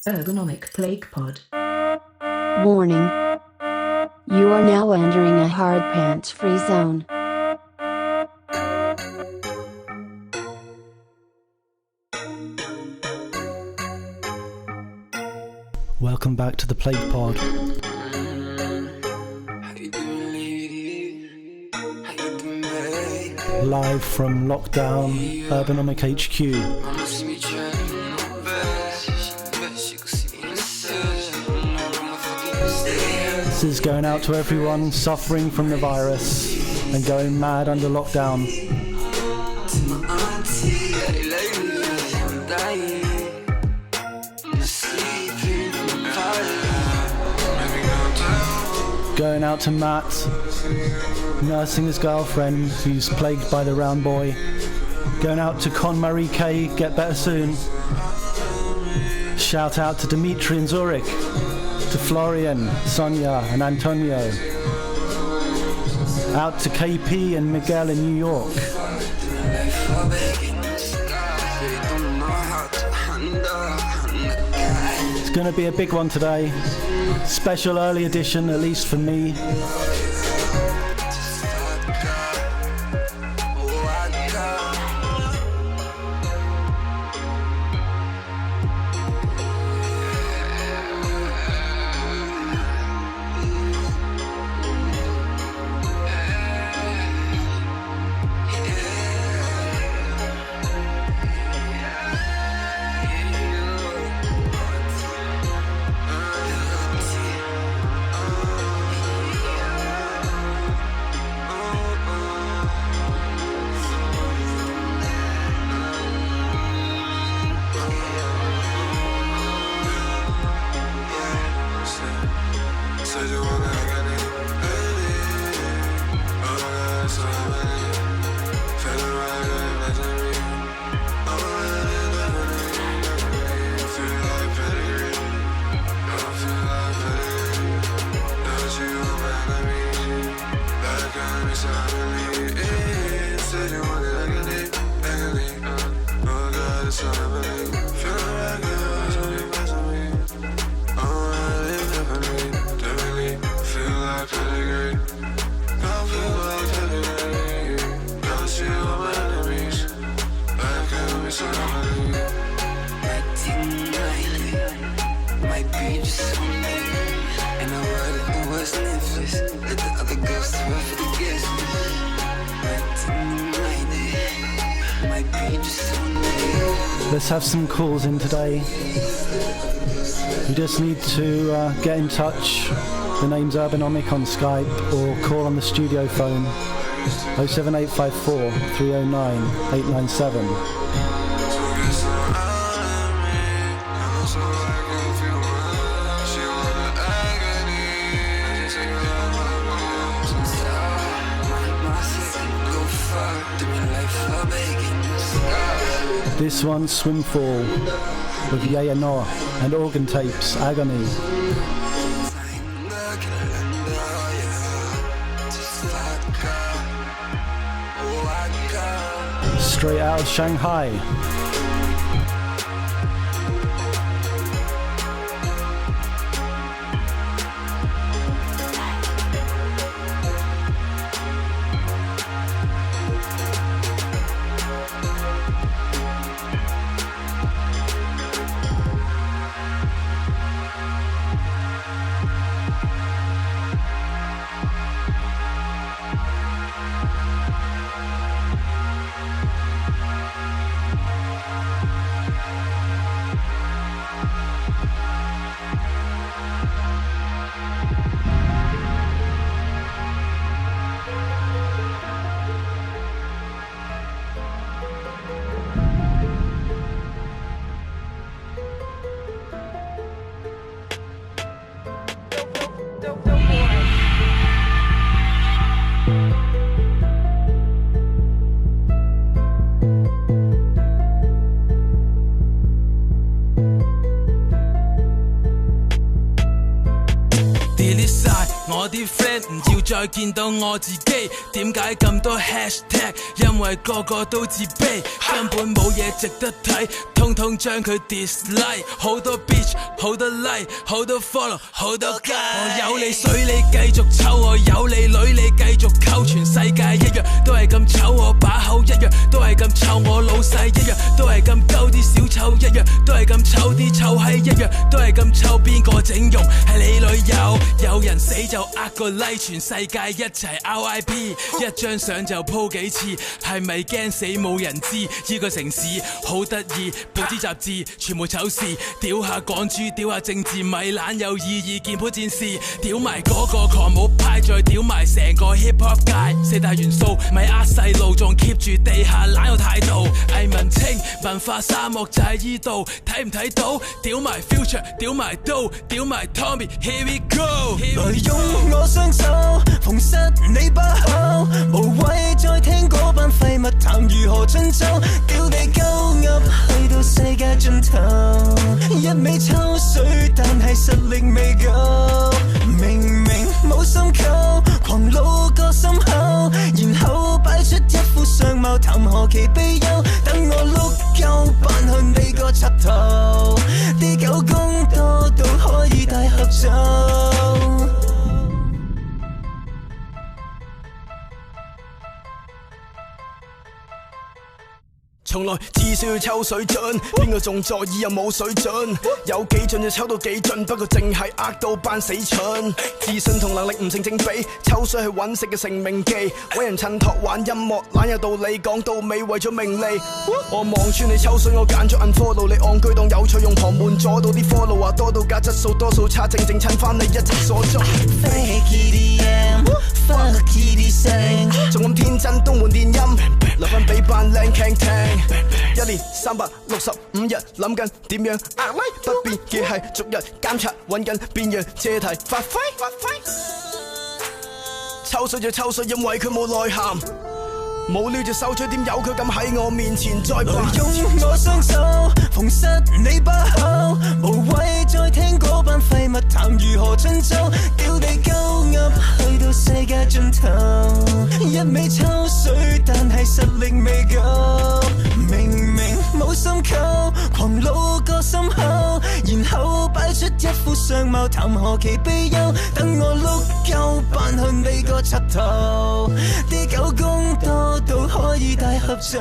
Ergonomic PlaguePod. Warning. You are now entering a hard pants-free zone. Welcome back to the PlaguePod. Live from lockdown, Ergonomic HQ. This is going out to everyone suffering from the virus and going mad under lockdown. Going out to Matt, nursing his girlfriend who's plagued by the round boy. Going out to Con Marie K, get better soon. Shout out to Dimitri in Zurich, to Florian, Sonia and Antonio. Out to KP and Miguel in New York. It's gonna be a big one today. Special early edition, at least for me. Let's have some calls in today. You just need to get in touch. The name's Ergonomic on Skype or call on the studio phone 07854 309 897. This one's Swimfall with Yeah and No and Organ Tapes, Agony. Straight out of Shanghai. 啲 friend 唔要再見到我自己，點解咁多 hashtag？ 因為個個都自卑，根本冇嘢值得睇，通通將佢 dislike。好多 bitch， 好多 like， 好多 follow， 好多 guy。我有你水你繼續抽，我有你女你繼續溝，全世界一樣都係咁醜，我把口一樣都係咁臭，我老細一樣都係咁鳩，啲小丑一樣都係咁臭，啲臭閪一樣都係咁臭，邊個整容係你女友？有人死就呃個 like， 全世界一齊 RIP， 一張相就鋪幾次，係咪驚死冇人知？呢個城市好得意，報紙雜誌全部醜事，屌下港豬，屌下政治，咪懶有意義，鍵盤戰士，屌埋嗰個狂舞派，再屌埋成個 hip hop 界，四大元素咪呃細路，仲 keep 住地下懶有態度，偽文青文化沙漠就喺依度，睇唔睇到？屌埋 future， 屌埋刀，屌埋 Tommy，Here we go。來用我雙手縫實你把口，無謂再聽嗰班廢物談如何進修，屌你鳩噏去到世界盡頭，一味抽水但係實力未夠，明明冇心溝，狂露個心口，然後擺出一副相貌，談何其悲憂，等我碌夠扮向你個柒頭，啲狗公多到可以大合奏。從來只需要抽水準，邊個仲在意有冇水準？有幾盡就抽到幾盡，不過淨係呃到班死蠢。自信同能力唔成正比，抽水係揾食嘅成名技，揾人襯托玩音樂，懶有道理，講到尾為咗名利。我望穿你抽水，我揀咗 unfollow 你戇居當有趣，用旁門阻到啲 follow 話多到假質素多數差，正正襯翻你一直所做。Fake EDM Fuck EDM 仲咁天真東換電音，留返俾班靚傾聽。一年365日諗緊點樣壓威，不變嘅係逐日監察揾緊邊樣借題發揮。抽水就抽水，因為佢冇內涵，冇料就收取，點有佢咁喺我面前再扮。用我雙手縫實你把口，無謂再聽嗰班廢物談如何進修，屌你鳩噏去到世界盡頭，一味抽水但係實力未夠，明明冇心溝，狂露個心口，然後擺出一副相貌，談何其悲憂，等我碌夠扮向你個柒頭，啲狗公多到可以大合奏。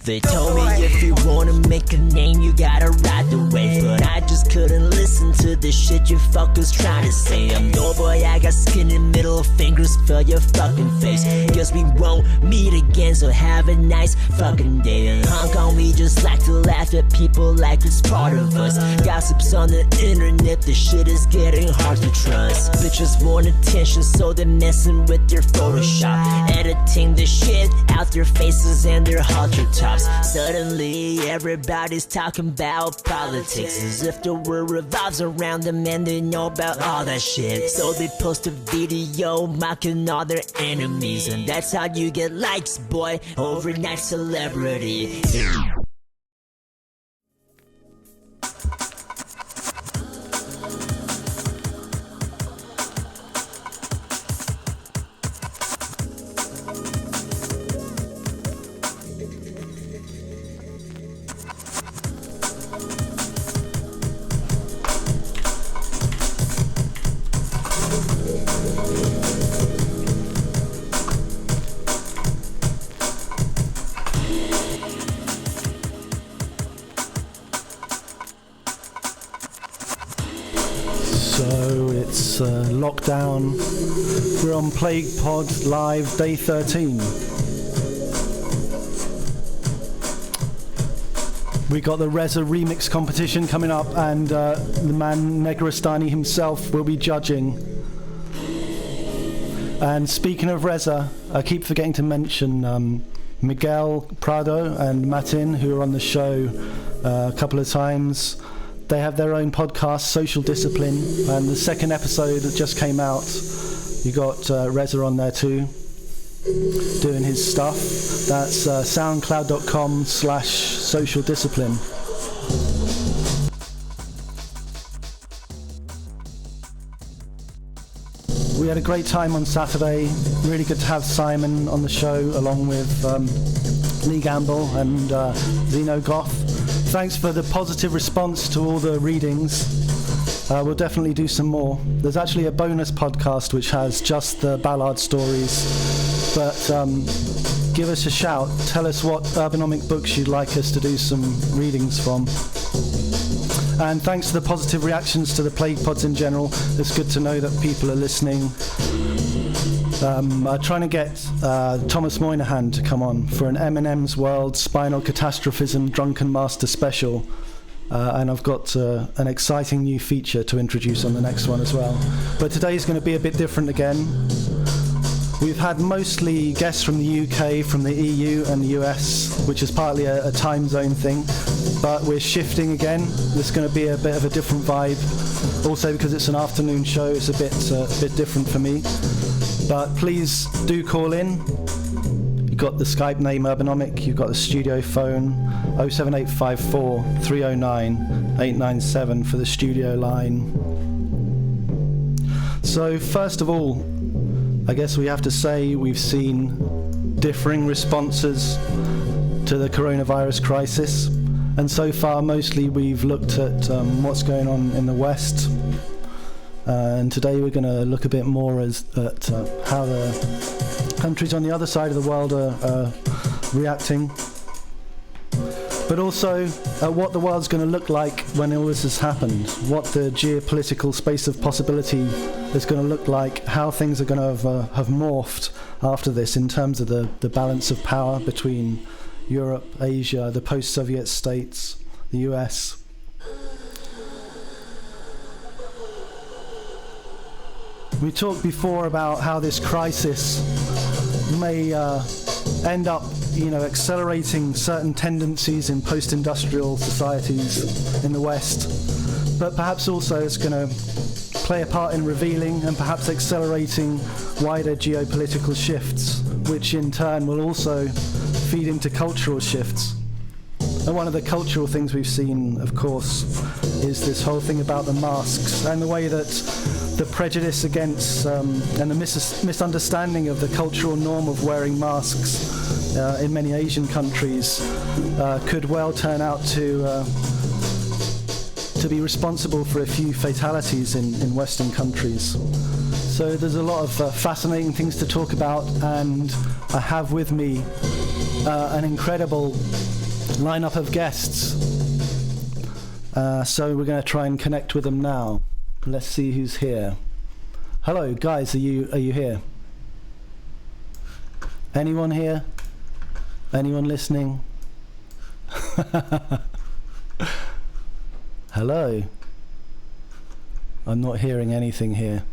They told me if you wanna make a name, you gotta ride the wave. But I just couldn't listen to the shit you fuckers trying to say. I'm no boy, I got skinny middle fingers for your fucking face. Guess we won't meet again, so have a nice fucking day. In Hong Kong, we just like to laugh at people like it's part of us. Gossips on the internet, the shit is getting hard to trust. Bitches want attention, so they're messing with their Photoshop, editing the shit out their faces and their halter tops. Suddenly everybody's talking about politics, as if the world revolves around them and they know about all that shit. So they post a video mocking all their enemies, and that's how you get likes, boy. Overnight celebrity. Lockdown. We're on PlaguePod Live Day 13. We got the Reza remix competition coming up, and the man Negrestani himself will be judging. And speaking of Reza, I keep forgetting to mention Miguel Prado and Matin, who are on the show a couple of times. They have their own podcast, Social Discipline, and the second episode that just came out, you got Reza on there too, doing his stuff. That's soundcloud.com/social discipline. We had a great time on Saturday. Really good to have Simon on the show, along with Lee Gamble and Zeno Goth. Thanks for the positive response to all the readings. We'll definitely do some more. There's actually a bonus podcast which has just the Ballard stories. But give us a shout. Tell us what urbanomic books you'd like us to do some readings from. And thanks to the positive reactions to the Plague Pods in general, it's good to know that people are listening. I'm trying to get Thomas Moynihan to come on for an Eminem's World Spinal Catastrophism Drunken Master special. And I've got an exciting new feature to introduce on the next one as well. But today's going to be a bit different again. We've had mostly guests from the UK, from the EU and the US, which is partly a time zone thing. But we're shifting again. This is going to be a bit of a different vibe. Also because it's an afternoon show, it's a bit different for me. But please do call in. You've got the Skype name Urbanomic, you've got the studio phone 07854 309 897 for the studio line. So first of all, I guess we have to say we've seen differing responses to the coronavirus crisis. And so far, mostly we've looked at what's going on in the West. And today we're going to look a bit more at how the countries on the other side of the world are reacting. But also what the world's going to look like when all this has happened. What the geopolitical space of possibility is going to look like. How things are going to have morphed after this in terms of the balance of power between Europe, Asia, the post-Soviet states, the US. We talked before about how this crisis may end up, accelerating certain tendencies in post-industrial societies in the West, but perhaps also it's going to play a part in revealing and perhaps accelerating wider geopolitical shifts, which in turn will also feed into cultural shifts. And one of the cultural things we've seen, of course, is this whole thing about the masks and the way that the prejudice against and the misunderstanding of the cultural norm of wearing masks in many Asian countries could well turn out to be responsible for a few fatalities in Western countries. So there's a lot of fascinating things to talk about, and I have with me an incredible lineup of guests. So we're going to try and connect with them now. Let's see who's here. Hello, guys. Are you here? Anyone here? Anyone listening? Hello. I'm not hearing anything here.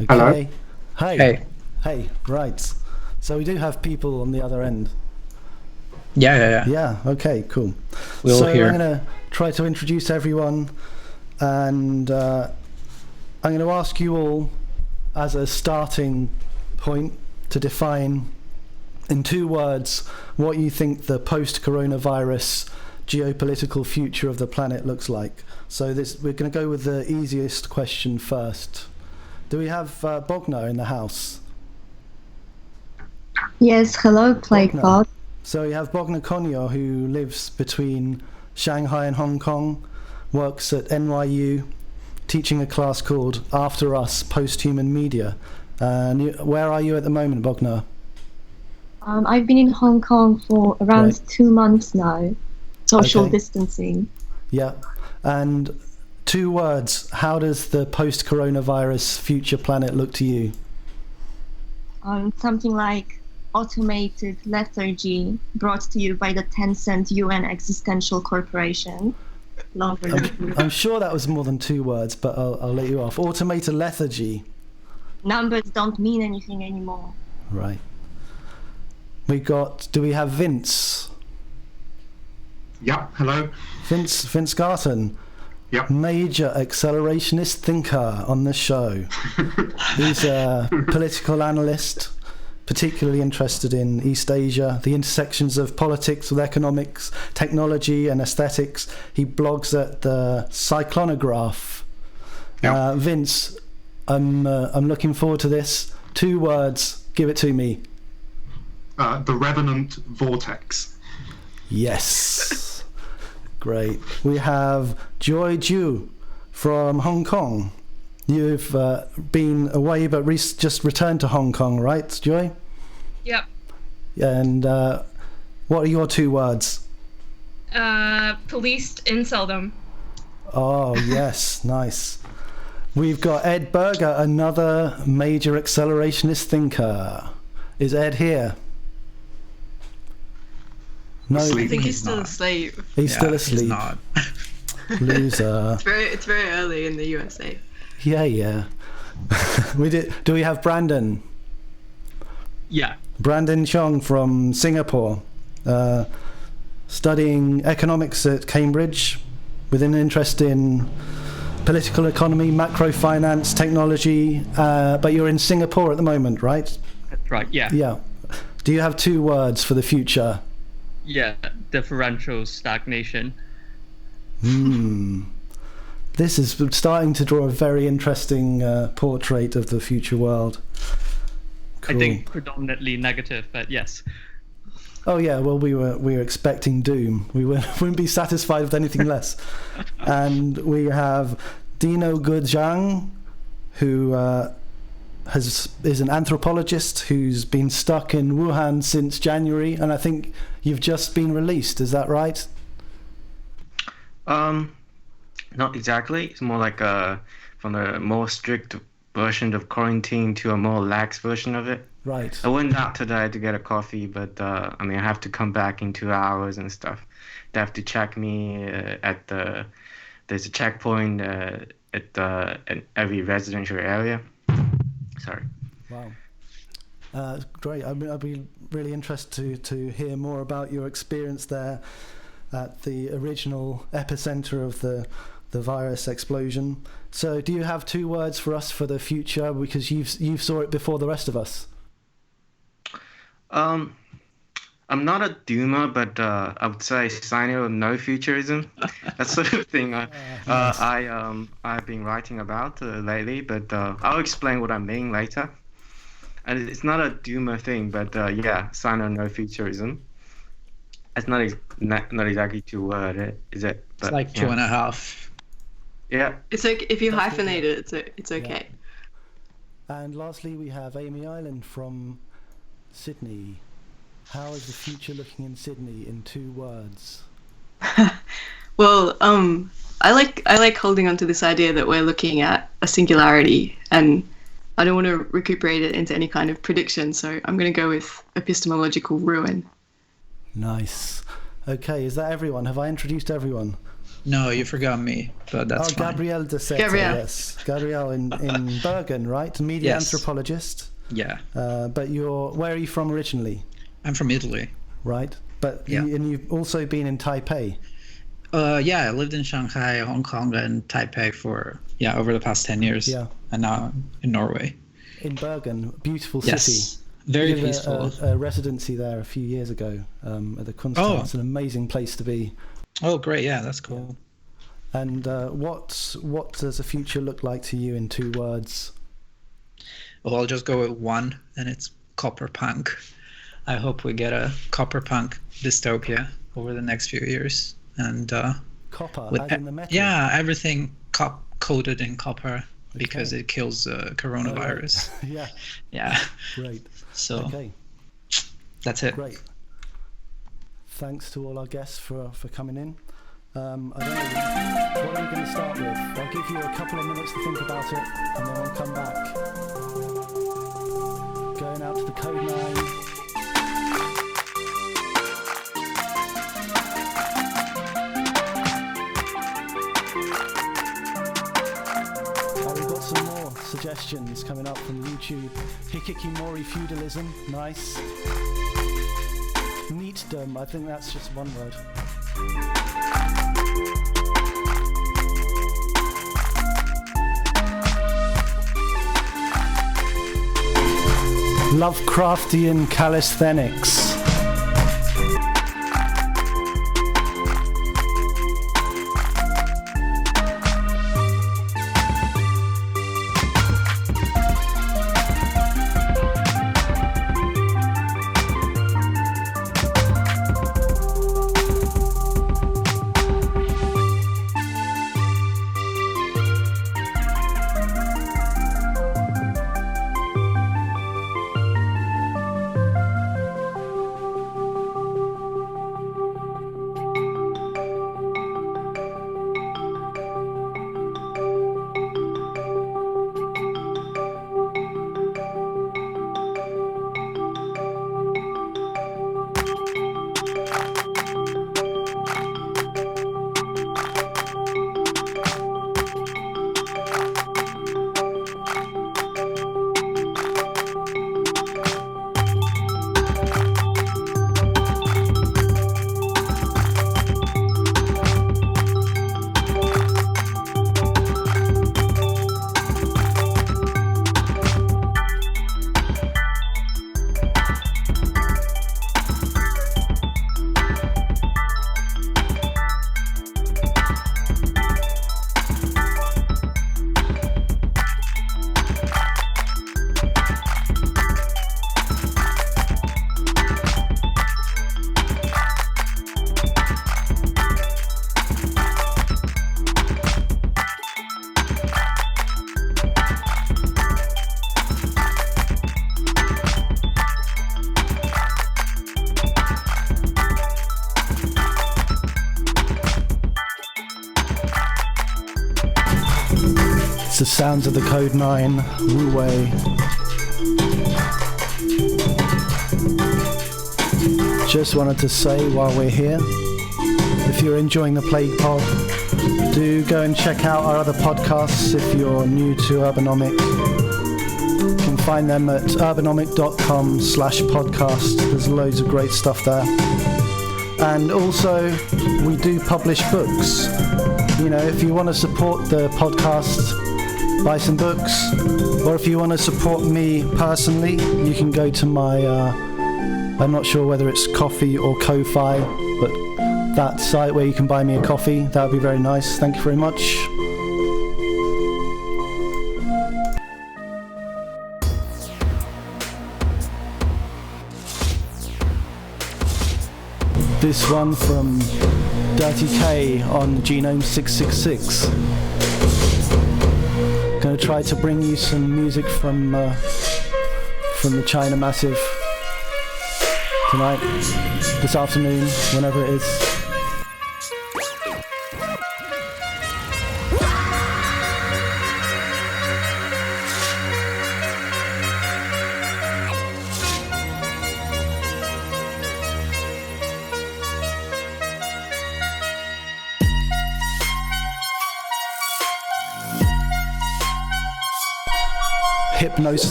Okay. Hello. Hey. Hey. Right. So we do have people on the other end. Yeah. Yeah. Okay. Cool. We'll so hear. I'm going to try to introduce everyone. And I'm going to ask you all, as a starting point, to define in 2 words what you think the post-coronavirus geopolitical future of the planet looks like. So we're going to go with the easiest question first. Do we have Bogna in the house? Yes, hello, PlaguePod. So you have Bogna Konior, who lives between Shanghai and Hong Kong, works at NYU, teaching a class called After Us, Post-Human Media. And where are you at the moment, Bogna? I've been in Hong Kong for around 2 months now. Social distancing. Yeah. And 2 words, how does the post-coronavirus future planet look to you? Something like automated lethargy brought to you by the Tencent UN Existential Corporation. I'm sure that was more than 2 words, but I'll let you off. Automated lethargy. Numbers don't mean anything anymore. Right. Do we have Vince? Yeah, hello. Vince Garton. Yep. Major accelerationist thinker on the show. He's a political analyst, particularly interested in East Asia, the intersections of politics with economics, technology and aesthetics. He blogs at the Cyclonograph. Yep. Vince, I'm looking forward to this. 2 words. Give it to me. The Revenant Vortex. Yes. Great. We have Joy Ju from Hong Kong. You've been away but just returned to Hong Kong, right, Joy? Yep. And what are your 2 words? Policed in seldom. Oh, yes. Nice. We've got Ed Berger, another major accelerationist thinker. Is Ed here? No. I think he's still asleep. He's still asleep. He's not. Loser. It's very early in the USA. Yeah. Do we have Brandon? Yeah. Brandon Cheong from Singapore, studying economics at Cambridge with an interest in political economy, macro finance, technology, but you're in Singapore at the moment, right? That's right, yeah. Yeah. Do you have 2 words for the future? Yeah, differential stagnation. This is starting to draw a very interesting portrait of the future world. Cool. I think predominantly negative, but yes. Oh yeah, well we were expecting doom. We wouldn't be satisfied with anything less. And we have Dino Ge Zhang, who is an anthropologist who's been stuck in Wuhan since January, and I think you've just been released. Is that right? Not exactly. It's more like from a more strict version of quarantine to a more lax version of it. Right. I went out today to get a coffee, but I have to come back in 2 hours and stuff. They have to check me there's a checkpoint at every residential area. Sorry. Wow. Great. I'd be really interested to hear more about your experience there at the original epicenter of the virus explosion. So do you have 2 words for us for the future, because you saw it before the rest of us? I'm not a doomer, but I would say sino no futurism. That sort of thing I've been writing about lately, but I'll explain what I mean later. And it's not a doomer thing, but sino no futurism. It's not exactly 2 words, is it? But, it's like 2.5. Yeah. It's okay if you hyphenate it. It's okay. Yeah. And lastly, we have Amy Island from Sydney. How is the future looking in Sydney in 2 words? Well, I like holding on to this idea that we're looking at a singularity, and I don't want to recuperate it into any kind of prediction, so I'm going to go with epistemological ruin. Nice. Okay, is that everyone? Have I introduced everyone? No, you forgot me, but that's fine. Gabriele de Seta, yes. Gabriele in Bergen, right? Media anthropologist. Yeah. But where are you from originally? I'm from Italy. Right. But you've also been in Taipei. I lived in Shanghai, Hong Kong, and Taipei for over the past 10 years. Yeah. And now I'm in Norway. In Bergen, beautiful yes. city. Very peaceful. A residency there a few years ago at the Kunsthaus. Oh. It's an amazing place to be. Oh, great! Yeah, that's cool. And what does the future look like to you in 2 words? Well, I'll just go with 1, and it's copperpunk. I hope we get a copperpunk dystopia over the next few years, and copper, as in the metal. Yeah, everything coated in copper because it kills coronavirus. Oh, right. Yeah. Great. So that's it. Great. Thanks to all our guests for coming in. I don't know, what are we going to start with? I'll give you a couple of minutes to think about it, and then we'll come back. Going out to the code 9. We've got some more suggestions coming up from YouTube. Hikikomori feudalism, nice. Neatdom, I think that's just 1 word. Lovecraftian calisthenics. the sounds of the Code 9, Wu Wei. Just wanted to say while we're here, if you're enjoying the PlaguePod, do go and check out our other podcasts if you're new to Urbanomic. You can find them at urbanomic.com/podcast. There's loads of great stuff there. And also, we do publish books. You know, if you want to support the podcast, buy some books. Or if you want to support me personally, you can go to my, I'm not sure whether it's Ko-fi or Ko-fi, but that site where you can buy me a coffee. That would be very nice. Thank you very much. This one from Dirty K on Genome 666. Gonna try to bring you some music from the China Massive tonight, this afternoon, whenever it is.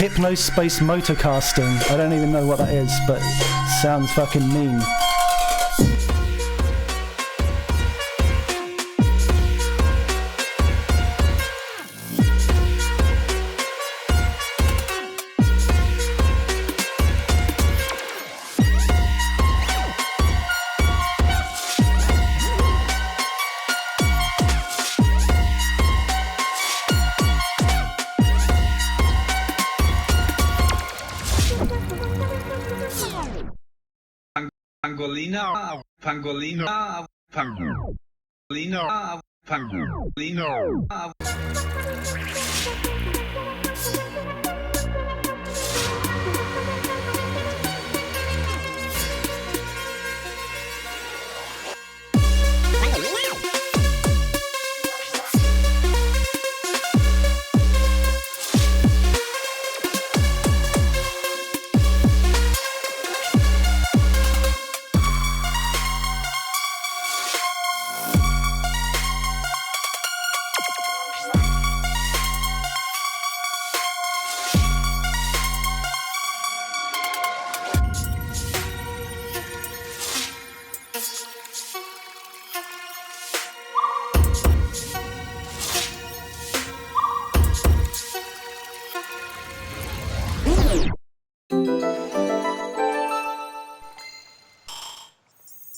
Hypnospace motorcasting. I don't even know what that is, but sounds fucking mean. Pangolino.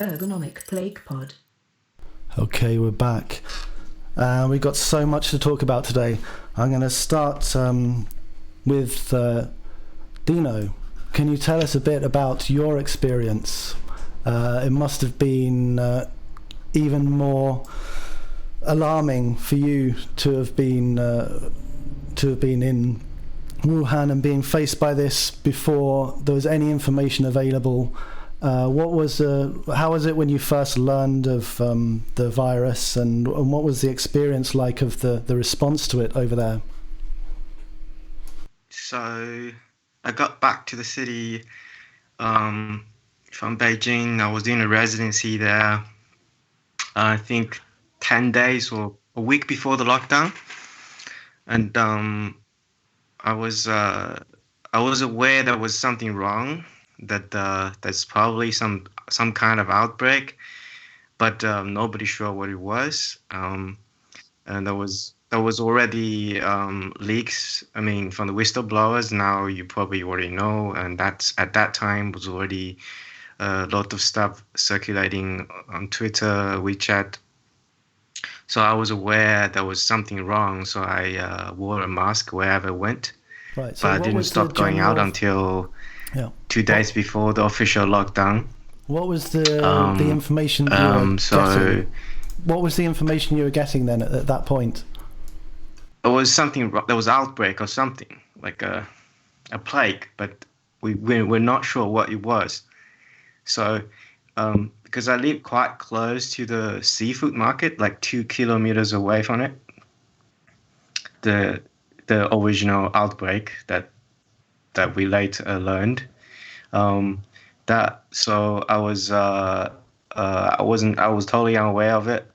Ergonomic PlaguePod. Okay, we're back. We've got so much to talk about today. I'm going to start with Dino. Can you tell us a bit about your experience? It must have been even more alarming for you to have been in Wuhan and being faced by this before there was any information available. How was it when you first learned of the virus, and what was the experience like of the response to it over there? So I got back to the city from Beijing. I was doing a residency there, I think 10 days or a week before the lockdown. And I was aware there was something wrong, that there's probably some kind of outbreak, but nobody sure what it was. And there was already leaks, I mean, from the whistleblowers. Now you probably already know, and that's at that time was already a lot of stuff circulating on Twitter, WeChat. So I was aware there was something wrong, so I wore a mask wherever I went. Right, so but I didn't stop going out until 2 days before the official lockdown. What was the information that you were getting? What was the information you were getting then at that point? It was something. There was outbreak or something, like a plague, but we're not sure what it was. So because I live quite close to the seafood market, like 2 kilometers away from it, the original outbreak that we later learned. That so I was I was totally unaware of it.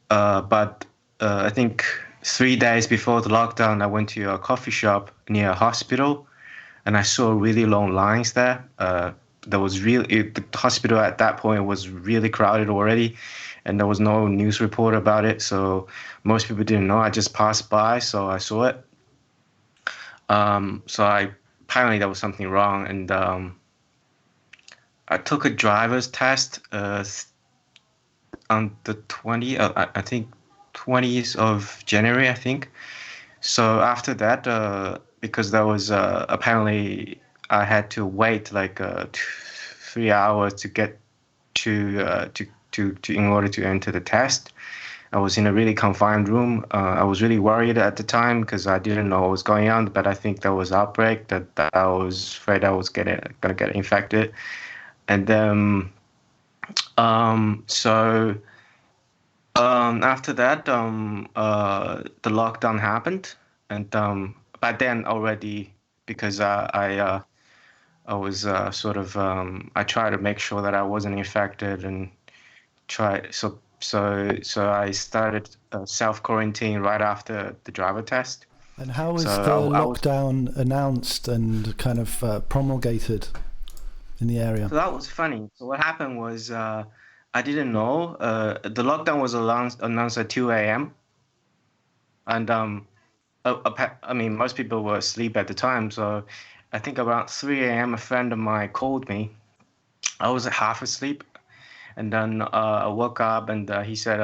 But I think 3 days before the lockdown, I went to a coffee shop near a hospital, and I saw really long lines there. There was the hospital at that point was really crowded already, and there was no news report about it, so most people didn't know. I just passed by, so I saw it. Apparently there was something wrong, and I took a driver's test on the 20th of January, I think. So after that, because there was apparently I had to wait like 3 hours to get to in order to enter the test. I was in a really confined room. I was really worried at the time because I didn't know what was going on, but I think there was outbreak that I was afraid I was gonna get infected. And then after that, the lockdown happened, and by then already, because I was sort of I tried to make sure that I wasn't infected, and so I started self-quarantine right after the driver test. And how was the lockdown announced and kind of promulgated in the area? So that was funny. So what happened was I didn't know. The lockdown was announced at 2 a.m. And I mean, most people were asleep at the time. So I think around 3 a.m. a friend of mine called me. I was half asleep. And then I woke up, and he said,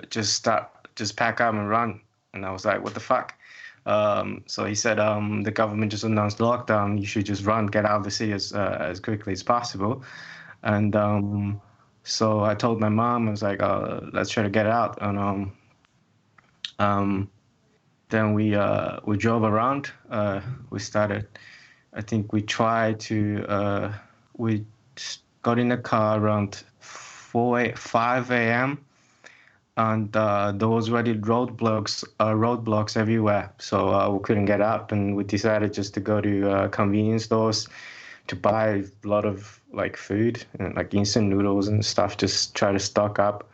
just pack up and run. And I was like, what the fuck? So he said, the government just announced lockdown. You should just run, get out of the city as quickly as possible. And so I told my mom, I was like, let's try to get out. And then we drove around. We started, I think we tried to, we got in the car around 5 a.m. and there was already roadblocks everywhere, so we couldn't get up, and we decided just to go to convenience stores to buy a lot of like food and like instant noodles and stuff, just try to stock up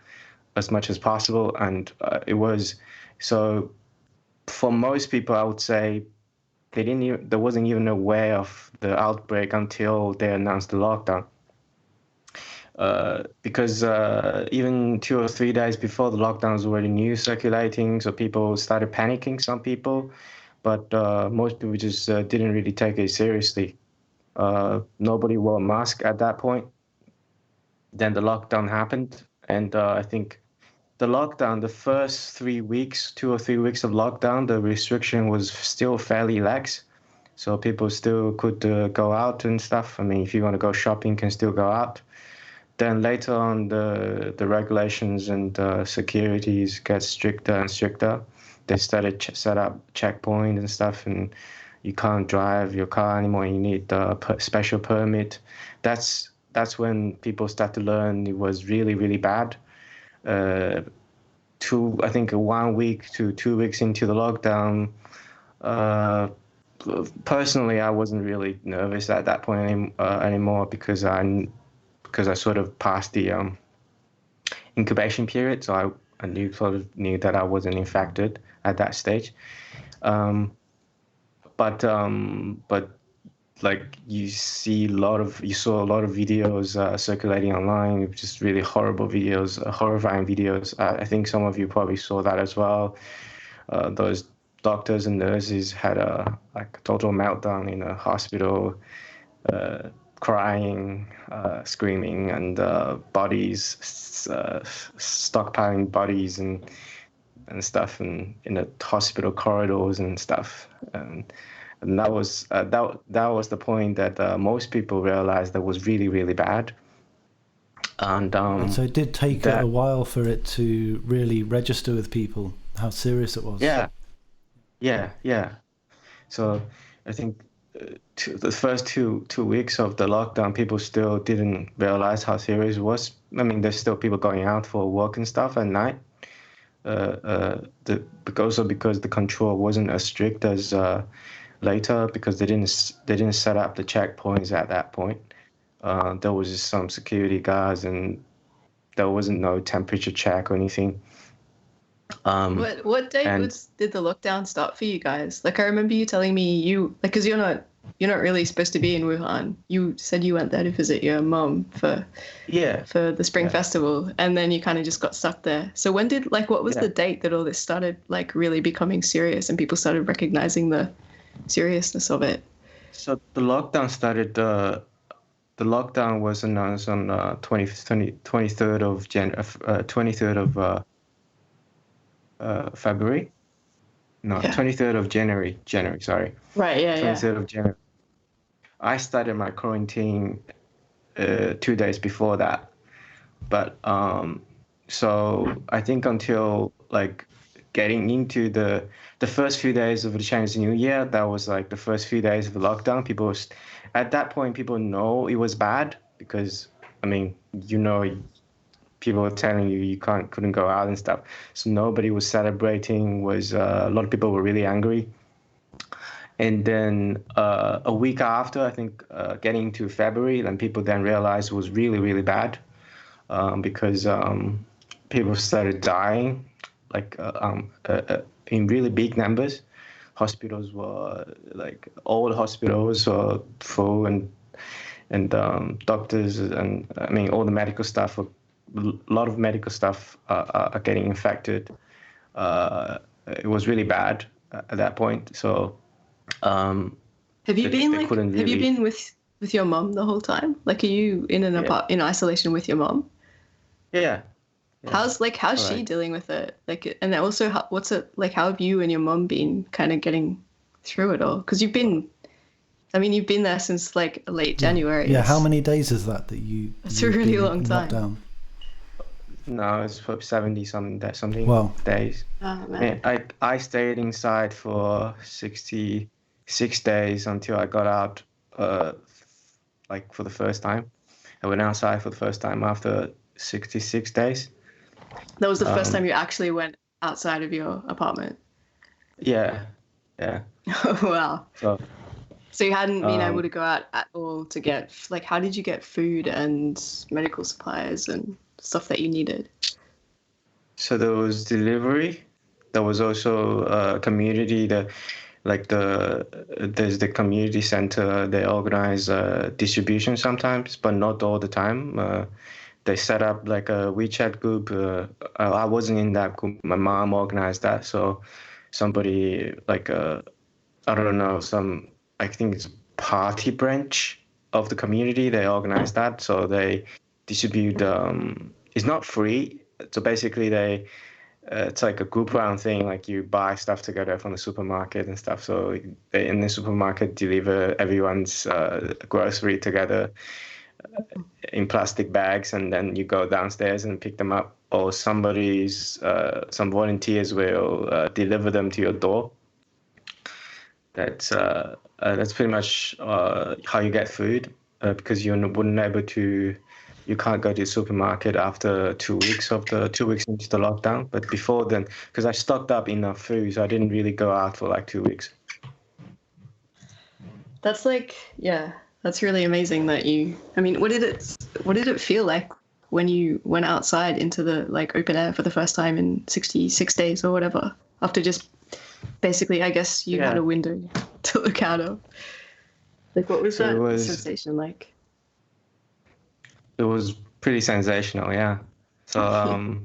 as much as possible. And it was so for most people, I would say there wasn't even aware of the outbreak until they announced the lockdown. Because even 2 or 3 days before the lockdown was already news circulating, so people started panicking, some people, but most people just didn't really take it seriously. Nobody wore a mask at that point. Then the lockdown happened, and I think the lockdown, the first 3 weeks, 2 or 3 weeks of lockdown, the restriction was still fairly lax. So people still could go out and stuff. I mean, if you want to go shopping, you can still go out. Then later on, the regulations and securities get stricter and stricter. They started set up checkpoint and stuff, and you can't drive your car anymore. You need a special permit. That's when people start to learn it was really, really bad. I think 1 week to 2 weeks into the lockdown, personally, I wasn't really nervous at that point anymore because I sort of passed the incubation period, so I knew that I wasn't infected at that stage. But like you saw a lot of videos circulating online, just really horrible videos, horrifying videos. I think some of you probably saw that as well. Those doctors and nurses had a total meltdown in a hospital, crying, screaming, and bodies, stockpiling bodies and stuff, in the hospital corridors and stuff. And that was the point that most people realized that was really, really bad. And so it did take a while for it to really register with people how serious it was. Yeah. So I think the first two weeks of the lockdown, people still didn't realize how serious it was. I mean, there's still people going out for work and stuff at night. because the control wasn't as strict as later, because they didn't set up the checkpoints at that point. There was just some security guards, and there wasn't no temperature check or anything. What date did the lockdown start for you guys? Like, I remember you telling me because you're not really supposed to be in Wuhan. You said you went there to visit your mom for the Spring Festival, and then you kind of just got stuck there. So when did what was the date that all this started really becoming serious and people started recognizing the seriousness of it? So the lockdown started. The lockdown was announced on 23rd of February. No, 23rd of January. Sorry. Right. Yeah. 23rd of January. I started my quarantine 2 days before that, but so I think until getting into the first few days of the Chinese New Year, that was the first few days of the lockdown. At that point, people know it was bad because, people were telling you couldn't go out and stuff. So nobody was celebrating. A lot of people were really angry. And then a week after, I think, getting to February, then people then realized it was really, really bad because people started dying, in really big numbers. Hospitals were all the hospitals were full, and doctors and all the medical staff a lot of medical staff are getting infected. It was really bad at that point. So have you been with your mom the whole time? Are you in in isolation with your mom? Yeah. How's she dealing with it? And also, what's it like? How have you and your mom been kind of getting through it all? Because you've been there since late January. Yeah. How many days is that you? It's a really long time. Lockdown? No, it's for 70 something days. Oh man. I stayed inside for 66 days until I got out. For the first time, I went outside for the first time after 66 days. That was the first time you actually went outside of your apartment? Yeah. Oh, wow. So you hadn't been able to go out at all to get, how did you get food and medical supplies and stuff that you needed? So there was delivery. There was also community. There's the community center. They organize distribution sometimes, but not all the time. They set up a WeChat group. I wasn't in that group. My mom organized that. So somebody I don't know, I think it's party branch of the community. They organized that. So they distribute. It's not free. So basically it's a group round thing. You buy stuff together from the supermarket and stuff. So they in the supermarket deliver everyone's grocery together in plastic bags, and then you go downstairs and pick them up, or some volunteers will deliver them to your door. That's pretty much how you get food, because you can't go to the supermarket after 2 weeks into the lockdown. But before then, because I stocked up enough food, so I didn't really go out for 2 weeks. That's that's really amazing that you. What did it feel like when you went outside into the open air for the first time in 66 days or whatever? After just basically, I guess you had a window to look out of. What was that sensation like? It was pretty sensational, yeah. So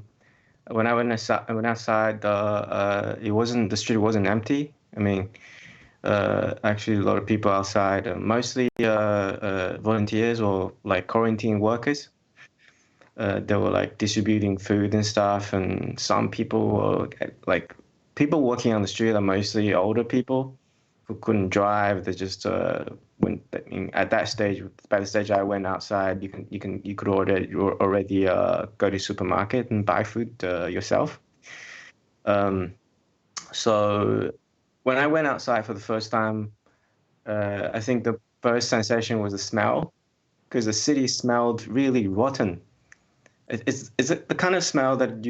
when I went outside, the street wasn't empty. Actually, a lot of people outside, mostly volunteers or quarantine workers. They were distributing food and stuff, and some people were people walking on the street are mostly older people who couldn't drive. They just at that stage. By the stage I went outside, you could already go to the supermarket and buy food yourself. So when I went outside for the first time, I think the first sensation was the smell, because the city smelled really rotten. It's the kind of smell that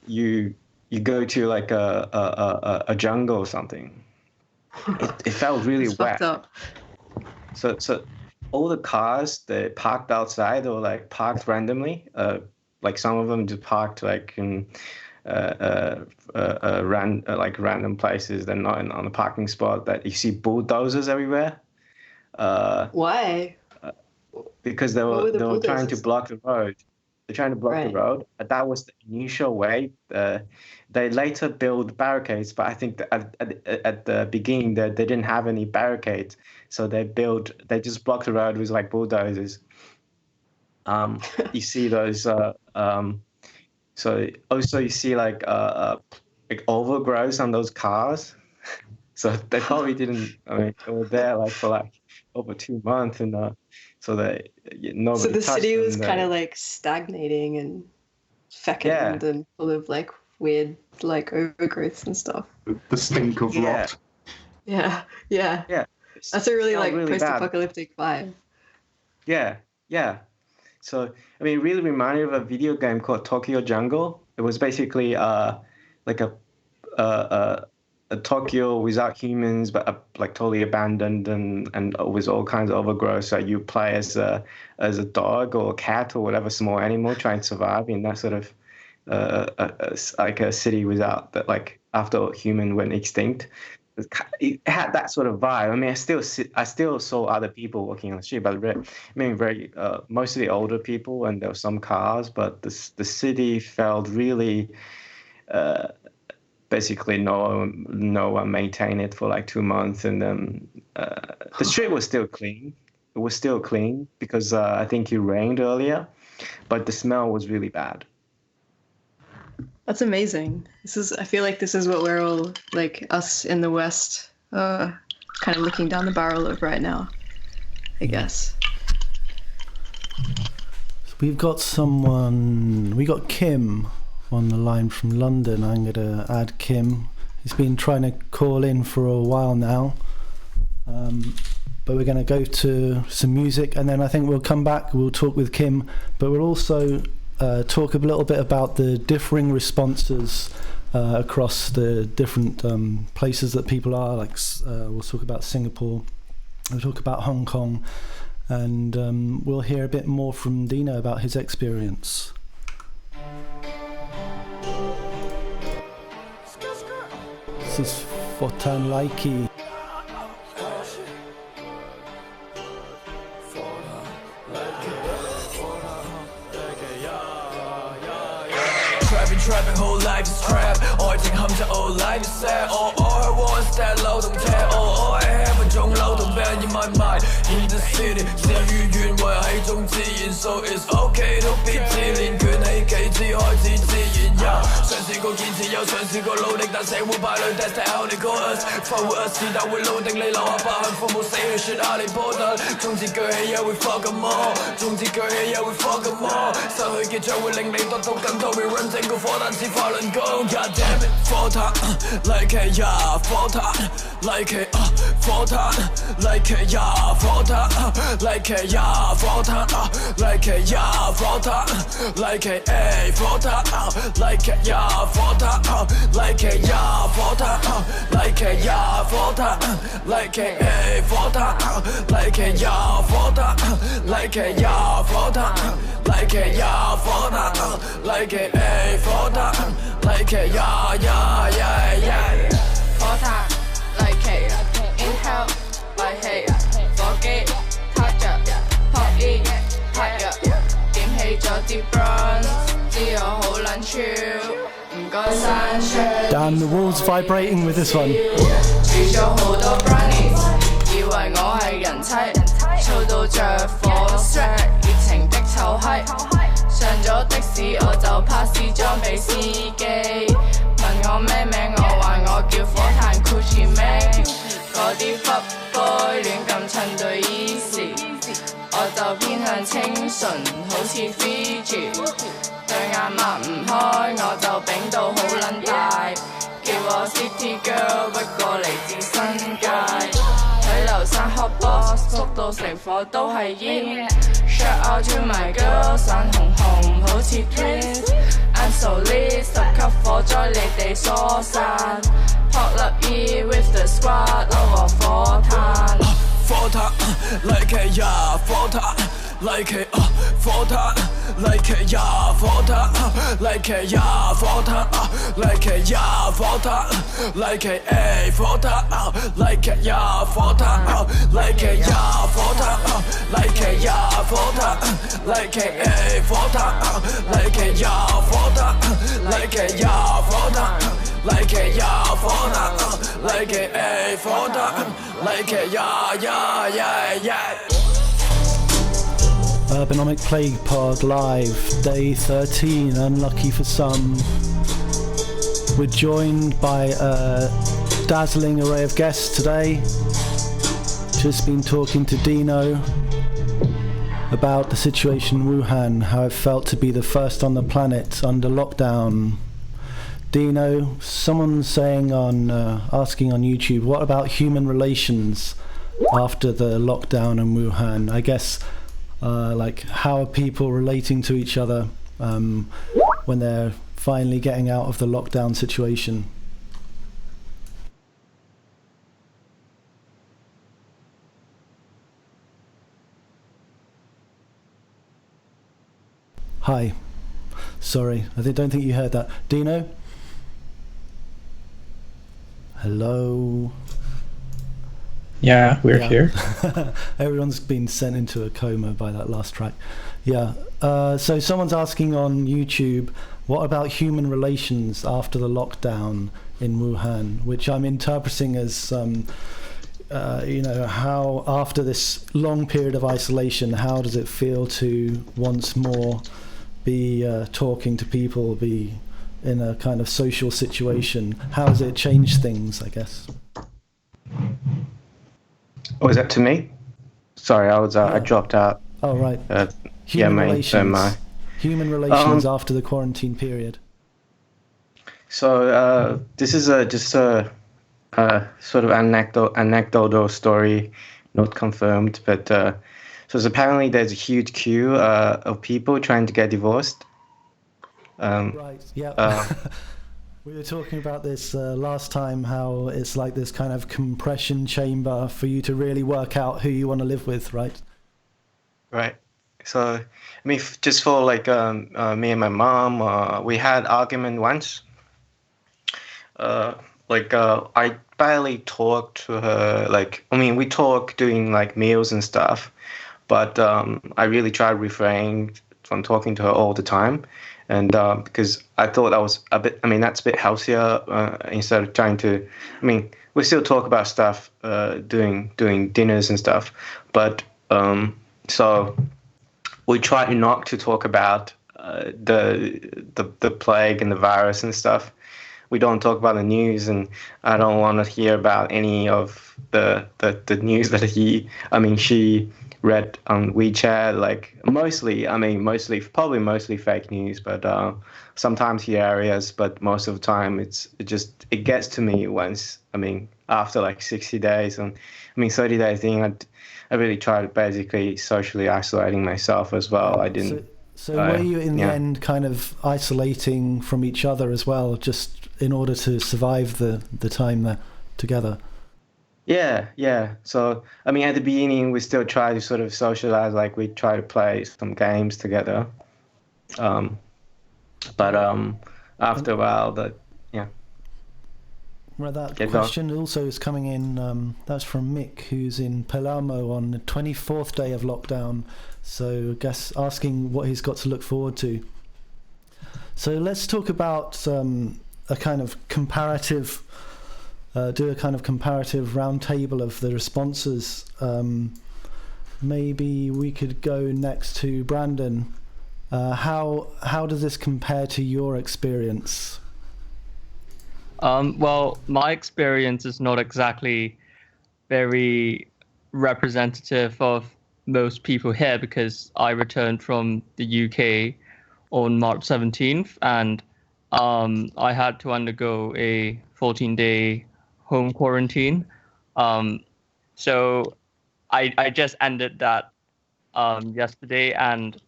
you go to like a jungle or something. It felt really wet. So all the cars they parked outside or like parked randomly. Like some of them just parked like in random places. They're not on a parking spot. That you see bulldozers everywhere. Why? Because they were trying to block the road. They're trying to block the road. That was the initial way. They later built barricades, but I think at the beginning they didn't have any barricades, so they just blocked the road with like bulldozers. You see those. So also you see like overgrowth on those cars. So they probably didn't. I mean, they were there like for like over 2 months, and so nobody. So the city was them. kind of like stagnating and fecund and full of like weird like overgrowths and stuff. The stink of rot. Yeah. That's a really like really post-apocalyptic vibe. Yeah. So I mean, it really reminded me of a video game called Tokyo Jungle. It was basically like a Tokyo without humans, but like totally abandoned and with all kinds of overgrowth. So you play as a dog or a cat or whatever small animal trying to survive in that sort of like a city without that, like after human went extinct. It had that sort of vibe. I mean, I still saw other people walking on the street, but very mostly older people, and there were some cars. But the city felt really. Basically, no one maintained it for like 2 months, and then the street was still clean. It was still clean because I think it rained earlier, but the smell was really bad. That's amazing. I feel like this is what we're all, like us in the West, kind of looking down the barrel of right now, I guess. So we got Kim on the line from London. I'm going to add Kim. He's been trying to call in for a while now. But we're going to go to some music, and then I think we'll come back, we'll talk with Kim, but we'll also talk a little bit about the differing responses across the different places that people are. Like we'll talk about Singapore, we'll talk about Hong Kong, and we'll hear a bit more from Dino about his experience. This is Fotan Laiki. Trapping whole life is trap 愛情陷着 all life is sad 我去 one step 流動車 I have a 種流動 band in my mind in the city 事與願違係種自然 so it's okay to be 自戀捲起旗幟開始自然嘗試過堅持又嘗試過努力但社會敗類 that's how they call us 快活啊是但會老定你留下疤痕父母死去說哈利波特眾志舉起也會 fuck 'em all 眾志舉起也會 fuck 'em all 失去嘅將會令你得到更多 rerun 整個火彈似法輪功 God damn it 火炭 like it yeah 火炭 like it 火炭 like it yeah 火炭 like it yeah 火炭 like it yeah 火炭 like it 火炭 like it yeah 火炭 like it yeah 火炭 like it yeah 火炭 like it 火炭 like it yeah 火炭 like it yeah 火炭 like it yeah 火炭 like it 火炭 like it yeah yeah yeah yeah 火炭 like it inhale like it 火機撻着 pop in 拍藥點起咗啲 bronze 知我好撚超唔該閂窗 Damn, the wall's vibrating with this one. 煮咗好多 brownies 以為我係人妻燥到着火石熱情的臭閪上咗的士我就 pass 裝俾司機問我咩名我話我叫火炭 Coochie 名嗰啲 fuck boy 亂咁襯對 easy 我就偏向清純好似 Fiji 對眼擘唔開我就丙到好撚大叫我 City Girl 不過嚟自新界喺流山 hot box 縮到到食火都係煙。Shout out to my girl， 散紅紅好似 twins。I'm so lit， 十級火災你哋疏散。Pop up E with the squad， 撈個火炭。火炭 like a 呀火炭 like a 火炭 like a 呀火炭 like a 呀火炭 like a 呀火炭 like a 火炭 like a 呀火炭 like a 呀火炭 like a 呀火炭 like a 火炭 like a 呀火炭 like a 呀火炭 like a 呀火炭 like a 火炭 like a 呀呀呀呀。Urbanomic Plague Pod live, day 13, unlucky for some. We're joined by a dazzling array of guests today. Just been talking to Dino about the situation in Wuhan, how it felt to be the first on the planet under lockdown. Dino, someone's saying asking on YouTube, what about human relations after the lockdown in Wuhan? I guess like how are people relating to each other when they're finally getting out of the lockdown situation? Hi. Sorry, I don't think you heard that. Dino? Hello? Yeah, we're here. Everyone's been sent into a coma by that last track. Yeah. So someone's asking on YouTube, what about human relations after the lockdown in Wuhan? Which I'm interpreting as, how after this long period of isolation, how does it feel to once more be talking to people, be in a kind of social situation? How has it changed things, I guess? Oh, is that to me? Sorry, I dropped out. Oh, right. Human relations after the quarantine period. So this is just a sort of anecdotal story, not confirmed, but so apparently there's a huge queue of people trying to get divorced. Right. Yeah. We were talking about this last time, how it's like this kind of compression chamber for you to really work out who you want to live with, right? Right. So, I mean, just for like me and my mom, we had argument once. I barely talked to her. Like, I mean, we talk doing like meals and stuff, but I really try to refrain from talking to her all the time. And because I thought that was that's a bit healthier instead of trying to, we still talk about stuff, doing dinners and stuff. But so we try not to talk about the plague and the virus and stuff. We don't talk about the news, and I don't want to hear about any of the news that she read on WeChat, like mostly fake news, but sometimes hilarious. But most of the time, it gets to me once. After like 60 days and 30 days thing, I really tried basically socially isolating myself as well. I didn't. So were you in the end kind of isolating from each other as well, just in order to survive the time there together? Yeah. So, at the beginning, we still try to sort of socialize, like we try to play some games together. But after a while, Well, that question also is coming in, that's from Mick, who's in Palermo on the 24th day of lockdown. So I guess asking what he's got to look forward to. So let's talk about a kind of comparative roundtable of the responses. Maybe we could go next to Brandon. How does this compare to your experience? Well, my experience is not exactly very representative of most people here, because I returned from the UK on March 17th, and I had to undergo a 14-day home quarantine. So I just ended that yesterday, and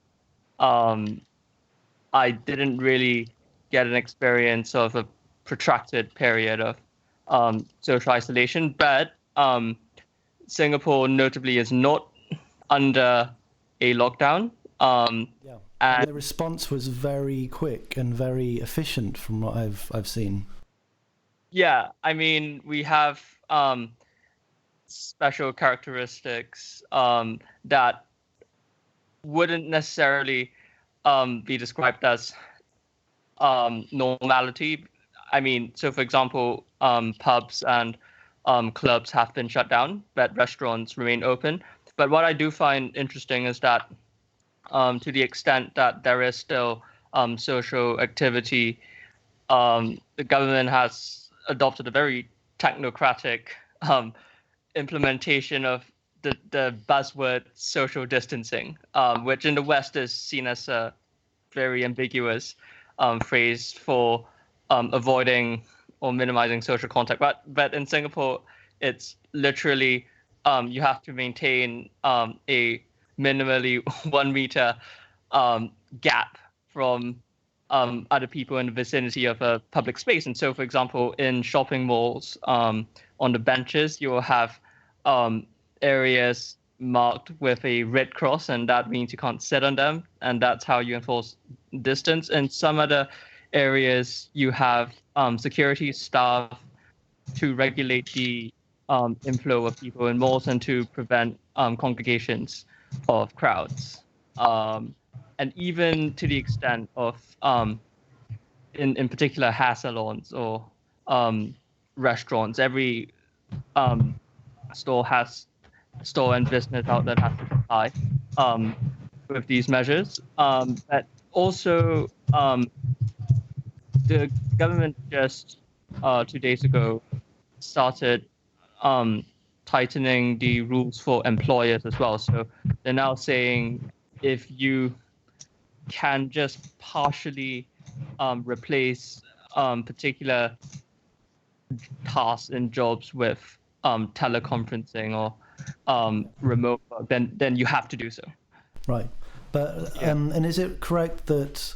I didn't really get an experience of a protracted period of social isolation. But Singapore notably is not under a lockdown. And the response was very quick and very efficient from what I've seen. Yeah, I mean, we have special characteristics that wouldn't necessarily be described as normality. I mean, so for example, pubs and clubs have been shut down, but restaurants remain open. But what I do find interesting is that to the extent that there is still social activity, the government has adopted a very technocratic implementation of the buzzword social distancing, which in the West is seen as a very ambiguous phrase for avoiding or minimizing social contact. But in Singapore, it's literally you have to maintain a minimally 1 meter gap from other people in the vicinity of a public space. And so, for example, in shopping malls, on the benches, you will have areas marked with a red cross, and that means you can't sit on them, and that's how you enforce distance. In some other areas, you have security staff to regulate the inflow of people in malls and to prevent congregations of crowds. And even to the extent of, in particular, hair salons or restaurants, every store and business outlet has to comply with these measures. But also, the government just 2 days ago started tightening the rules for employers as well. So they're now saying if you can just partially replace particular tasks and jobs with teleconferencing or remote work, then you have to do so. Right. But and is it correct that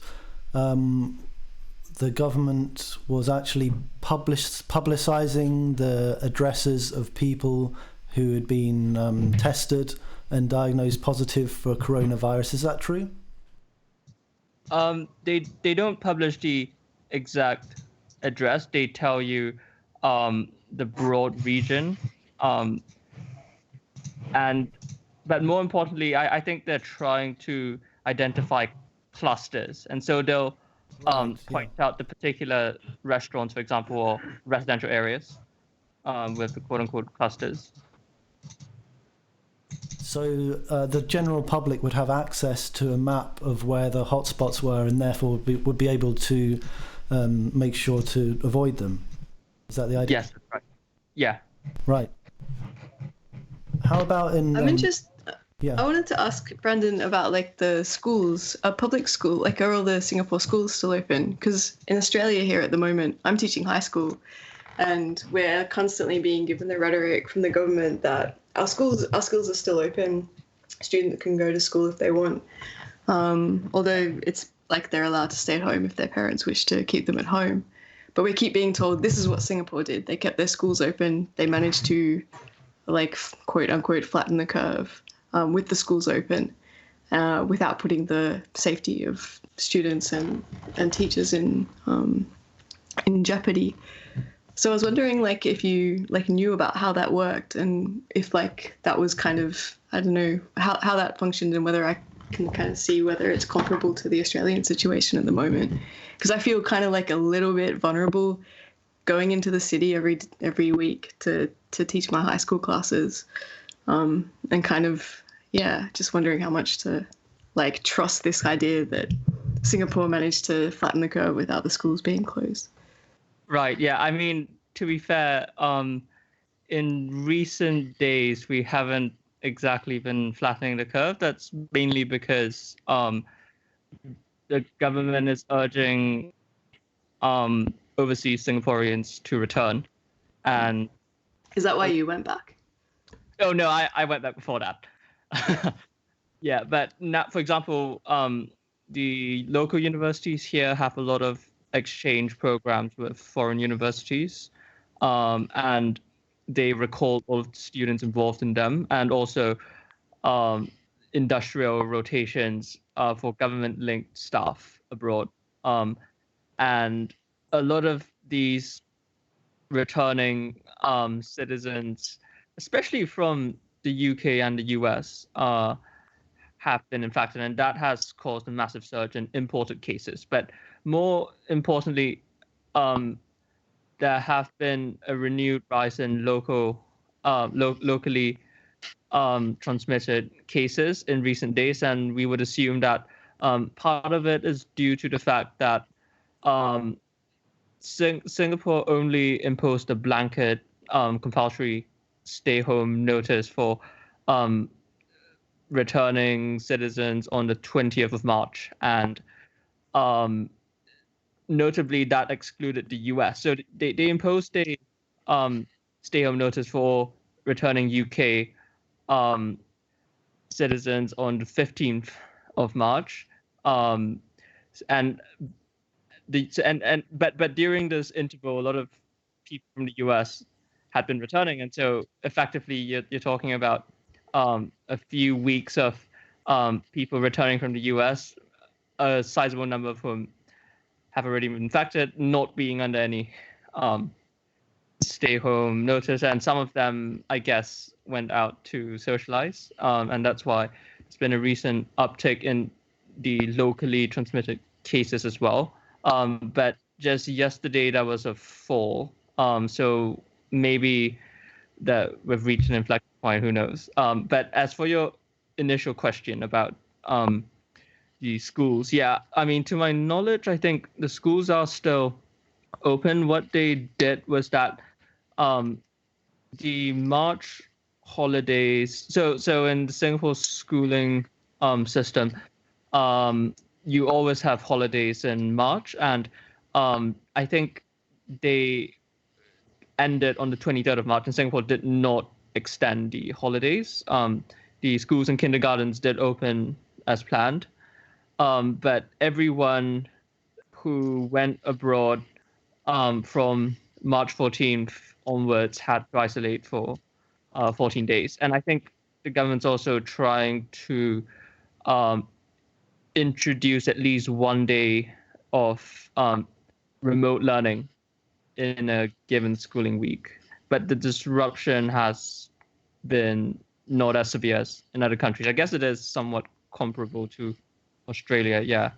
the government was actually publicizing the addresses of people who had been tested and diagnosed positive for coronavirus? Is that true? They don't publish the exact address. They tell you the broad region, but more importantly, I think they're trying to identify clusters, and so they'll point out the particular restaurants, for example, or residential areas with the quote-unquote clusters. So the general public would have access to a map of where the hotspots were, and therefore would be able to make sure to avoid them. Is that the idea? Yes, that's right. Yeah. Right. How about in? I wanted to ask Brandon about like the schools, a public school, like are all the Singapore schools still open? Because in Australia here at the moment, I'm teaching high school, and we're constantly being given the rhetoric from the government that our schools are still open. Students can go to school if they want, although it's like they're allowed to stay at home if their parents wish to keep them at home. But we keep being told this is what Singapore did. They kept their schools open. They managed to, like, quote unquote, flatten the curve with the schools open without putting the safety of students and teachers in jeopardy. So I was wondering, like, if you knew about how that worked, and if like that was kind of, I don't know, how that functioned, and whether I can kind of see whether it's comparable to the Australian situation at the moment. Because I feel kind of like a little bit vulnerable going into the city every week to teach my high school classes, and kind of, just wondering how much to like trust this idea that Singapore managed to flatten the curve without the schools being closed. Right. Yeah. I mean, to be fair, in recent days, we haven't exactly been flattening the curve. That's mainly because the government is urging overseas Singaporeans to return. And is that why you went back? Oh no, I went back before that. Yeah, but now, for example, the local universities here have a lot of exchange programs with foreign universities, and they recall all of the students involved in them, and also industrial rotations for government-linked staff abroad. And a lot of these returning citizens, especially from the UK and the US, have been infected, and that has caused a massive surge in imported cases. But more importantly, there have been a renewed rise in locally transmitted cases in recent days, and we would assume that part of it is due to the fact that Singapore only imposed a blanket compulsory stay-home notice for returning citizens on the 20th of March, and notably that excluded the US. So they imposed a stay-home notice for returning UK citizens on the 15th of March, but during this interval, a lot of people from the US had been returning, and so effectively you're talking about a few weeks of people returning from the US, a sizable number of whom have already been infected, not being under any stay-home notice, and some of them, I guess, went out to socialize, and that's why there's been a recent uptick in the locally transmitted cases as well. But just yesterday, there was a fall, so maybe that we've reached an inflection point, who knows. But as for your initial question about the schools, yeah, I mean, to my knowledge, I think the schools are still open. What they did was that the March holidays, so in the Singapore schooling system, you always have holidays in March, and I think they ended on the 23rd of March, and Singapore did not extend the holidays. The schools and kindergartens did open as planned, but everyone who went abroad from March 14th onwards had to isolate for 14 days. And I think the government's also trying to introduce at least 1 day of remote learning in a given schooling week. But the disruption has been not as severe as in other countries. I guess it is somewhat comparable to Australia, yeah.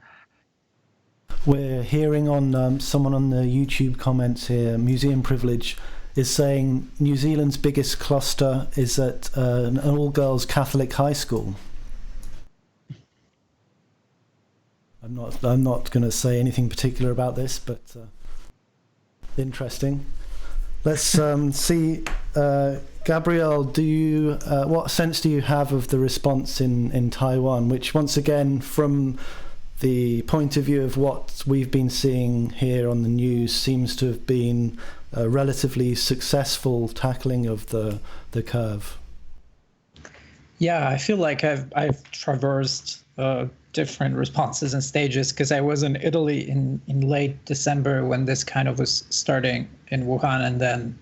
We're hearing on someone on the YouTube comments here, Museum Privilege, is saying New Zealand's biggest cluster is at an all-girls Catholic high school. I'm not going to say anything particular about this, but interesting. Let's see, Gabriele, what sense do you have of the response in Taiwan, which once again, from the point of view of what we've been seeing here on the news, seems to have been a relatively successful tackling of the curve? Yeah, I feel like I've traversed different responses and stages, because I was in Italy in late December when this kind of was starting in Wuhan, and then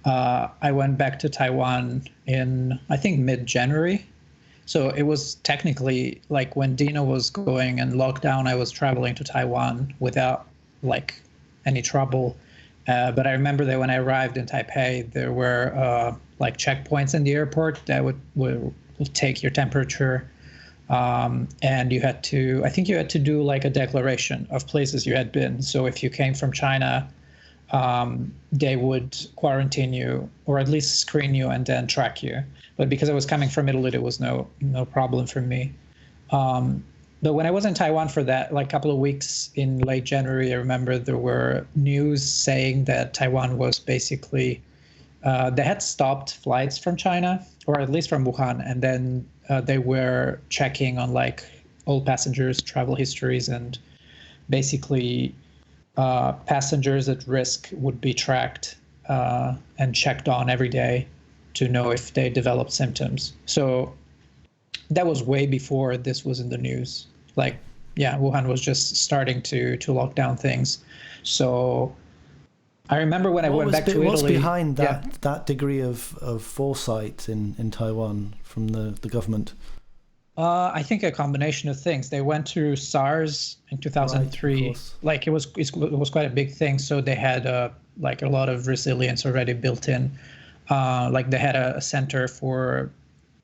I went back to Taiwan in, I think, mid-January. So it was technically like when Dino was going in lockdown, I was traveling to Taiwan without like any trouble. But I remember that when I arrived in Taipei, there were like checkpoints in the airport that would take your temperature. And you had to, I think you had to do like a declaration of places you had been. So if you came from China, they would quarantine you, or at least screen you and then track you. But because I was coming from Italy, it was no problem for me. But when I was in Taiwan for that, like, couple of weeks in late January, I remember there were news saying that Taiwan was basically, they had stopped flights from China, or at least from Wuhan, and then they were checking on like all passengers' travel histories, and basically passengers at risk would be tracked and checked on every day to know if they developed symptoms. So that was way before this was in the news. Like, yeah, Wuhan was just starting to lock down things. So I remember when I went back to Italy. What's behind that degree of foresight in Taiwan from the government? I think a combination of things. They went through SARS in 2003. Right, like it was quite a big thing. So they had like a lot of resilience already built in. Like they had a center for,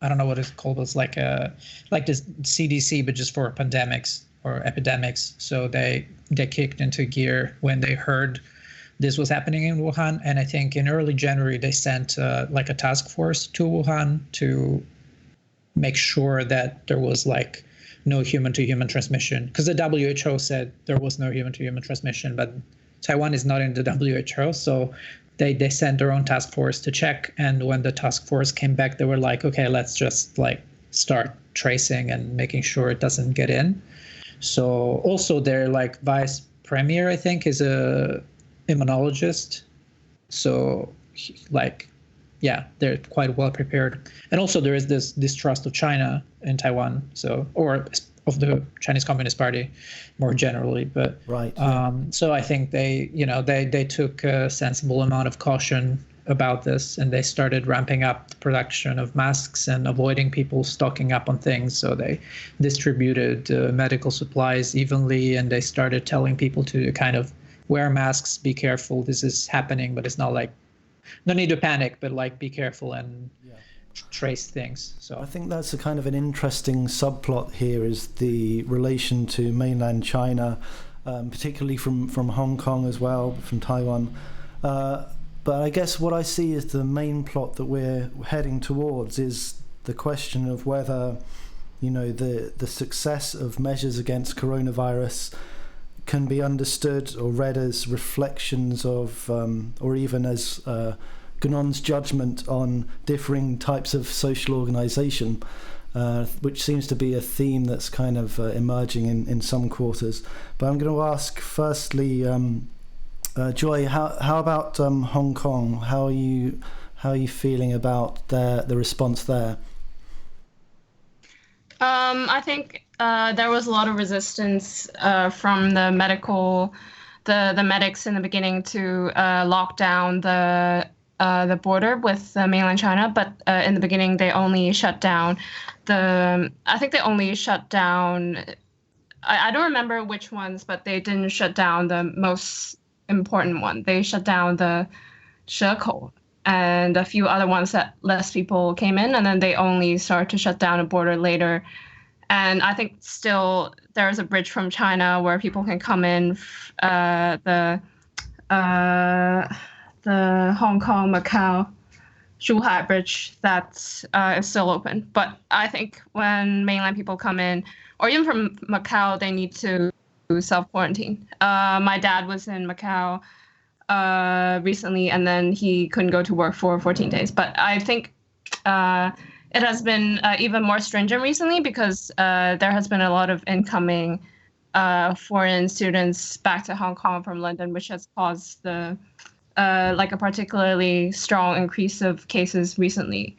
I don't know what it's called. It's like this CDC, but just for pandemics or epidemics. So they kicked into gear when they heard this was happening in Wuhan. And I think in early January, they sent like a task force to Wuhan to make sure that there was like no human-to-human transmission. Because the WHO said there was no human-to-human transmission, but Taiwan is not in the WHO. So they sent their own task force to check. And when the task force came back, they were like, okay, let's just like start tracing and making sure it doesn't get in. So also their like vice premier, I think, is a immunologist. So like, yeah, they're quite well prepared. And also there is this distrust of China in Taiwan, so, or of the Chinese Communist Party more generally. But right. So I think they took a sensible amount of caution about this, and they started ramping up the production of masks and avoiding people stocking up on things. So they distributed medical supplies evenly, and they started telling people to kind of wear masks, be careful, this is happening, but it's not like, no need to panic, but like be careful and trace things. So I think that's a kind of an interesting subplot here, is the relation to mainland China, particularly from Hong Kong as well, from Taiwan. But I guess what I see as the main plot that we're heading towards is the question of whether, the success of measures against coronavirus can be understood or read as reflections of, or even as Ganon's judgment on differing types of social organisation, which seems to be a theme that's kind of emerging in some quarters. But I'm going to ask firstly, Joy, how about Hong Kong? How are you feeling about the response there? I think there was a lot of resistance from the medics in the beginning to lock down the border with mainland China, but in the beginning they only shut down I don't remember which ones, but they didn't shut down the most important one. They shut down the Shekou and a few other ones that less people came in, and then they only started to shut down a border later. And I think still there's a bridge from China where people can come in, the Hong Kong, Macau, Zhuhai bridge that is still open. But I think when mainland people come in, or even from Macau, they need to self-quarantine. My dad was in Macau recently, and then he couldn't go to work for 14 days. But I think it has been even more stringent recently because there has been a lot of incoming foreign students back to Hong Kong from London, which has caused a particularly strong increase of cases recently.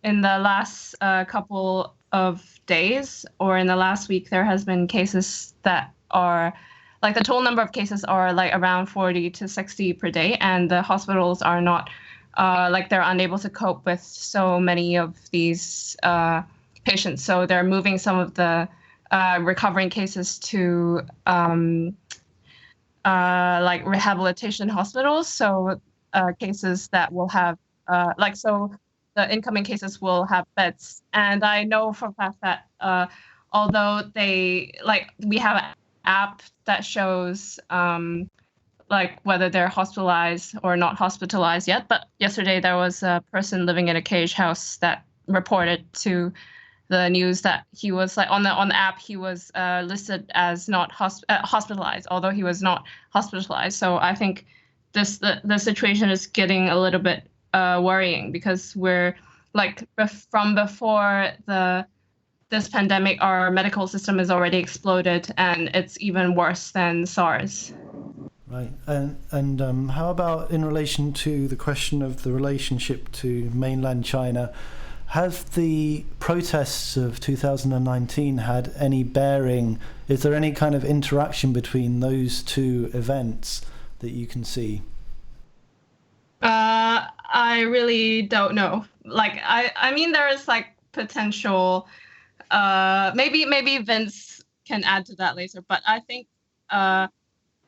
In the last couple of days, or in the last week, there has been cases that are like, the total number of cases are like around 40 to 60 per day, and the hospitals are not they're unable to cope with so many of these patients. So they're moving some of the recovering cases to rehabilitation hospitals. So cases that will have the incoming cases will have beds. And I know for a fact that although we have an app that shows whether they're hospitalized or not hospitalized yet. But yesterday there was a person living in a cage house that reported to the news that he was on the app, he was listed as not hospitalized, although he was not hospitalized. So I think the situation is getting a little bit worrying, because we're from before this pandemic, our medical system is already exploded, and it's even worse than SARS. Right, and how about in relation to the question of the relationship to mainland China? Have the protests of 2019 had any bearing? Is there any kind of interaction between those two events that you can see? I really don't know. Like, I mean, there is like potential. Maybe Vince can add to that later. But I think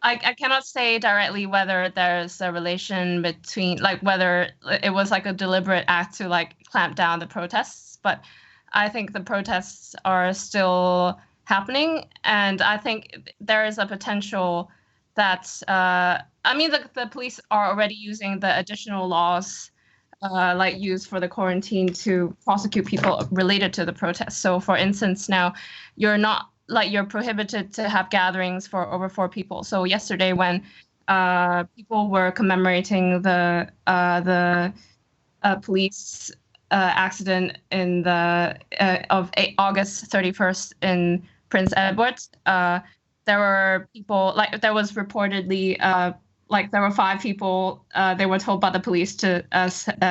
I cannot say directly whether there's a relation between, like, whether it was like a deliberate act to like clamp down the protests. But I think the protests are still happening, and I think there is a potential that I mean, the police are already using the additional laws like used for the quarantine to prosecute people related to the protests. So, for instance, now you're prohibited to have gatherings for over 4 people. So yesterday, when people were commemorating the police accident in of August 31st in Prince Edward, there were people, like, there was reportedly like there were 5 people. They were told by the police to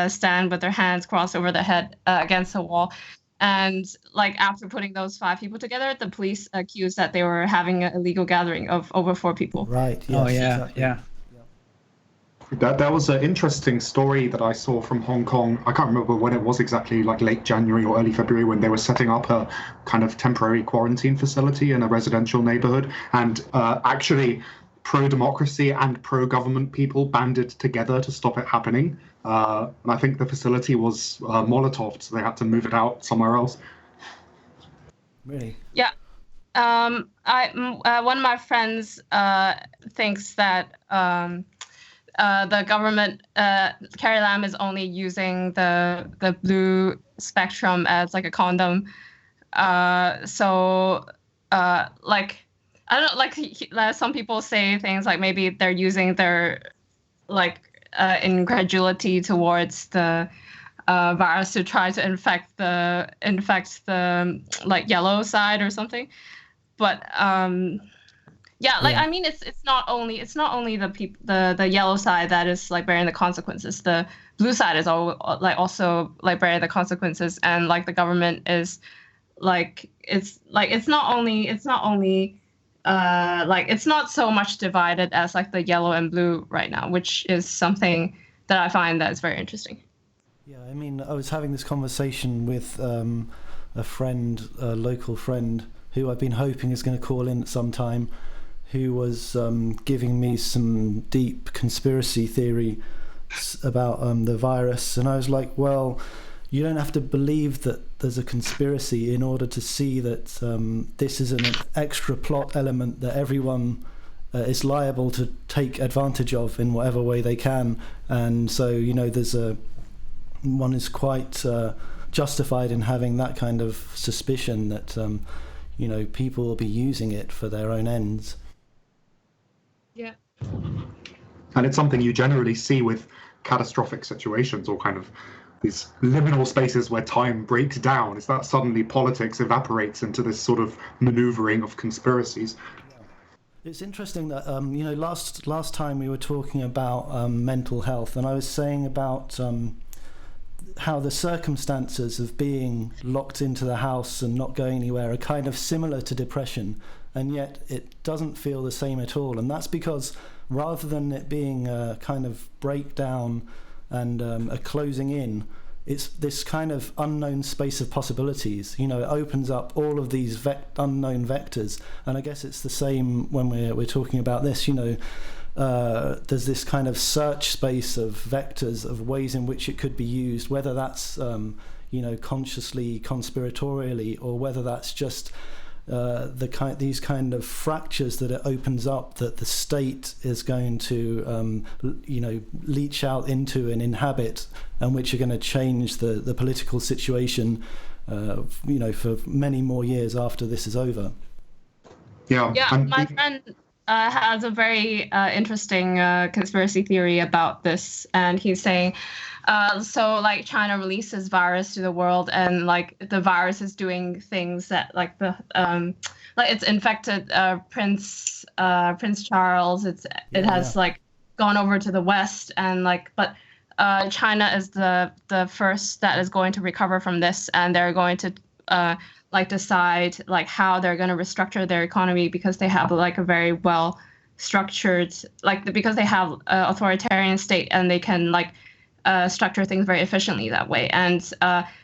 stand with their hands crossed over their head against a wall. And like after putting those 5 people together, the police accused that they were having an illegal gathering of over 4 people. Right. Yes, oh yeah, exactly. yeah. That was an interesting story that I saw from Hong Kong. I can't remember when it was exactly, like late January or early February, when they were setting up a kind of temporary quarantine facility in a residential neighborhood. And actually, pro-democracy and pro-government people banded together to stop it happening. And I think the facility was Molotov, so they had to move it out somewhere else. Really? Yeah. One of my friends thinks that the government, Carrie Lam, is only using the blue spectrum as like a condom. So like, I don't like some people say things like maybe they're using their like incredulity towards the virus to try to infect the like yellow side or something. But yeah, like, I mean, it's not only the yellow side that is like bearing the consequences. The blue side is also bearing the consequences, and like the government is like it's not so much divided as like the yellow and blue right now, which is something that I find that is very interesting. Yeah, I mean, I was having this conversation with a friend, a local friend, who I've been hoping is going to call in at some time, who was giving me some deep conspiracy theory about the virus. And I was like, well, you don't have to believe that there's a conspiracy in order to see that this is an extra plot element that everyone is liable to take advantage of in whatever way they can. And so, you know, one is quite justified in having that kind of suspicion that, you know, people will be using it for their own ends. Yeah. And it's something you generally see with catastrophic situations, or kind of these liminal spaces where time breaks down. Is that suddenly politics evaporates into this sort of maneuvering of conspiracies. It's interesting that you know, last time we were talking about mental health, and I was saying about how the circumstances of being locked into the house and not going anywhere are kind of similar to depression, and yet it doesn't feel the same at all. And that's because rather than it being a kind of breakdown and a closing in, it's this kind of unknown space of possibilities. You know, it opens up all of these unknown vectors, and I guess it's the same when we're talking about this. You know, there's this kind of search space of vectors of ways in which it could be used, whether that's you know, consciously, conspiratorially, or whether that's just these kind of fractures that it opens up that the state is going to you know, leach out into and inhabit, and which are going to change the political situation you know, for many more years after this is over. Yeah. Yeah, my friend has a very interesting conspiracy theory about this, and he's saying, so like China releases virus to the world, and like the virus is doing things that like the like it's infected Prince Charles. It has like gone over to the West, and like but China is the first that is going to recover from this, and they're going to like decide like how they're going to restructure their economy, because they have like a very well structured, like because they have authoritarian state, and they can like structure things very efficiently that way. And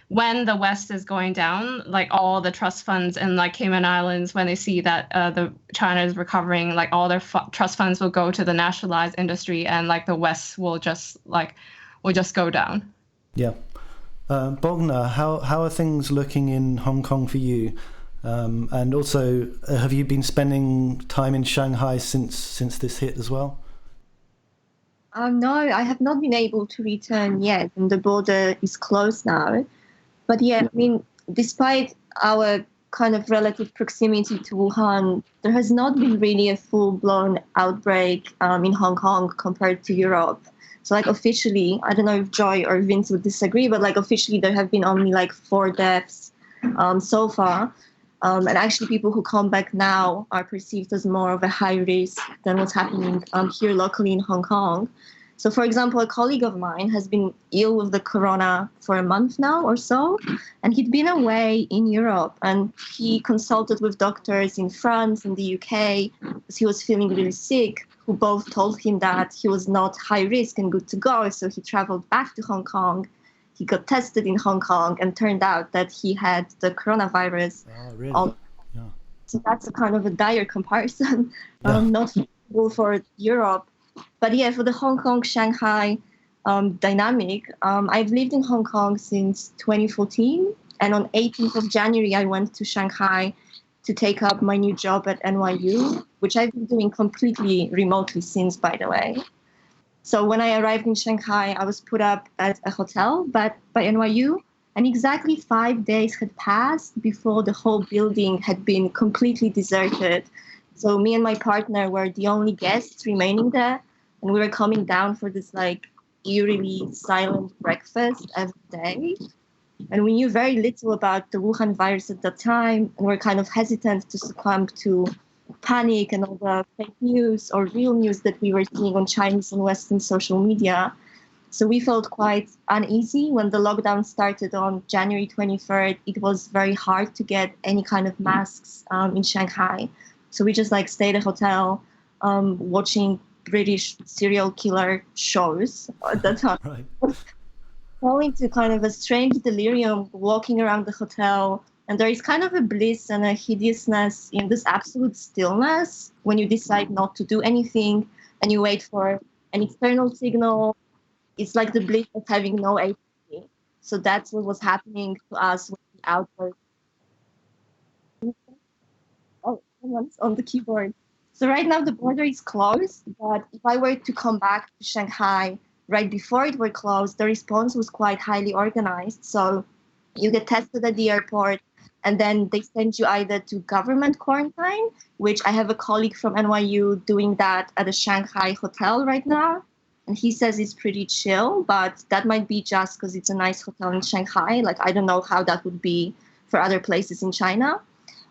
when the West is going down, like all the trust funds in like Cayman Islands, when they see that the China is recovering, like all their trust funds will go to the nationalized industry, and like the West will just go down. Yeah. Bogna, how are things looking in Hong Kong for you? And also, have you been spending time in Shanghai since this hit as well? No, I have not been able to return yet, and the border is closed now. But yeah, I mean, despite our kind of relative proximity to Wuhan, there has not been really a full-blown outbreak in Hong Kong compared to Europe. So like officially, I don't know if Joy or Vince would disagree, but like officially there have been only like 4 deaths so far. And actually people who come back now are perceived as more of a high risk than what's happening here locally in Hong Kong. So for example, a colleague of mine has been ill with the corona for a month now or so, and he'd been away in Europe, and he consulted with doctors in France and the UK because he was feeling really sick, who both told him that he was not high risk and good to go. So he traveled back to Hong Kong. He got tested in Hong Kong, and turned out that he had the coronavirus. Oh, really? Yeah. So that's a kind of a dire comparison, not feasible for Europe. But yeah, for the Hong Kong-Shanghai dynamic, I've lived in Hong Kong since 2014. And on 18th of January, I went to Shanghai to take up my new job at NYU, which I've been doing completely remotely since, by the way. So when I arrived in Shanghai, I was put up at a hotel by NYU, and exactly 5 days had passed before the whole building had been completely deserted. So me and my partner were the only guests remaining there, and we were coming down for this like eerily silent breakfast every day. And we knew very little about the Wuhan virus at that time, and we're kind of hesitant to succumb to panic and all the fake news or real news that we were seeing on Chinese and Western social media. So we felt quite uneasy when the lockdown started on January 23rd. It was very hard to get any kind of masks in Shanghai. So we just like stayed at a hotel watching British serial killer shows at that time. Right. Falling to kind of a strange delirium, walking around the hotel. And there is kind of a bliss and a hideousness in this absolute stillness when you decide not to do anything and you wait for an external signal. It's like the bliss of having no agency. So that's what was happening to us with the outbreak. Oh, someone's on the keyboard. So right now the border is closed, but if I were to come back to Shanghai right before it were closed, the response was quite highly organized. So you get tested at the airport, and then they send you either to government quarantine, which I have a colleague from NYU doing that at a Shanghai hotel right now. And he says it's pretty chill, but that might be just because it's a nice hotel in Shanghai. Like, I don't know how that would be for other places in China.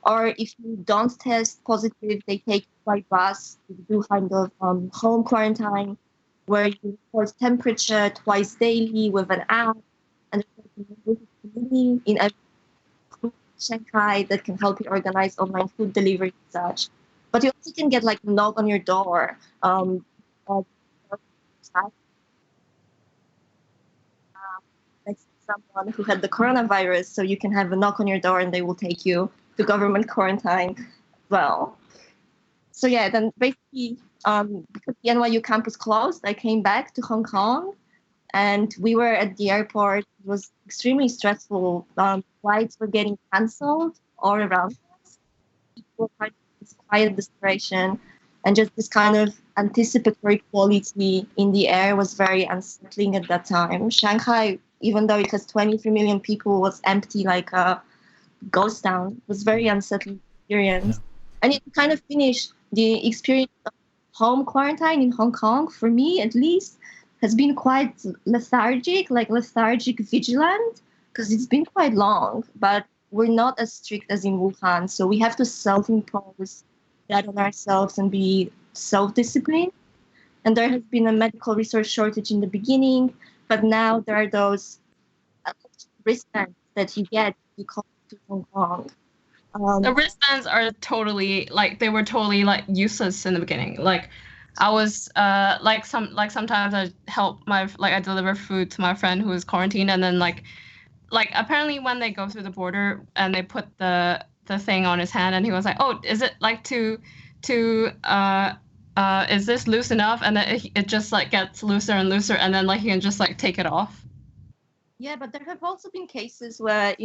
Or if you don't test positive, they take you by bus to do kind of home quarantine, where you report temperature twice daily with an app, and there's a community in Shanghai that can help you organize online food delivery and such. But you also can get like a knock on your door. Next to someone who had the coronavirus, so you can have a knock on your door and they will take you to government quarantine as well. So yeah, then basically, because the NYU campus closed, I came back to Hong Kong, and we were at the airport. It was extremely stressful. Flights were getting cancelled all around us. People were kind of this quiet desperation, and just this kind of anticipatory quality in the air was very unsettling at that time. Shanghai, even though it has 23 million people, was empty like a ghost town. It was very unsettling experience. Yeah. And to kind of finish the experience of home quarantine in Hong Kong, for me at least, has been quite lethargic vigilant, because it's been quite long, but we're not as strict as in Wuhan. So we have to self-impose that on ourselves and be self-disciplined. And there has been a medical resource shortage in the beginning, but now there are those wristbands that you get if you come to Hong Kong. The wristbands are totally they were totally useless in the beginning. I was sometimes I help I deliver food to my friend who is quarantined, and then apparently when they go through the border and they put the thing on his hand, and he was like, oh, is it is this loose enough? And then it just gets looser and looser, and then he can just take it off. Yeah, but there have also been cases where,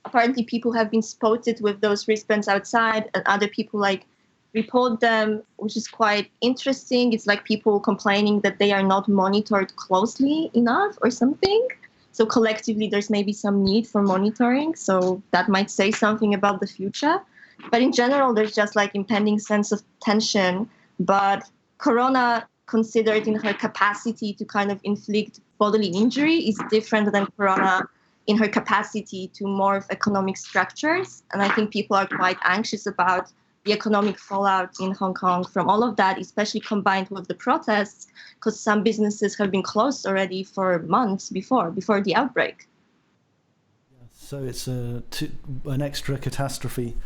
apparently people have been spotted with those wristbands outside, and other people report them, which is quite interesting. It's people complaining that they are not monitored closely enough or something. So collectively, there's maybe some need for monitoring. So that might say something about the future. But in general, there's just impending sense of tension. But Corona, considered in her capacity to kind of inflict bodily injury, is different than Corona in her capacity to morph economic structures. And I think people are quite anxious about the economic fallout in Hong Kong from all of that, especially combined with the protests, because some businesses have been closed already for months before the outbreak. So it's an extra catastrophe.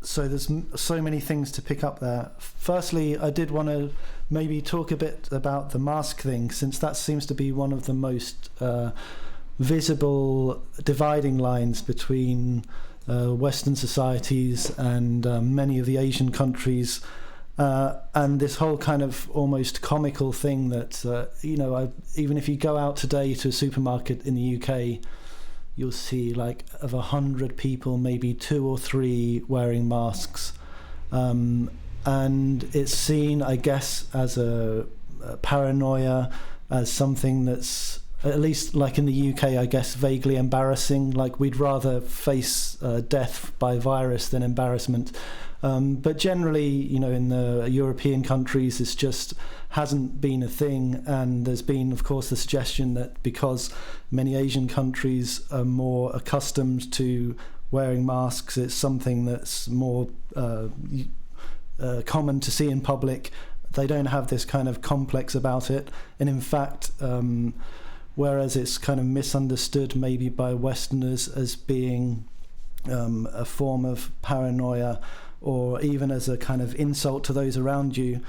So there's so many things to pick up there. Firstly, I did want to maybe talk a bit about the mask thing, since that seems to be one of the most visible dividing lines between Western societies and many of the Asian countries, and this whole kind of almost comical thing that even if you go out today to a supermarket in the UK, you'll see of 100 people, maybe 2 or 3 wearing masks, and it's seen, I guess, as a paranoia, as something that's, at least in the UK, I guess, vaguely embarrassing. We'd rather face death by virus than embarrassment. But generally, in the European countries, this just hasn't been a thing. And there's been, of course, the suggestion that because many Asian countries are more accustomed to wearing masks, it's something that's more common to see in public. They don't have this kind of complex about it. And in fact, whereas it's kind of misunderstood maybe by Westerners as being a form of paranoia, or even as a kind of insult to those around you,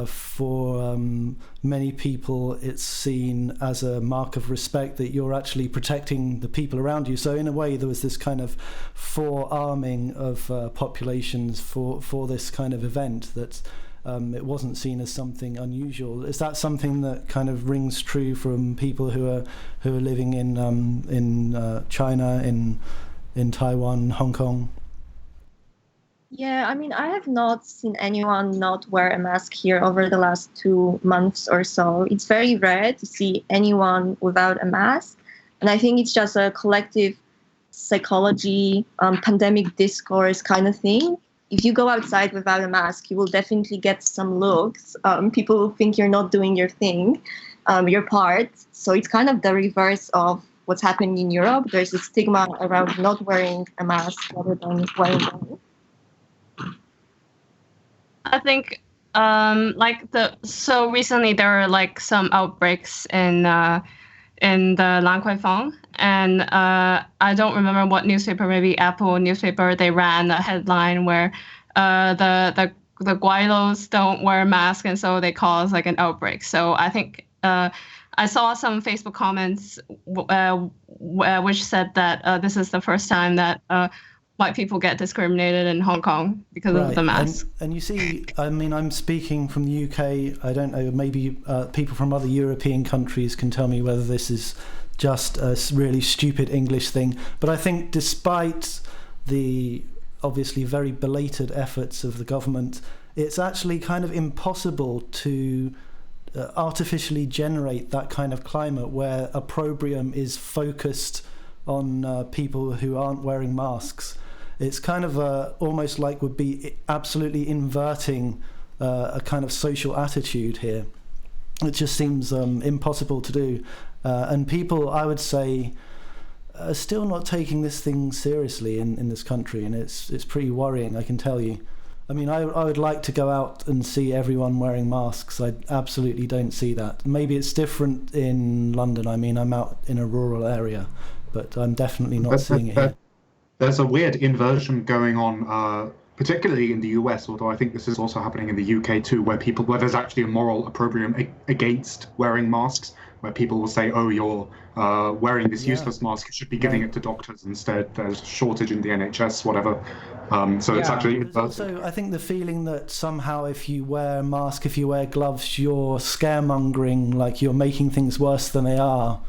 for many people it's seen as a mark of respect that you're actually protecting the people around you. So in a way, there was this kind of forearming of populations for this kind of event, that it wasn't seen as something unusual. Is that something that kind of rings true from people who are living in China, in Taiwan, Hong Kong? Yeah, I mean, I have not seen anyone not wear a mask here over the last 2 months or so. It's very rare to see anyone without a mask. And I think it's just a collective psychology, pandemic discourse kind of thing. If you go outside without a mask, you will definitely get some looks. People will think you're not doing your thing, your part. So it's kind of the reverse of what's happening in Europe. There's a stigma around not wearing a mask rather than wearing one. I think so recently there were some outbreaks in the Lan Kwai Fong, and I don't remember what newspaper, maybe Apple newspaper, they ran a headline where the Guailos don't wear masks, and so they cause an outbreak. So I think I saw some Facebook comments which said that this is the first time that white people get discriminated in Hong Kong because of the mask. And you see, I mean, I'm speaking from the UK. I don't know, maybe people from other European countries can tell me whether this is just a really stupid English thing. But I think despite the obviously very belated efforts of the government, it's actually kind of impossible to artificially generate that kind of climate where opprobrium is focused on people who aren't wearing masks. It's kind of almost like would be absolutely inverting a kind of social attitude here. It just seems impossible to do. And people, I would say, are still not taking this thing seriously in this country, and it's pretty worrying, I can tell you. I mean, I would like to go out and see everyone wearing masks. I absolutely don't see that. Maybe it's different in London. I mean, I'm out in a rural area, but I'm definitely not seeing it here. There's a weird inversion going on, particularly in the US, although I think this is also happening in the UK too, where there's actually a moral opprobrium against wearing masks, where people will say, oh, you're wearing this useless mask, you should be giving it to doctors instead, there's a shortage in the NHS, whatever. So it's actually... There's also, I think, the feeling that somehow if you wear a mask, if you wear gloves, you're scaremongering, like you're making things worse than they are.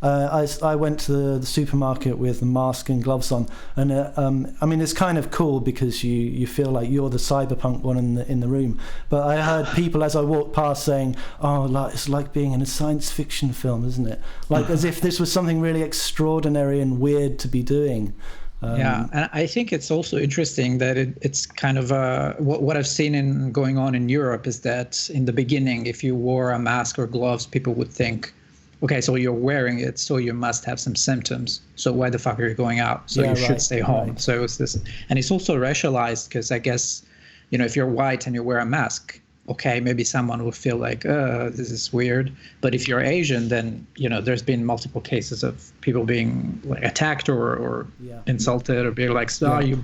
I went to the supermarket with a mask and gloves on, and I mean, it's kind of cool because you feel like you're the cyberpunk one in the room. But I heard people as I walked past saying, "Oh, it's like being in a science fiction film, isn't it?" Like as if this was something really extraordinary and weird to be doing. Yeah, and I think it's also interesting that it's kind of what I've seen going on in Europe is that in the beginning, if you wore a mask or gloves, people would think, okay, so you're wearing it, so you must have some symptoms. So why the fuck are you going out? So you should stay home. Right. So it's this, and it's also racialized because I guess, if you're white and you wear a mask, okay, maybe someone will feel like, this is weird. But if you're Asian, then there's been multiple cases of people being like attacked or insulted or being like, you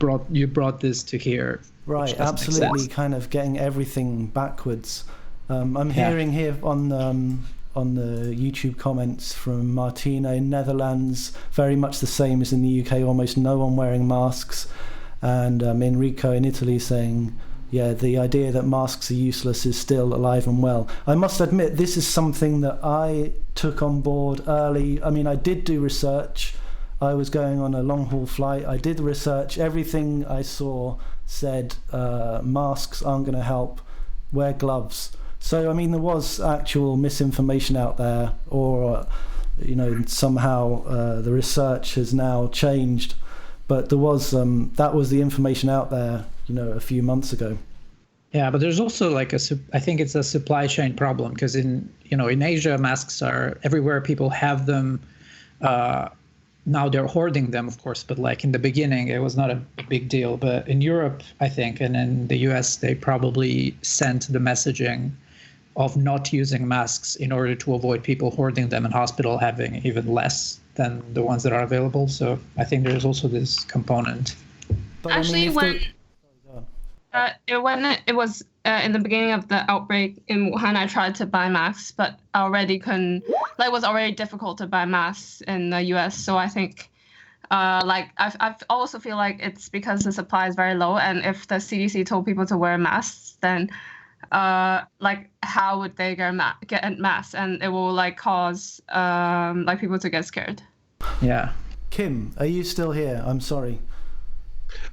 brought this to here. Right, absolutely, kind of getting everything backwards. I'm hearing here on the YouTube comments from Martina in Netherlands, very much the same as in the UK, almost no one wearing masks. And Enrico in Italy saying, yeah, the idea that masks are useless is still alive and well. I must admit, this is something that I took on board early. I mean, I did do research. I was going on a long-haul flight. I did research. Everything I saw said masks aren't going to help. Wear gloves. So, I mean, there was actual misinformation out there, or, somehow the research has now changed. But there was, that was the information out there, a few months ago. Yeah, but there's also I think it's a supply chain problem because in Asia, masks are everywhere. People have them. Now they're hoarding them, of course, but in the beginning, it was not a big deal. But in Europe, I think, and in the US, they probably sent the messaging of not using masks in order to avoid people hoarding them in hospital having even less than the ones that are available. So I think there's also this component. But actually, when it was in the beginning of the outbreak in Wuhan, I tried to buy masks, but I already couldn't. It was already difficult to buy masks in the US. So I think, I also feel like it's because the supply is very low, and if the CDC told people to wear masks, then how would they get masks, and it will cause people to get scared. Yeah. Kim, are you still here? I'm sorry.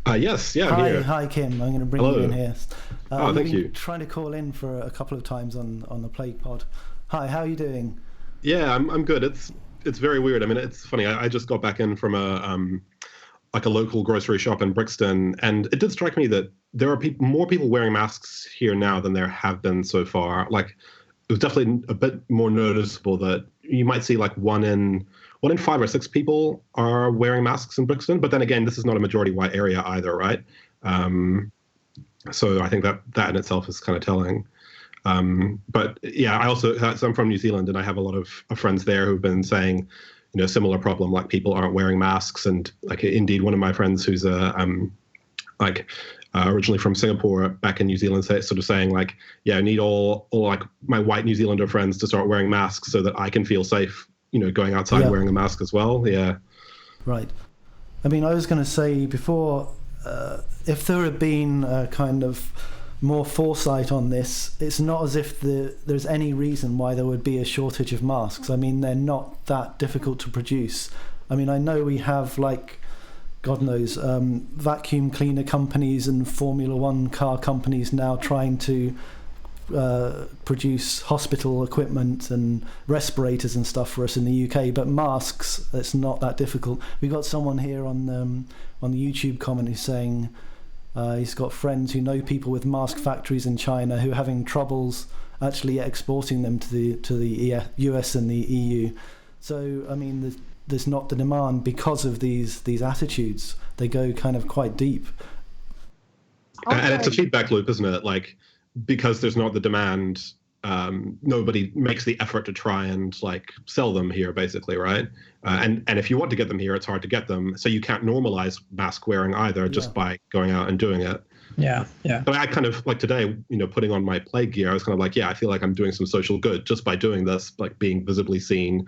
Yes, yeah, I'm here. Hi, Kim. I'm going to bring you in here. Thank you. Trying to call in for a couple of times on the PlaguePod. Hi, how are you doing? Yeah, I'm good. It's very weird. I mean, it's funny. I just got back in from a local grocery shop in Brixton, and it did strike me that there are more people wearing masks here now than there have been so far. It was definitely a bit more noticeable that you might see one in 5 or 6 people are wearing masks in Brixton. But then again, this is not a majority white area either, right? So I think that in itself is kind of telling. But yeah, I'm from New Zealand, and I have a lot of friends there who've been saying, similar problem, people aren't wearing masks. And indeed, one of my friends who's originally from Singapore back in New Zealand, sort of saying I need all my white New Zealander friends to start wearing masks so that I can feel safe, going outside wearing a mask as well. Yeah. Right. I mean, I was going to say before, if there had been a kind of more foresight on this, it's not as if there's any reason why there would be a shortage of masks. I mean, they're not that difficult to produce. I mean, I know we have God knows, vacuum cleaner companies and Formula One car companies now trying to produce hospital equipment and respirators and stuff for us in the UK, but masks, it's not that difficult. We got someone here on the YouTube comment who's saying he's got friends who know people with mask factories in China who are having troubles actually exporting them to the US and the EU. So I mean, there's not the demand because of these attitudes. They go kind of quite deep. And it's a feedback loop, isn't it? Like, because there's not the demand, nobody makes the effort to try and like sell them here, basically, right? And if you want to get them here, it's hard to get them. So you can't normalize mask wearing either just by going out and doing it. Yeah. But I kind of like today, putting on my plague gear, I was kind of like, yeah, I feel like I'm doing some social good just by doing this, like being visibly seen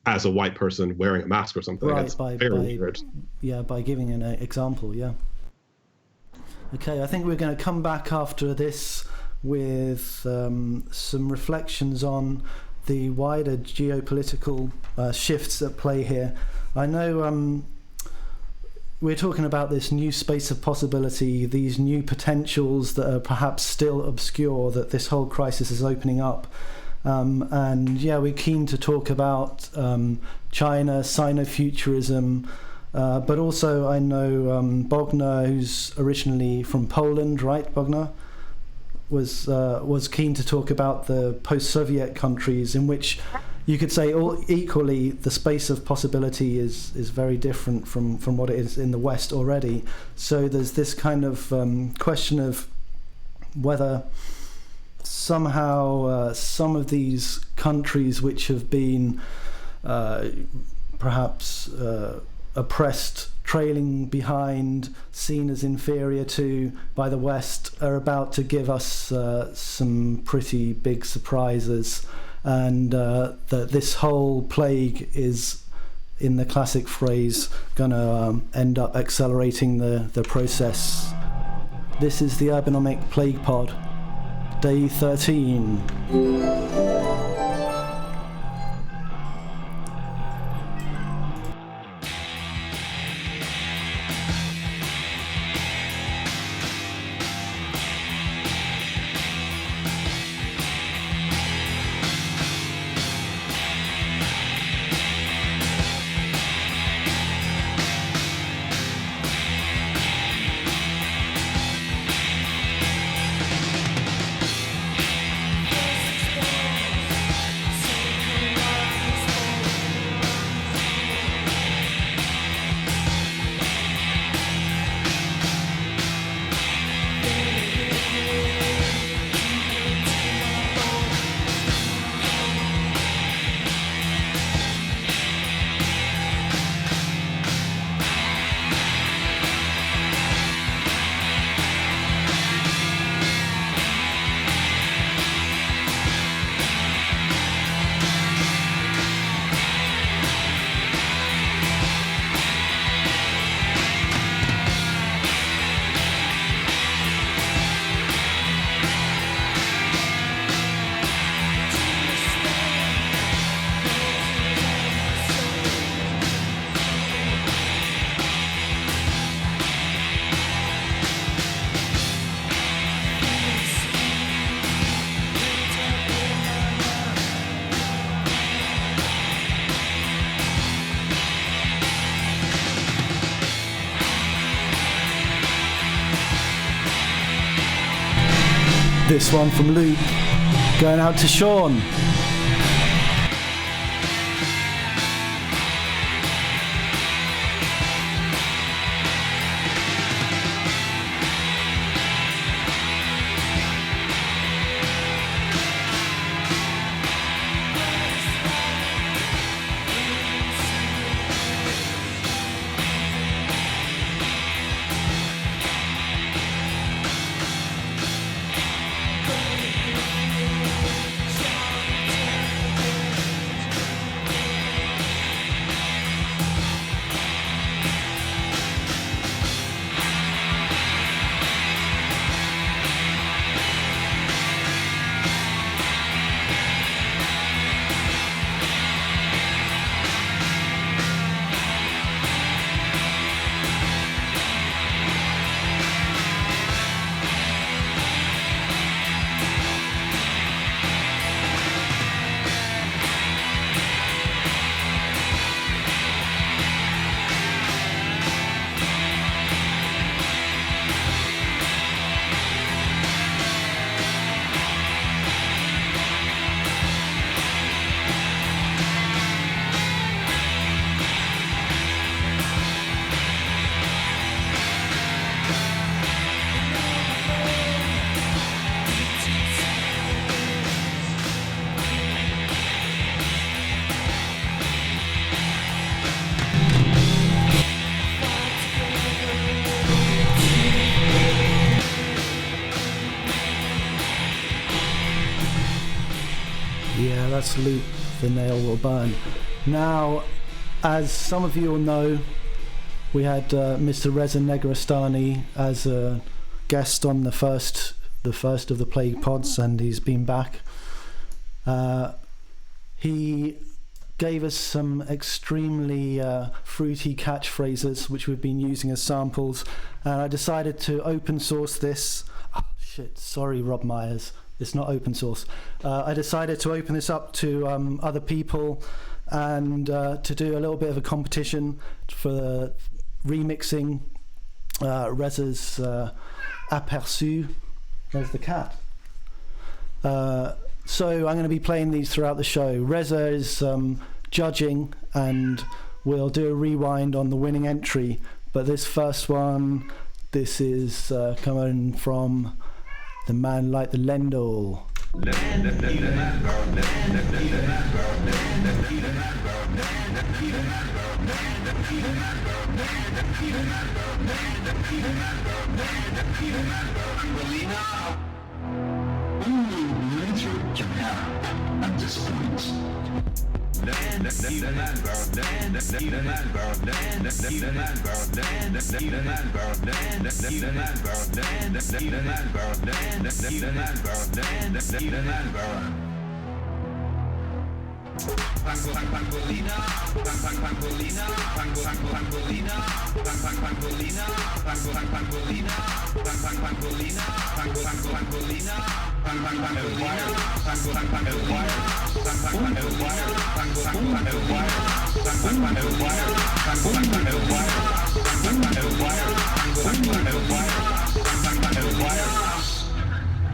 as a white person wearing a mask or something. Right, it's very weird. Yeah, by giving an example, yeah. Okay, I think we're going to come back after this with some reflections on the wider geopolitical shifts at play here. I know we're talking about this new space of possibility, these new potentials that are perhaps still obscure, that this whole crisis is opening up. And yeah, we're keen to talk about China, sinofuturism, but also I know Bogna, who's originally from Poland, right, Bogna? Was keen to talk about the post-Soviet countries in which you could say all equally the space of possibility is very different from what it is in the West already. So there's this kind of question of whether somehow some of these countries which have been perhaps oppressed, trailing behind, seen as inferior to by the West, are about to give us some pretty big surprises, and that this whole plague is, in the classic phrase, going to end up accelerating the process. This is the Urbanomic PlaguePod, Day 13. This one from Luke, going out to Sean. Let's loot, the nail will burn. Now, as some of you will know, we had Mr. Reza Negrestani as a guest on the first of the Plague Pods, and he's been back. He gave us some extremely fruity catchphrases which we've been using as samples, and I decided to open source this. Oh, shit, sorry Rob Myers, it's not open source. I decided to open this up to other people and to do a little bit of a competition for remixing Reza's Aperçu. There's the cat. So I'm going to be playing these throughout the show. Reza is judging, and we'll do a rewind on the winning entry. But this first one, this is coming from the man like the Lendl. At this point.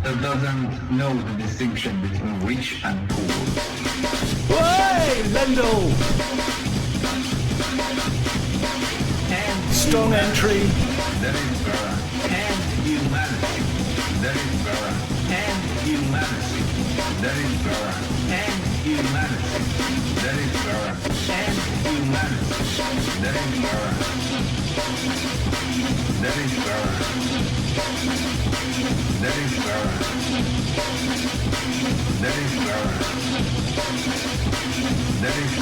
That doesn't know the distinction between rich and poor. Hey, Lendl! Strong entry. That is and humanity. That is and humanity. That is and humanity. That is and humanity. That is that is that is that is that is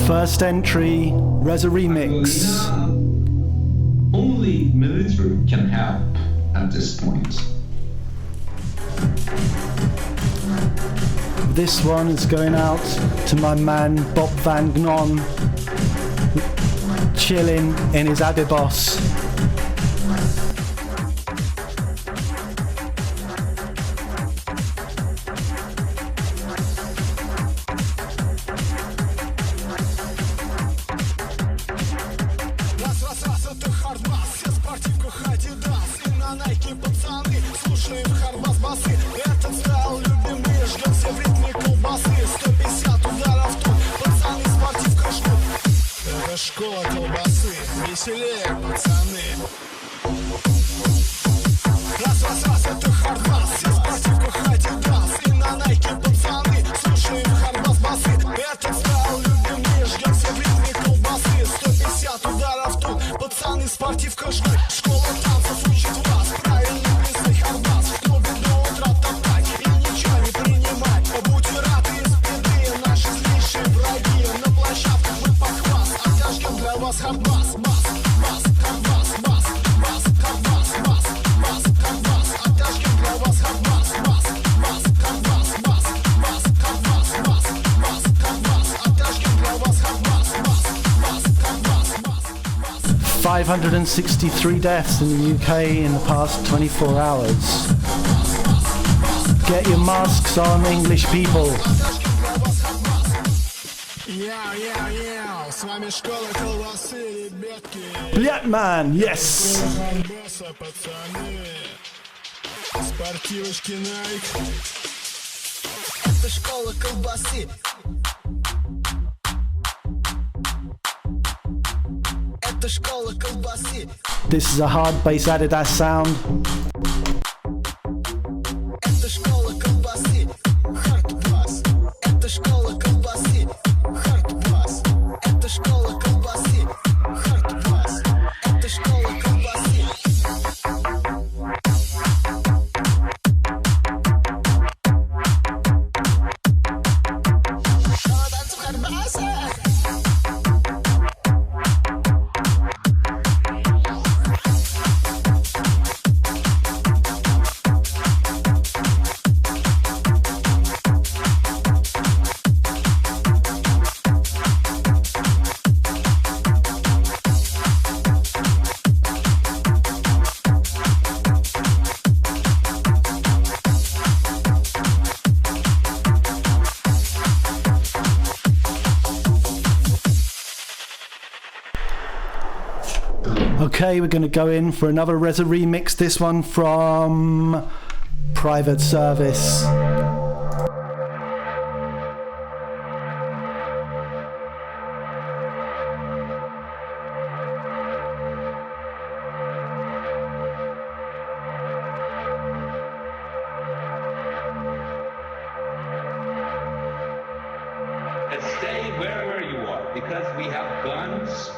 First entry, Reza remix. Only military can help at this point. This one is going out to my man Bob Van Gnon, chilling in his Adibos. $563 deaths in the UK in the past 24 hours. Get your masks on, English people. Black man, yes. This is a hard bass Adidas sound. Okay, we're going to go in for another Reza remix, this one from Private Service. Stay wherever you are, because we have guns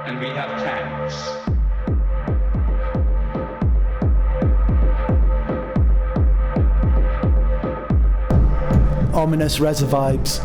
and we have tanks. Ominous Reza vibes.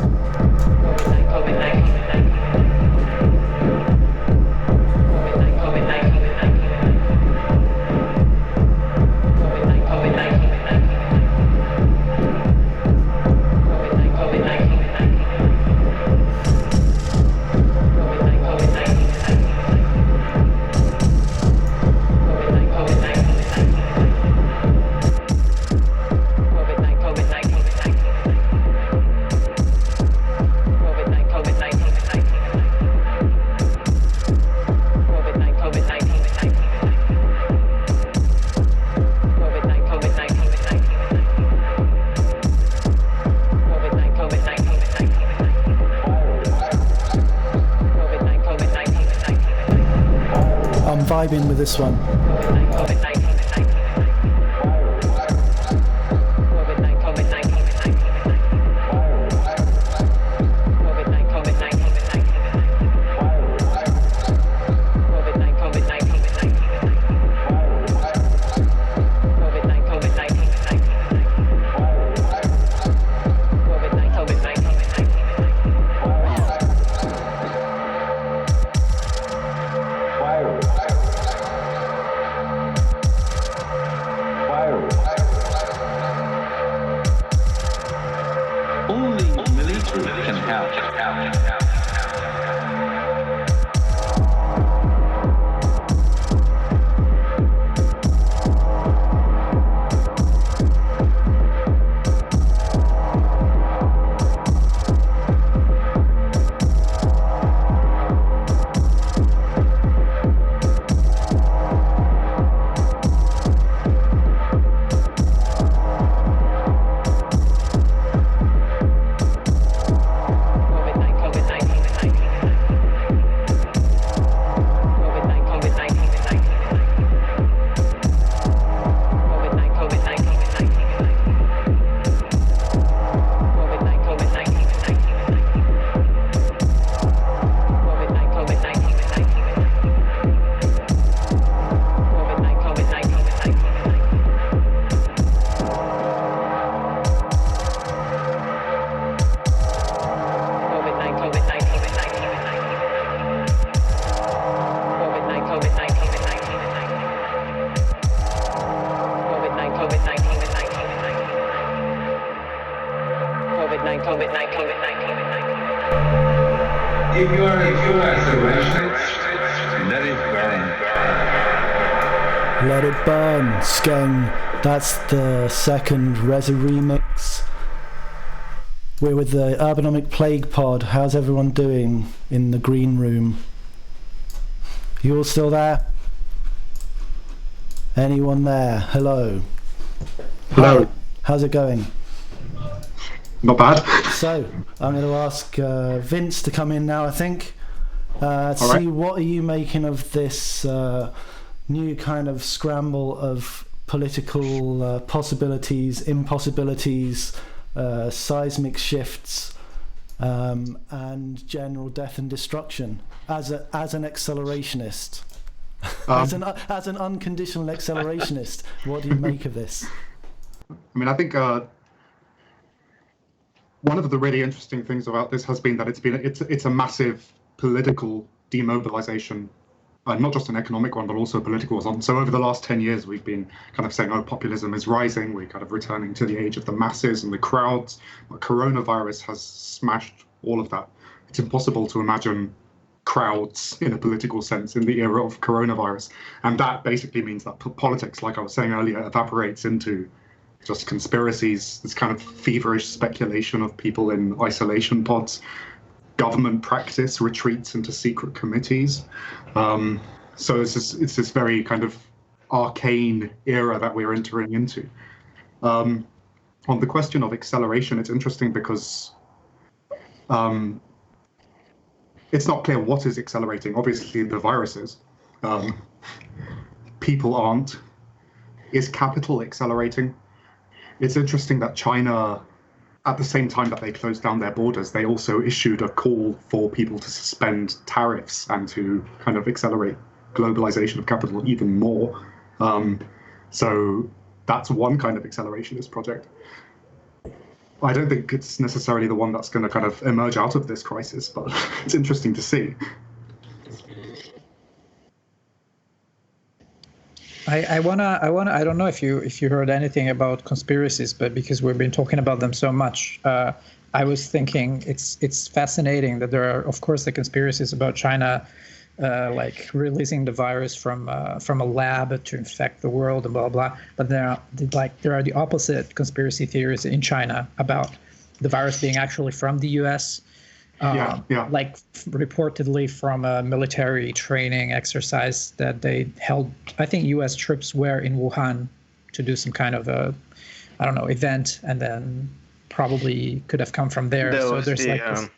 Vibing with this one. If you are a surrealist, let it burn. Let it burn, Skeng. That's the second Reza remix. We're with the Urbanomic PlaguePod. How's everyone doing in the green room? You all still there? Anyone there? Hello. Hello. How's it going? Not bad. So, I'm going to ask Vince to come in now, I think. See, right. What are you making of this new kind of scramble of political possibilities, impossibilities, seismic shifts, and general death and destruction as an accelerationist? As an unconditional accelerationist, what do you make of this? I mean, I think one of the really interesting things about this has been that it's a massive political demobilization, not just an economic one, but also a political one. So over the last 10 years, we've been kind of saying, oh, populism is rising. We're kind of returning to the age of the masses and the crowds. But coronavirus has smashed all of that. It's impossible to imagine crowds in a political sense in the era of coronavirus. And that basically means that politics, like I was saying earlier, evaporates into just conspiracies, this kind of feverish speculation of people in isolation pods. Government practice retreats into secret committees. So it's this very kind of arcane era that we're entering into. On the question of acceleration, it's interesting because it's not clear what is accelerating. Obviously, the virus is. People aren't. Is capital accelerating? It's interesting that China, at the same time that they closed down their borders, they also issued a call for people to suspend tariffs and to kind of accelerate globalization of capital even more. So that's one kind of accelerationist project. I don't think it's necessarily the one that's going to kind of emerge out of this crisis, but it's interesting to see. I don't know if you heard anything about conspiracies, but because we've been talking about them so much, I was thinking it's fascinating that there are, of course, the conspiracies about China, like releasing the virus from a lab to infect the world and blah blah. But there are the opposite conspiracy theories in China about the virus being actually from the U.S. Like reportedly from a military training exercise that they held. I think U.S. troops were in Wuhan to do some kind of a, I don't know, event, and then probably could have come from there. So there's this,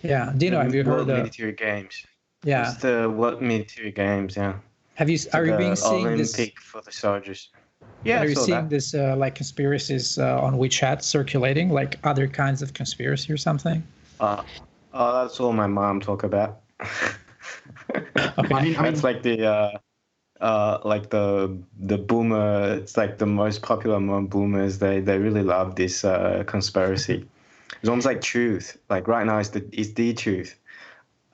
Dino, have you heard of military games? Yeah, it's the World Military Games. Yeah. Are you being seeing this? Olympic for the soldiers. Yeah. Are you seeing this like conspiracies on WeChat circulating, like other kinds of conspiracy or something? That's all my mom talk about. Okay. I mean, it's like the boomer. It's like the most popular among boomers. They really love this conspiracy. It's almost like truth. Like right now, it's the truth.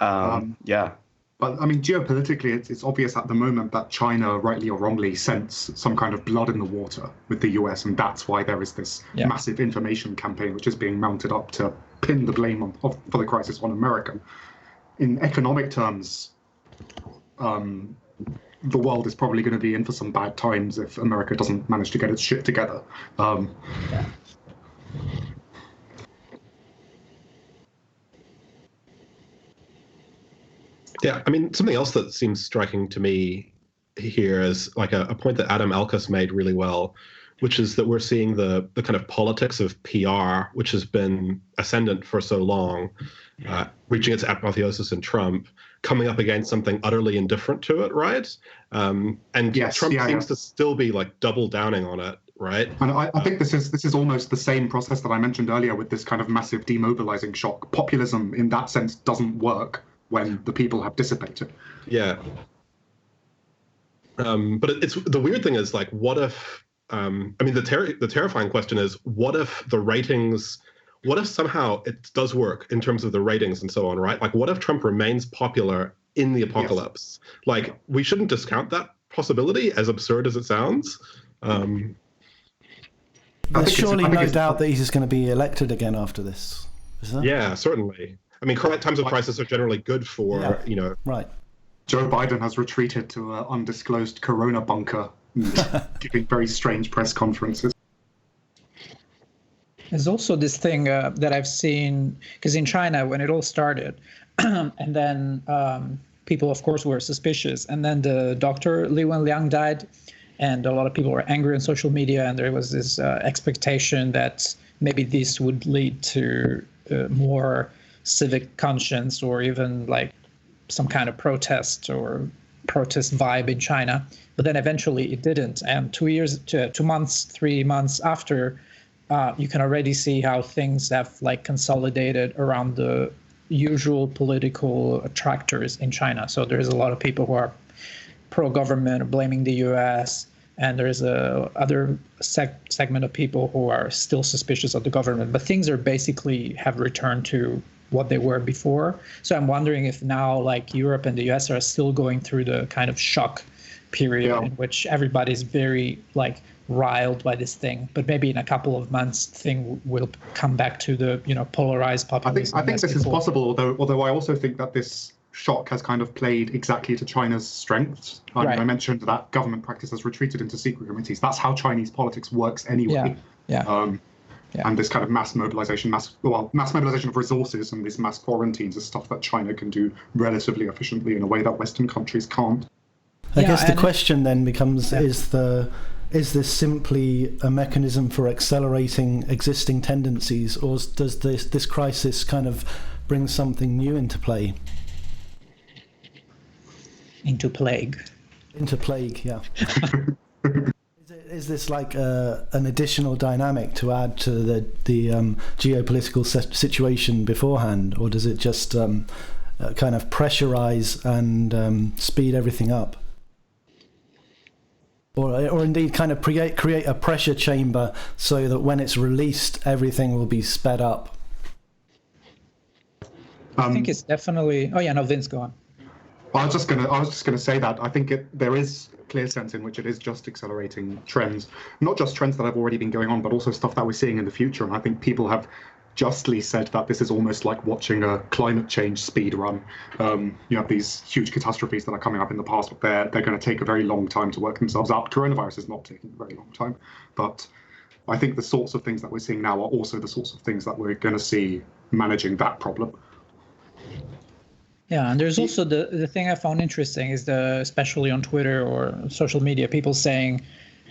Yeah. But I mean, geopolitically, it's obvious at the moment that China, rightly or wrongly, sensed some kind of blood in the water with the US, and that's why there is this massive information campaign which is being mounted up to pin the blame for the crisis on America. In economic terms, the world is probably going to be in for some bad times if America doesn't manage to get its shit together. Yeah, I mean, something else that seems striking to me here is like a point that Adam Elkus made really well, which is that we're seeing the kind of politics of PR, which has been ascendant for so long, reaching its apotheosis in Trump, coming up against something utterly indifferent to it, right? And Trump seems to still be like double downing on it, right? And I think this is almost the same process that I mentioned earlier with this kind of massive demobilizing shock. Populism, in that sense, doesn't work when the people have dissipated. Yeah. But it's the weird thing is like, what if? I mean, the terrifying question is, what if the ratings? What if somehow it does work in terms of the ratings and so on, right? Like, what if Trump remains popular in the apocalypse? Yes. Like, we shouldn't discount that possibility, as absurd as it sounds. There's surely no doubt that he's just going to be elected again after this, is there? Yeah, certainly. I mean, times of crisis are generally good for, Right. Joe Biden has retreated to an undisclosed Corona bunker, giving very strange press conferences. There's also this thing that I've seen, because in China, when it all started, and then people, of course, were suspicious. And then the doctor, Li Wenliang, died, and a lot of people were angry on social media, and there was this expectation that maybe this would lead to more civic conscience or even like some kind of protest vibe in China. But then eventually it didn't. And 3 months after, you can already see how things have like consolidated around the usual political attractors in China. So there's a lot of people who are pro-government, blaming the US, and there's a other segment of people who are still suspicious of the government. But things are basically have returned to what they were before. So I'm wondering if now like Europe and the US are still going through the kind of shock period in which everybody's very like riled by this thing, but maybe in a couple of months thing will come back to the polarized populism. I think this is possible, although I also think that this shock has kind of played exactly to China's strengths. I mentioned that government practice has retreated into secret committees. That's how Chinese politics works anyway. And this kind of mass mobilization of resources and these mass quarantines is stuff that China can do relatively efficiently in a way that Western countries can't. I guess the question then becomes: is this simply a mechanism for accelerating existing tendencies, or does this crisis kind of bring something new into play? Into plague, yeah. Is this like an additional dynamic to add to the geopolitical situation beforehand, or does it just kind of pressurize and speed everything up? Or indeed kind of create a pressure chamber so that when it's released, everything will be sped up? I think it's definitely... Oh yeah, no, Vince, go on. I was just gonna say that I think there is a clear sense in which it is just accelerating trends, not just trends that have already been going on, but also stuff that we're seeing in the future. And I think people have justly said that this is almost like watching a climate change speed run. You have these huge catastrophes that are coming up in the past, but they're going to take a very long time to work themselves out. Coronavirus is not taking a very long time, but I think the sorts of things that we're seeing now are also the sorts of things that we're going to see managing that problem. Yeah, and there's also the thing I found interesting is especially on Twitter or social media, people saying,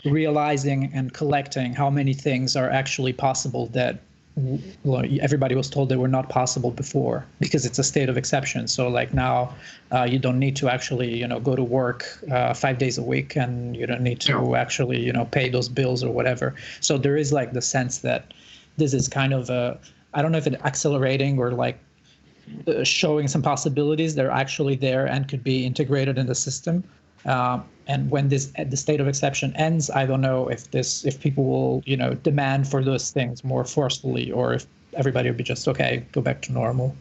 realizing and collecting how many things are actually possible that everybody was told they were not possible before, because it's a state of exception. So like now you don't need to actually, go to work 5 days a week, and you don't need to actually, pay those bills or whatever. So there is like the sense that this is kind of I don't know if it's accelerating or like showing some possibilities that are actually there and could be integrated in the system. And when the state of exception ends, I don't know if people will, demand for those things more forcefully, or if everybody will be just, okay, go back to normal.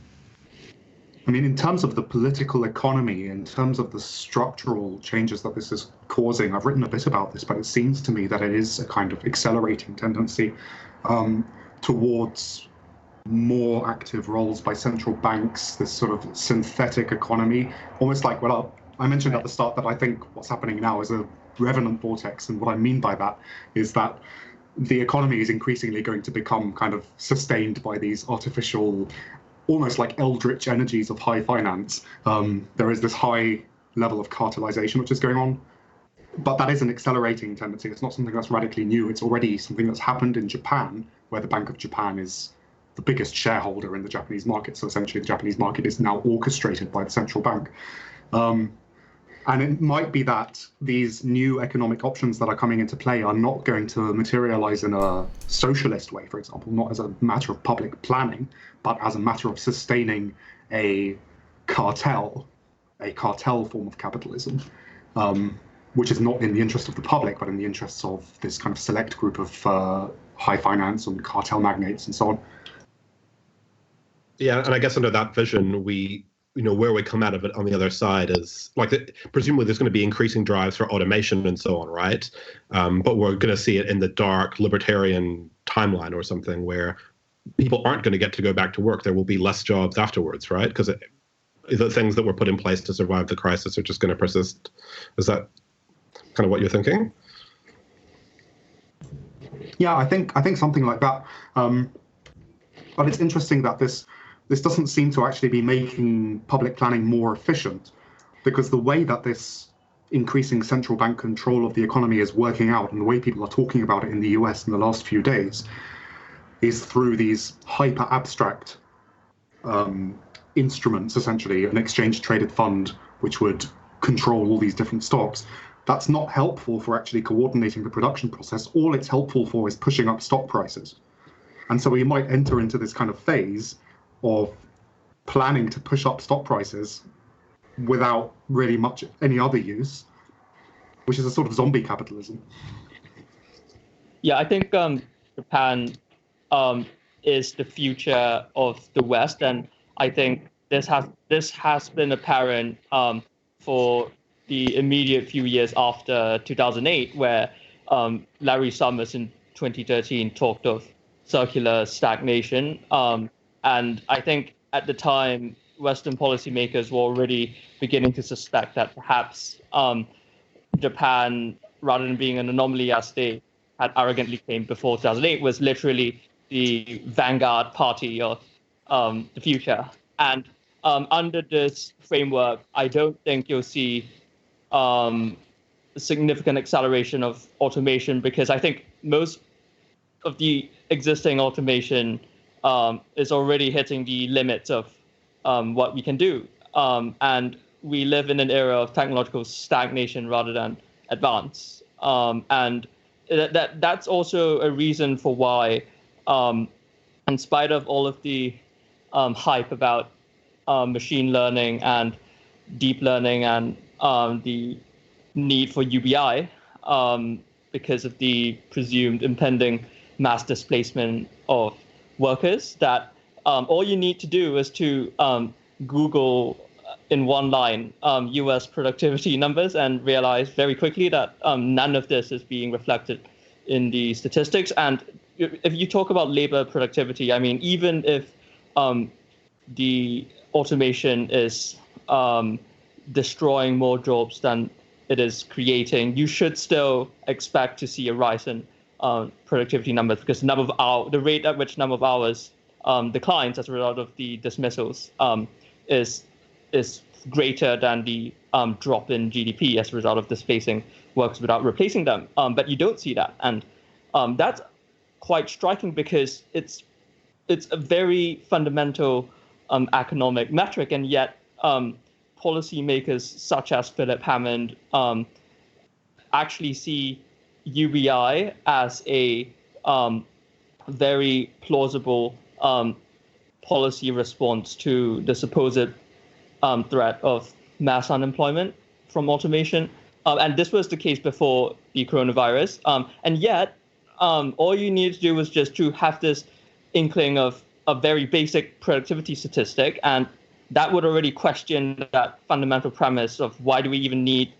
I mean, in terms of the political economy, in terms of the structural changes that this is causing, I've written a bit about this, but it seems to me that it is a kind of accelerating tendency towards more active roles by central banks, this sort of synthetic economy, almost like, well, I mentioned at the start that I think what's happening now is a revenant vortex. And what I mean by that is that the economy is increasingly going to become kind of sustained by these artificial, almost like eldritch energies of high finance. There is this high level of cartelization which is going on, but that is an accelerating tendency. It's not something that's radically new. It's already something that's happened in Japan, where the Bank of Japan is the biggest shareholder in the Japanese market. So essentially the Japanese market is now orchestrated by the central bank. And it might be that these new economic options that are coming into play are not going to materialize in a socialist way, for example, not as a matter of public planning, but as a matter of sustaining a cartel form of capitalism, which is not in the interest of the public, but in the interests of this kind of select group of high finance and cartel magnates and so on. Yeah, and I guess under that vision, where we come out of it on the other side is like, presumably there's going to be increasing drives for automation and so on, right? But we're going to see it in the dark libertarian timeline or something where people aren't going to get to go back to work. There will be less jobs afterwards, right? Because the things that were put in place to survive the crisis are just going to persist. Is that kind of what you're thinking? Yeah, I think something like that. But it's interesting that this doesn't seem to actually be making public planning more efficient, because the way that this increasing central bank control of the economy is working out, and the way people are talking about it in the US in the last few days, is through these hyper abstract instruments, essentially an exchange traded fund which would control all these different stocks. That's not helpful for actually coordinating the production process. All it's helpful for is pushing up stock prices. And so we might enter into this kind of phase of planning to push up stock prices without really much any other use, which is a sort of zombie capitalism. Yeah, I think Japan is the future of the West, and I think this has been apparent for the immediate few years after 2008, where Larry Summers in 2013 talked of circular stagnation. And I think at the time, Western policymakers were already beginning to suspect that perhaps Japan, rather than being an anomaly as they had arrogantly claimed before 2008, was literally the vanguard party of the future. And under this framework, I don't think you'll see significant acceleration of automation, because I think most of the existing automation is already hitting the limits of what we can do. And we live in an era of technological stagnation rather than advance. And that's also a reason for why, in spite of all of the hype about machine learning and deep learning and the need for UBI, because of the presumed impending mass displacement of workers, that all you need to do is to Google in one line US productivity numbers and realize very quickly that none of this is being reflected in the statistics. And if you talk about labor productivity, I mean, even if the automation is destroying more jobs than it is creating, you should still expect to see a rise in productivity numbers, because the rate at which number of hours declines as a result of the dismissals is greater than the drop in GDP as a result of displacing workers without replacing them. But you don't see that, and that's quite striking, because it's a very fundamental economic metric, and yet policymakers such as Philip Hammond actually see UBI as a very plausible policy response to the supposed threat of mass unemployment from automation. And this was the case before the coronavirus. And yet, all you need to do was just to have this inkling of a very basic productivity statistic, and that would already question that fundamental premise of why do we even need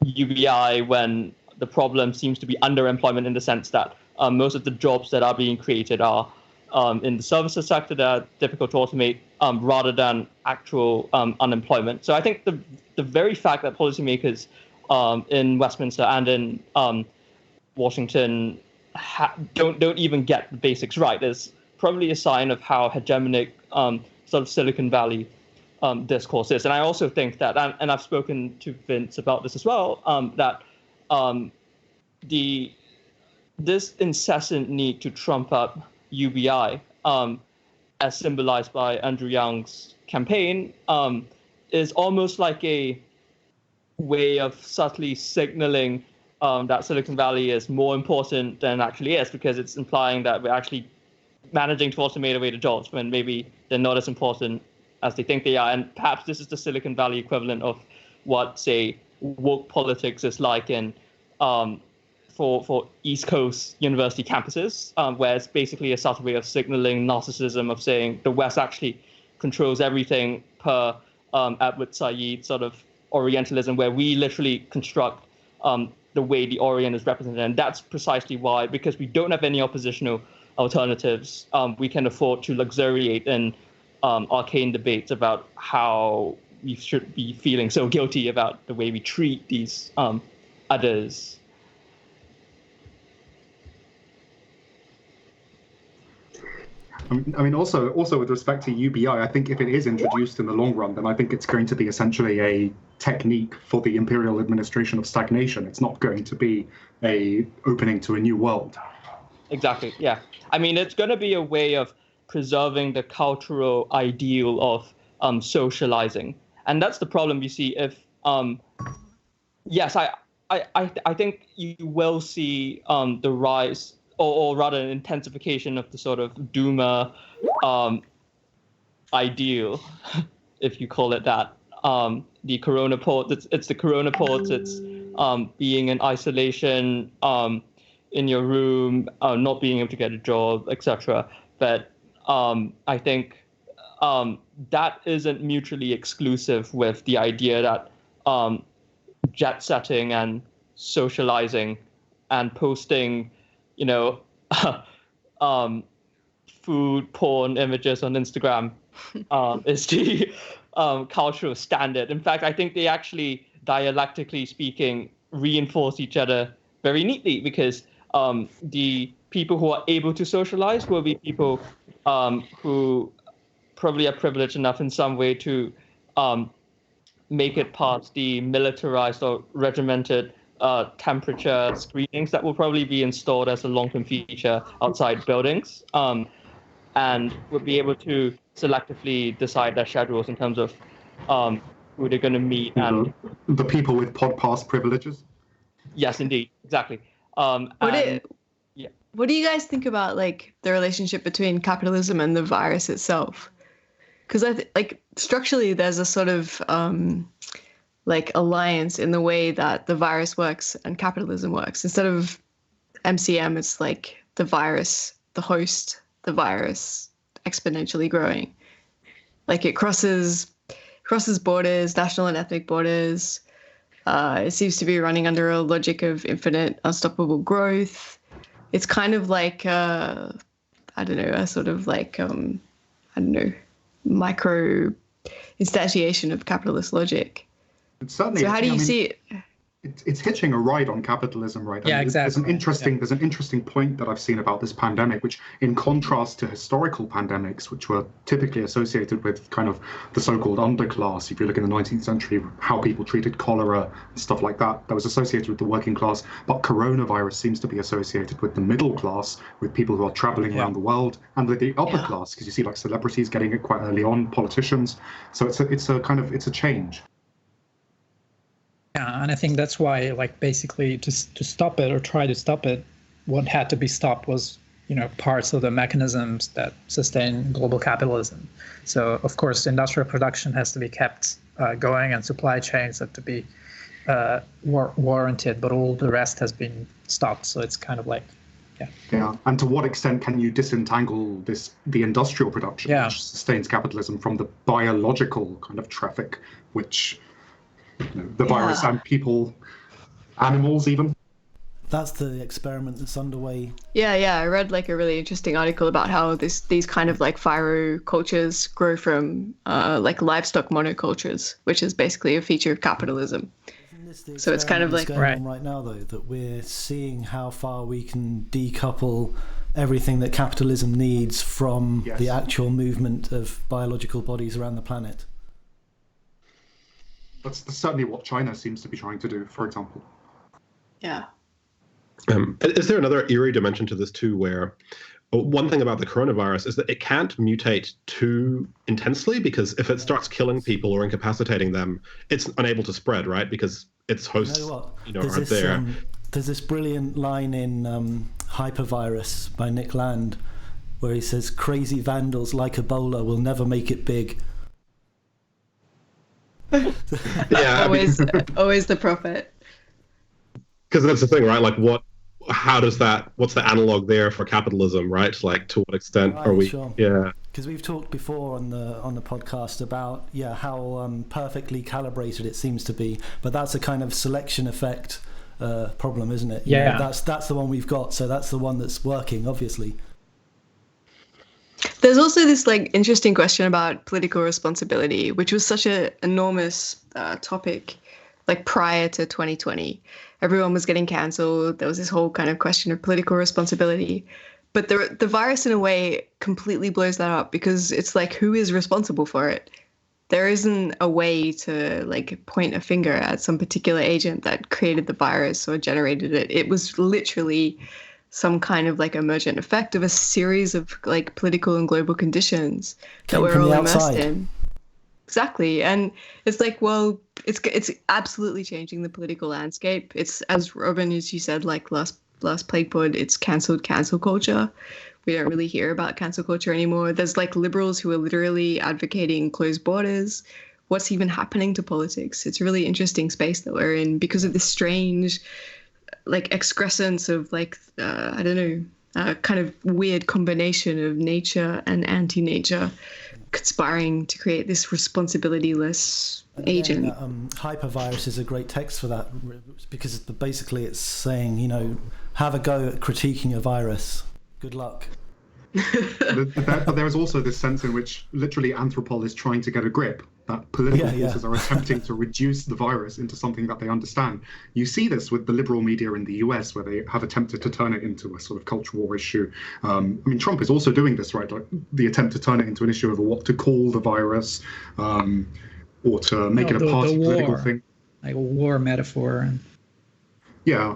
UBI when the problem seems to be underemployment, in the sense that most of the jobs that are being created are in the services sector that are difficult to automate, rather than actual unemployment. So I think the very fact that policymakers in Westminster and in Washington don't even get the basics right is probably a sign of how hegemonic sort of Silicon Valley discourse is. And I also think that, and I've spoken to Vince about this as well, that this incessant need to trump up UBI, as symbolized by Andrew Young's campaign, is almost like a way of subtly signaling that Silicon Valley is more important than it actually is, because it's implying that we're actually managing to automate away the jobs when maybe they're not as important as they think they are. And perhaps this is the Silicon Valley equivalent of what, say, woke politics is like in for East Coast university campuses, where it's basically a subtle way of signaling narcissism, of saying the West actually controls everything per Edward Said sort of Orientalism, where we literally construct the way the Orient is represented. And that's precisely why, because we don't have any oppositional alternatives, we can afford to luxuriate in arcane debates about how we should be feeling so guilty about the way we treat these others. I mean, also with respect to UBI, I think if it is introduced in the long run, then I think it's going to be essentially a technique for the imperial administration of stagnation. It's not going to be a opening to a new world. Exactly, yeah. I mean, it's going to be a way of preserving the cultural ideal of socializing. And that's the problem you see if, yes, I think you will see the rise, or rather an intensification of the sort of Duma ideal, if you call it that. The corona port, it's the corona ports, it's being in isolation in your room, not being able to get a job, etc. But I think that isn't mutually exclusive with the idea that jet setting and socializing and posting, food porn images on Instagram is the cultural standard. In fact, I think they actually, dialectically speaking, reinforce each other very neatly, because the people who are able to socialize will be people who probably are privileged enough in some way to make it past the militarized or regimented temperature screenings that will probably be installed as a long-term feature outside buildings, and will be able to selectively decide their schedules in terms of who they're going to meet and the people with pod pass privileges. Yes, indeed, exactly. What do you guys think about like the relationship between capitalism and the virus itself? Because like structurally, there's a sort of like alliance in the way that the virus works and capitalism works. Instead of MCM, it's like the virus, the host, the virus exponentially growing. Like it crosses borders, national and ethnic borders. It seems to be running under a logic of infinite, unstoppable growth. It's kind of like, a sort of like, micro instantiation of capitalist logic. It's certainly, so how do you see it? It's hitching a ride on capitalism, right? Yeah, exactly. There's an interesting point that I've seen about this pandemic, which in contrast to historical pandemics, which were typically associated with kind of the so-called underclass, if you look in the 19th century, how people treated cholera and stuff like that, that was associated with the working class. But coronavirus seems to be associated with the middle class, with people who are traveling around the world, and with the upper class, because you see like celebrities getting it quite early on, politicians. So it's a change. Yeah, and I think that's why, like, basically to stop it or try to stop it, what had to be stopped was, parts of the mechanisms that sustain global capitalism. So, of course, industrial production has to be kept going and supply chains have to be warranted, but all the rest has been stopped. So it's kind of like, Yeah, and to what extent can you disentangle the industrial production, which sustains capitalism, from the biological kind of traffic, which... the virus and people, animals even. That's the experiment that's underway. Yeah. I read like a really interesting article about how these kind of like cultures grow from like livestock monocultures, which is basically a feature of capitalism. So it's kind of like going on right now, though, that we're seeing how far we can decouple everything that capitalism needs from the actual movement of biological bodies around the planet. That's certainly what China seems to be trying to do, for example. Yeah. Is there another eerie dimension to this too, where one thing about the coronavirus is that it can't mutate too intensely, because if it starts killing people or incapacitating them, it's unable to spread, right? Because its hosts, aren't there. There's this brilliant line in Hypervirus by Nick Land, where he says, "Crazy vandals like Ebola will never make it big." Always the prophet. Because that's the thing, right? Like, what's the analog there for capitalism, right? Like, to what extent are we? Sure. Yeah. Because we've talked before on the podcast about how perfectly calibrated it seems to be, but that's a kind of selection effect problem, isn't it? That's the one we've got, so that's the one that's working, obviously. There's also this like interesting question about political responsibility, which was such an enormous topic, like prior to 2020. Everyone was getting cancelled. There was this whole kind of question of political responsibility. But the virus, in a way, completely blows that up, because it's like, who is responsible for it? There isn't a way to like point a finger at some particular agent that created the virus or generated it. It was literally some kind of like emergent effect of a series of like political and global conditions that we're all immersed in. Exactly. And it's like, well, it's absolutely changing the political landscape. It's, as Robin, as you said, like last PlaguePod, it's cancel culture. We don't really hear about cancel culture anymore. There's like liberals who are literally advocating closed borders. What's even happening to politics? It's a really interesting space that we're in because of this strange like excrescence of like kind of weird combination of nature and anti-nature conspiring to create this responsibility-less agent. Hypervirus is a great text for that, because basically it's saying, have a go at critiquing a virus. Good luck. But there is also this sense in which literally Anthropol is trying to get a grip, that political forces are attempting to reduce the virus into something that they understand. You see this with the liberal media in the US, where they have attempted to turn it into a sort of culture war issue. Trump is also doing this, right? Like the attempt to turn it into an issue over what to call the virus. or to make it a party political war, thing. like a war metaphor. Yeah.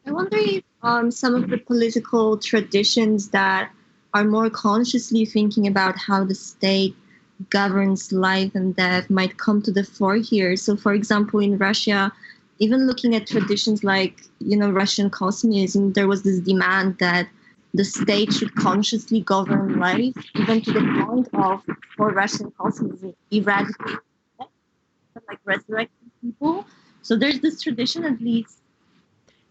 I wonder if some of the political traditions that are more consciously thinking about how the state governs life and death might come to the fore here. So, for example, in Russia, even looking at traditions like, Russian Cosmism, there was this demand that the state should consciously govern life, even to the point of, for Russian Cosmism, eradicating death, like resurrecting people. So there's this tradition, at least,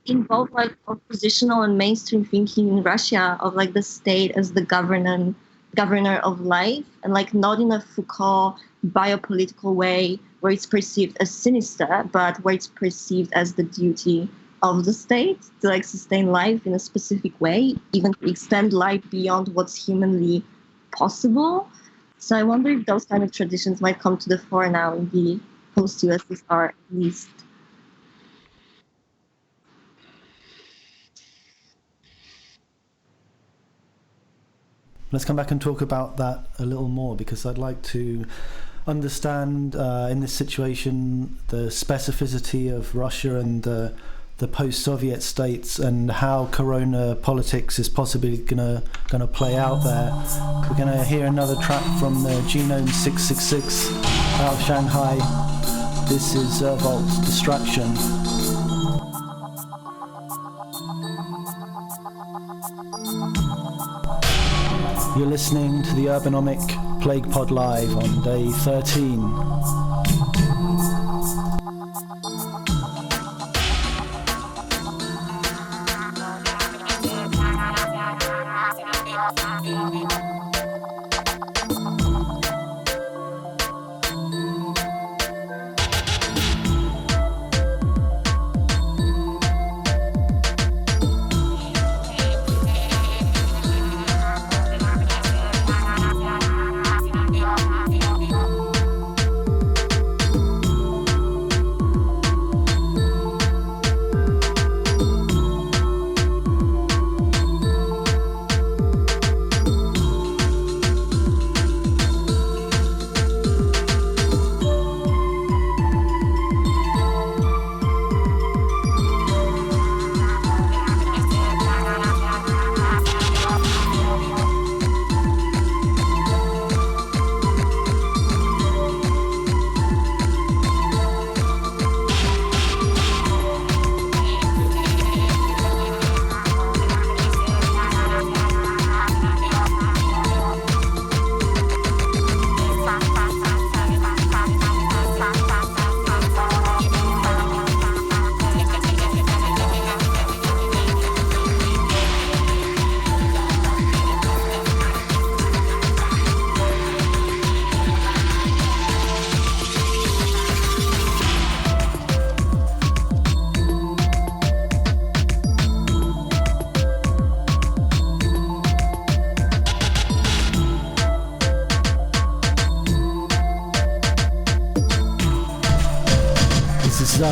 in both like oppositional and mainstream thinking in Russia, of like the state as the governor of life, and like not in a Foucault biopolitical way where it's perceived as sinister, but where it's perceived as the duty of the state to like sustain life in a specific way, even to extend life beyond what's humanly possible. So I wonder if those kind of traditions might come to the fore now in the post-USSR, at least. Let's come back and talk about that a little more, because I'd like to understand in this situation the specificity of Russia and the post-Soviet states, and how corona politics is possibly gonna play out there. We're gonna hear another track from the Genome 666 out of Shanghai. This is Volt's Distraction. You're listening to the Urbanomic PlaguePod Live on day 13.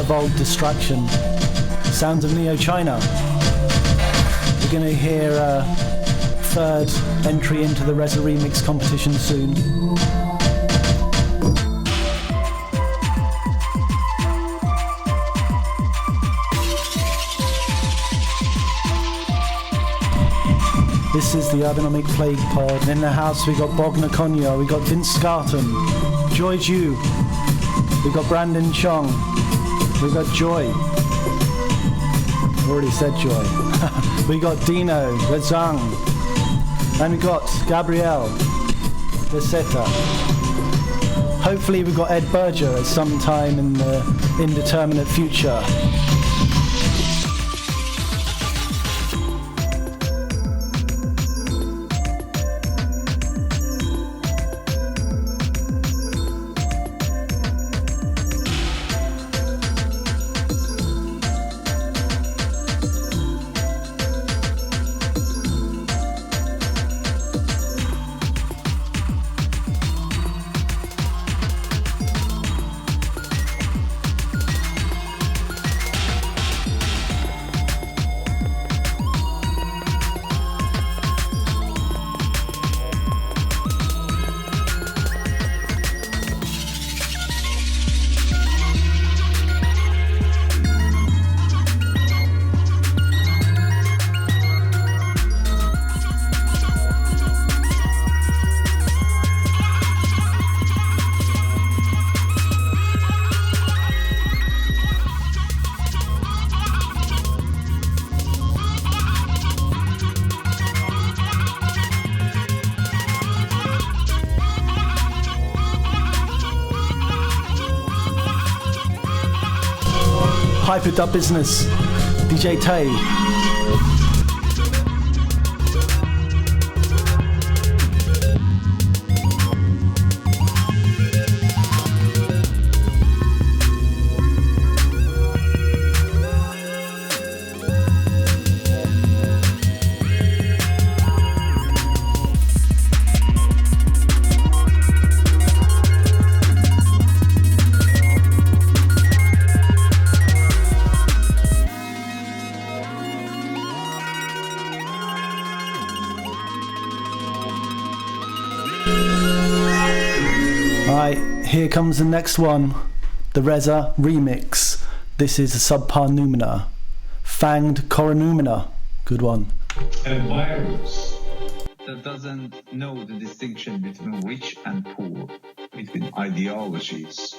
Bold Distraction, sounds of Neo-China. We're going to hear a third entry into the Reza remix competition soon. This is the Urbanomic Plague Pod. In the house we got Bogna Konior, we got Vince Garton, Joy Ju, we got Brandon Cheong, we got Joy. Already said Joy. We got Dino Ge Zhang. And we got Gabriele de Seta. Hopefully we've got Ed Berger at some time in the indeterminate future. hyperdub business. DJ Tay. Here comes the next one, the Reza remix. This is a subpar noumena. Fanged coronoumena. Good one. A virus that doesn't know the distinction between rich and poor, between ideologies.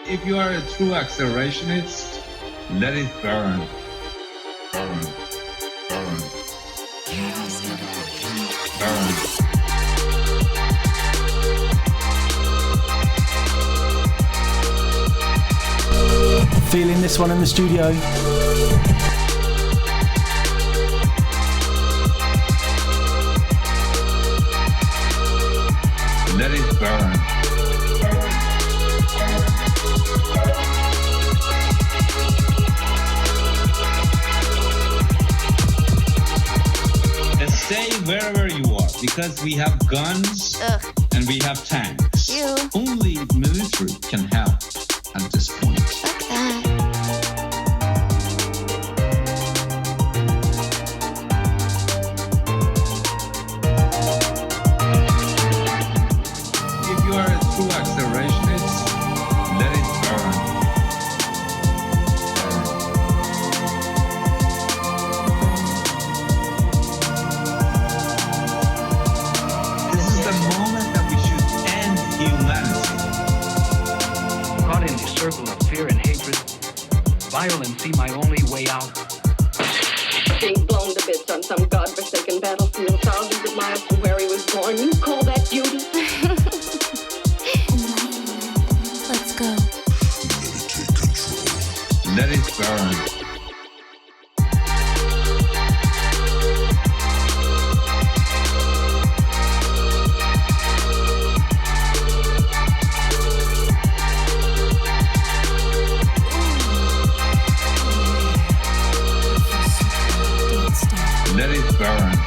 If you are a true accelerationist, let it burn. Burn. Burn. Burn. Feeling this one in the studio. Let it burn. Stay wherever you are, because we have guns and we have tanks. Only military can help at this point. If you are a true accelerationist, let it burn. This is the moment that we should end humanity. Caught in the circle of fear and hatred, violence seemed my only way out. Being blown to bits on some godforsaken battlefield thousands of miles from where he was born. You call that beauty? Let's go. Let it burn. Let it burn.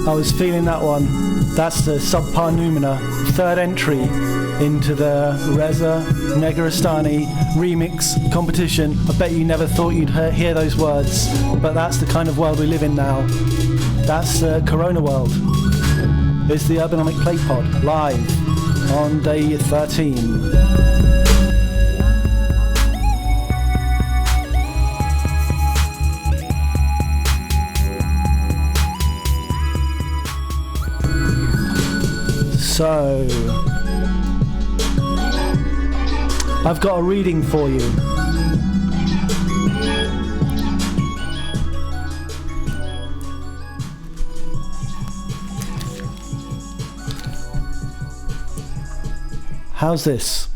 I was feeling that one. That's the subpar noumena, third entry into the Reza Negarestani remix competition. I bet you never thought you'd hear those words, but that's the kind of world we live in now. That's the Corona world. It's the Urbanomic PlaguePod, live on day 13. So, I've got a reading for you. How's this?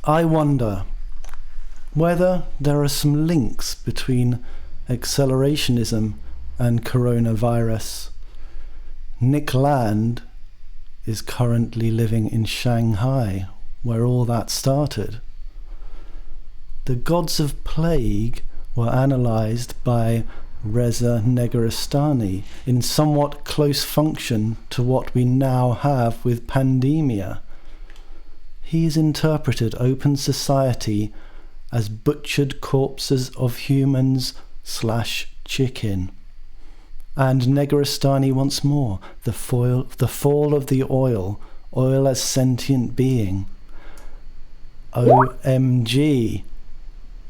I wonder whether there are some links between accelerationism and coronavirus. Nick Land is currently living in Shanghai, where all that started. The gods of plague were analysed by Reza Negarestani in somewhat close function to what we now have with pandemia. He's interpreted open society as butchered corpses of humans / chicken. And Negrestani once more, the fall of the oil as sentient being. OMG.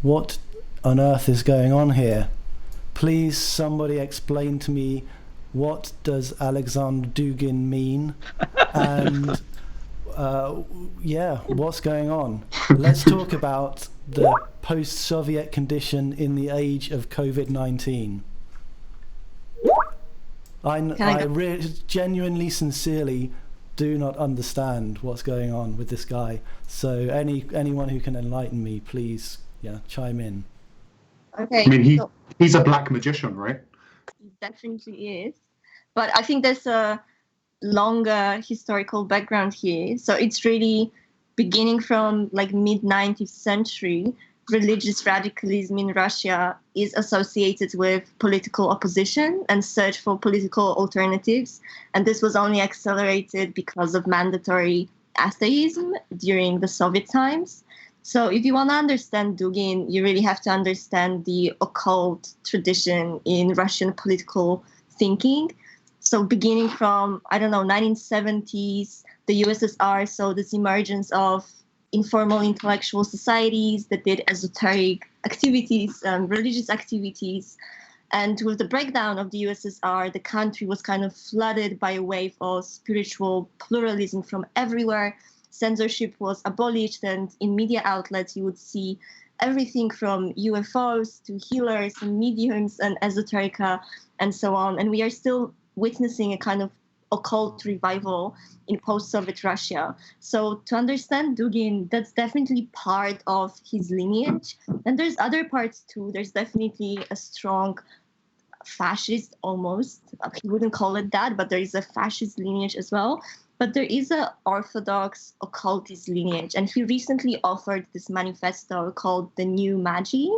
What on earth is going on here? Please somebody explain to me, what does Alexander Dugin mean? And what's going on? Let's talk about the post-Soviet condition in the age of COVID-19. I genuinely, sincerely do not understand what's going on with this guy. So anyone who can enlighten me, please, chime in. Okay. I mean, he's a black magician, right? He definitely is. But I think there's a longer historical background here. So it's really beginning from like mid-19th century. Religious radicalism in Russia is associated with political opposition and search for political alternatives. And this was only accelerated because of mandatory atheism during the Soviet times. So if you want to understand Dugin, you really have to understand the occult tradition in Russian political thinking. So beginning from, 1970s, the USSR saw this emergence of informal intellectual societies that did esoteric activities, religious activities. And with the breakdown of the USSR, the country was kind of flooded by a wave of spiritual pluralism from everywhere. Censorship was abolished, and in media outlets you would see everything from UFOs to healers and mediums and esoterica and so on. And we are still witnessing a kind of occult revival in post-Soviet Russia. So to understand Dugin, that's definitely part of his lineage. And there's other parts too. There's definitely a strong fascist, almost. He wouldn't call it that, but there is a fascist lineage as well. But there is an orthodox occultist lineage. And he recently authored this manifesto called The New Magi,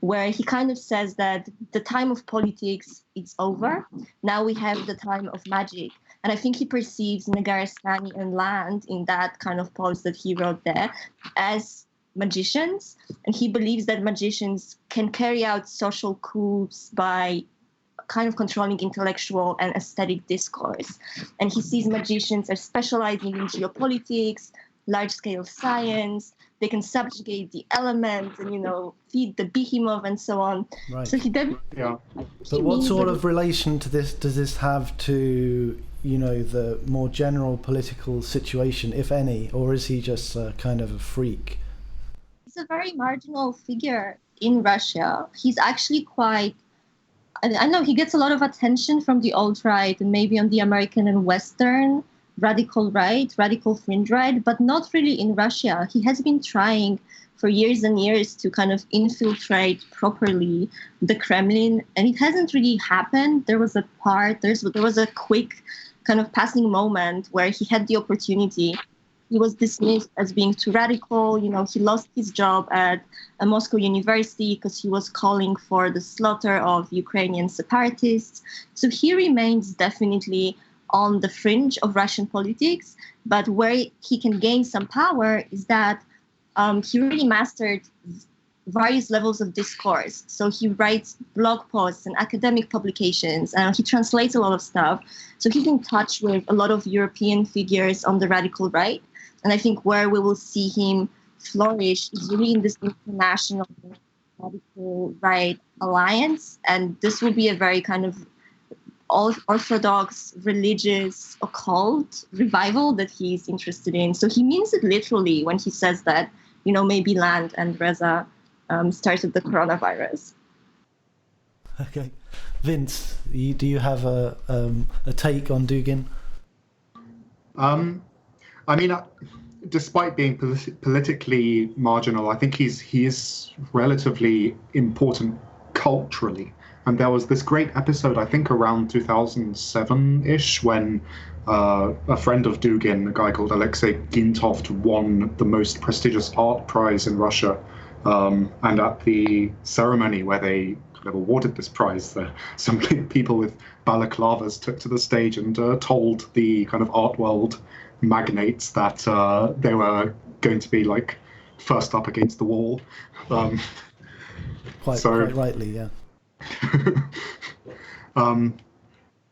where he kind of says that the time of politics is over. Now we have the time of magic. And I think he perceives Negarestani and Land in that kind of post that he wrote there as magicians. And he believes that magicians can carry out social coups by kind of controlling intellectual and aesthetic discourse. And he sees magicians as specializing in geopolitics, large-scale science. They can subjugate the elements and, feed the behemoth and so on. Right. So he But what sort of relation to this does this have to, the more general political situation, if any, or is he just kind of a freak? He's a very marginal figure in Russia. He's actually quite, I know he gets a lot of attention from the alt-right and maybe on the American and Western radical right, radical fringe right, but not really in Russia. He has been trying for years and years to kind of infiltrate properly the Kremlin, and it hasn't really happened. There was a quick kind of passing moment where he had the opportunity. He was dismissed as being too radical. He lost his job at a Moscow university because he was calling for the slaughter of Ukrainian separatists. So he remains definitely on the fringe of Russian politics. But where he can gain some power is that he really mastered various levels of discourse. So he writes blog posts and academic publications, and he translates a lot of stuff. So he's in touch with a lot of European figures on the radical right. And I think where we will see him flourish is really in this international radical right alliance. And this will be a very kind of orthodox, religious, occult revival that he's interested in. So he means it literally when he says that, maybe Land and Reza started the coronavirus. Okay. Vince, do you have a take on Dugin? Despite being politically marginal, I think he is relatively important culturally. And there was this great episode, I think around 2007-ish, when a friend of Dugin, a guy called Alexei Gintoft, won the most prestigious art prize in Russia. And at the ceremony where they kind of awarded this prize, some people with balaclavas took to the stage and told the kind of art world magnates that they were going to be first up against the wall. Quite rightly, yeah.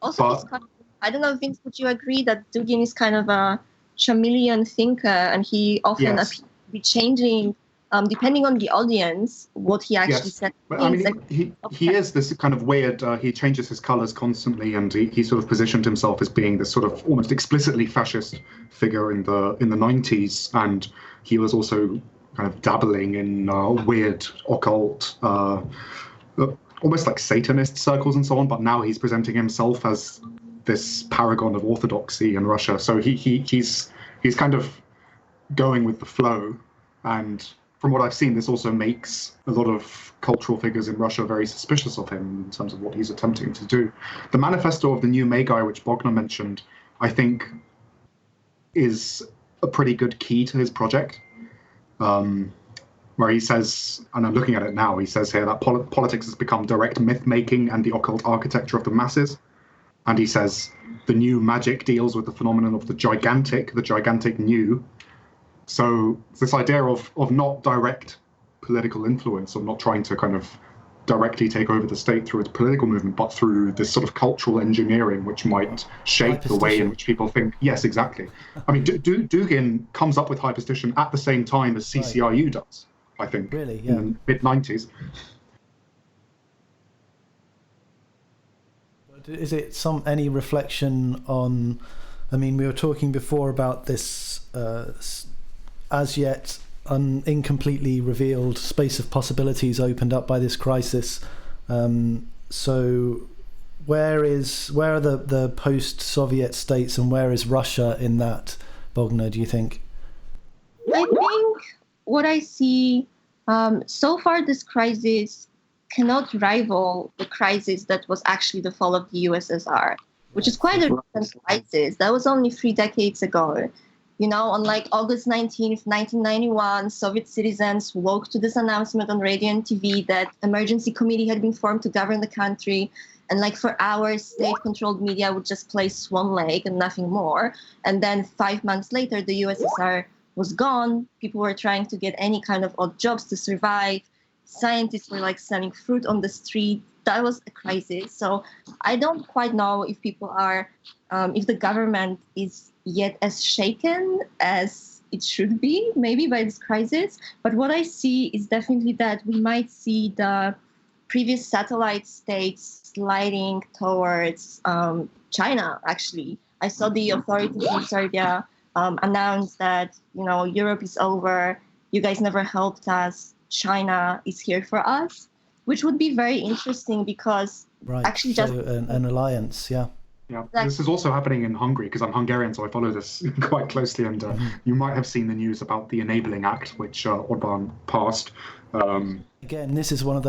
Also, it's kind of, I don't know, Vince, would you agree that Dugin is kind of a chameleon thinker, and he often appears to be changing, depending on the audience, what he actually said? But, I mean, he is this kind of weird, he changes his colours constantly, and he sort of positioned himself as being this sort of almost explicitly fascist figure in the 90s, and he was also kind of dabbling in weird occult, almost like Satanist circles and so on, but now he's presenting himself as this paragon of orthodoxy in Russia. So he's kind of going with the flow, and from what I've seen, this also makes a lot of cultural figures in Russia very suspicious of him in terms of what he's attempting to do. The manifesto of the new Magi, which Bogna mentioned, I think is a pretty good key to his project. Where he says, and I'm looking at it now, he says here that politics has become direct myth-making and the occult architecture of the masses. And he says the new magic deals with the phenomenon of the gigantic new. So this idea of not direct political influence, or not trying to kind of directly take over the state through its political movement, but through this sort of cultural engineering, which might shape the way in which people think. Yes, exactly. I mean, Dugin comes up with hyperstition at the same time as CCRU does, I think, really, yeah. in the mid-90s. Is it any reflection on, I mean, we were talking before about this as yet incompletely revealed space of possibilities opened up by this crisis. So where are the post-Soviet states, and where is Russia in that, Bogna, do you think? I think what I see so far, this crisis cannot rival the crisis that was actually the fall of the USSR, which is quite a recent crisis. That was only 3 decades ago. You know, on like August 19th, 1991, Soviet citizens woke to this announcement on radio and TV that emergency committee had been formed to govern the country. And like for hours, state-controlled media would just play Swan Lake and nothing more. And then 5 months later, the USSR was gone. People were trying to get any kind of odd jobs to survive. Scientists were like selling fruit on the street. That was a crisis. So I don't quite know if people are, if the government is yet as shaken as it should be, maybe by this crisis. But what I see is definitely that we might see the previous satellite states sliding towards China, actually. I saw the authorities in Serbia announce that, you know, Europe is over, you guys never helped us, China is here for us, which would be very interesting because actually so just... an alliance, yeah. Yeah, this is also happening in Hungary, because I'm Hungarian, so I follow this quite closely. And you might have seen the news about the Enabling Act, which Orban passed. Again, this is one of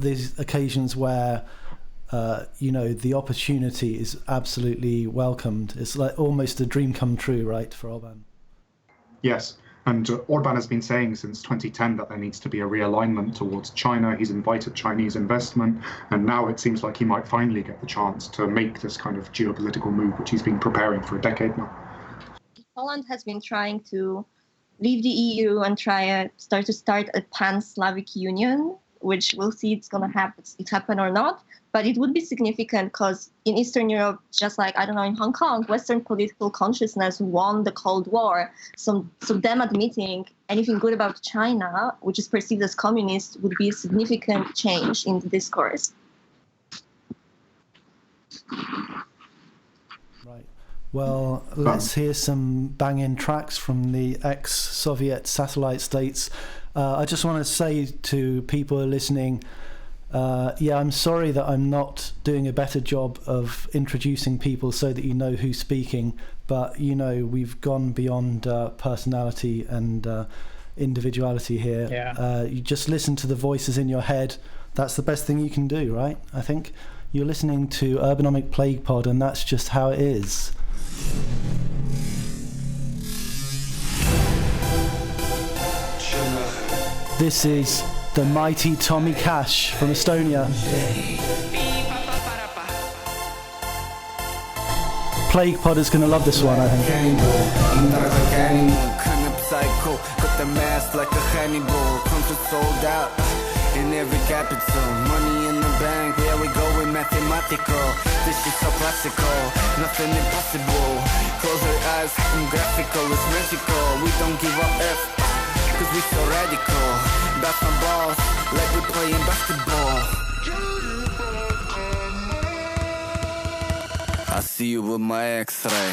these occasions where, you know, the opportunity is absolutely welcomed. It's like almost a dream come true, right, for Orban? Yes. And Orban has been saying since 2010 that there needs to be a realignment towards China. He's invited Chinese investment, and now it seems like he might finally get the chance to make this kind of geopolitical move, which he's been preparing for a decade now. Poland has been trying to leave the EU and start a pan-Slavic union, which we'll see it's going to happen or not. But it would be significant because in Eastern Europe, just like, I don't know, in Hong Kong, Western political consciousness won the Cold War. So them admitting anything good about China, which is perceived as communist, would be a significant change in the discourse. Right. Well, let's hear some banging tracks from the ex-Soviet satellite states. I just want to say to people listening, yeah, I'm sorry that I'm not doing a better job of introducing people so that you know who's speaking, but, you know, we've gone beyond personality and individuality here. Yeah. You just listen to the voices in your head. That's the best thing you can do, right? I think you're listening to Urbanomic PlaguePod, and that's just how it is. This is the mighty Tommy Cash from Estonia. PlaguePod is going to love this one, I think. the mask like a Hannibal. Concert sold out in every capital. Money in the bank, where we going mathematical. This shit so classical, nothing impossible. Close your eyes, I'm graphical, it's magical. We don't give up F, cause we so radical. That's my balls, like we playing basketball. I see you with my X-ray.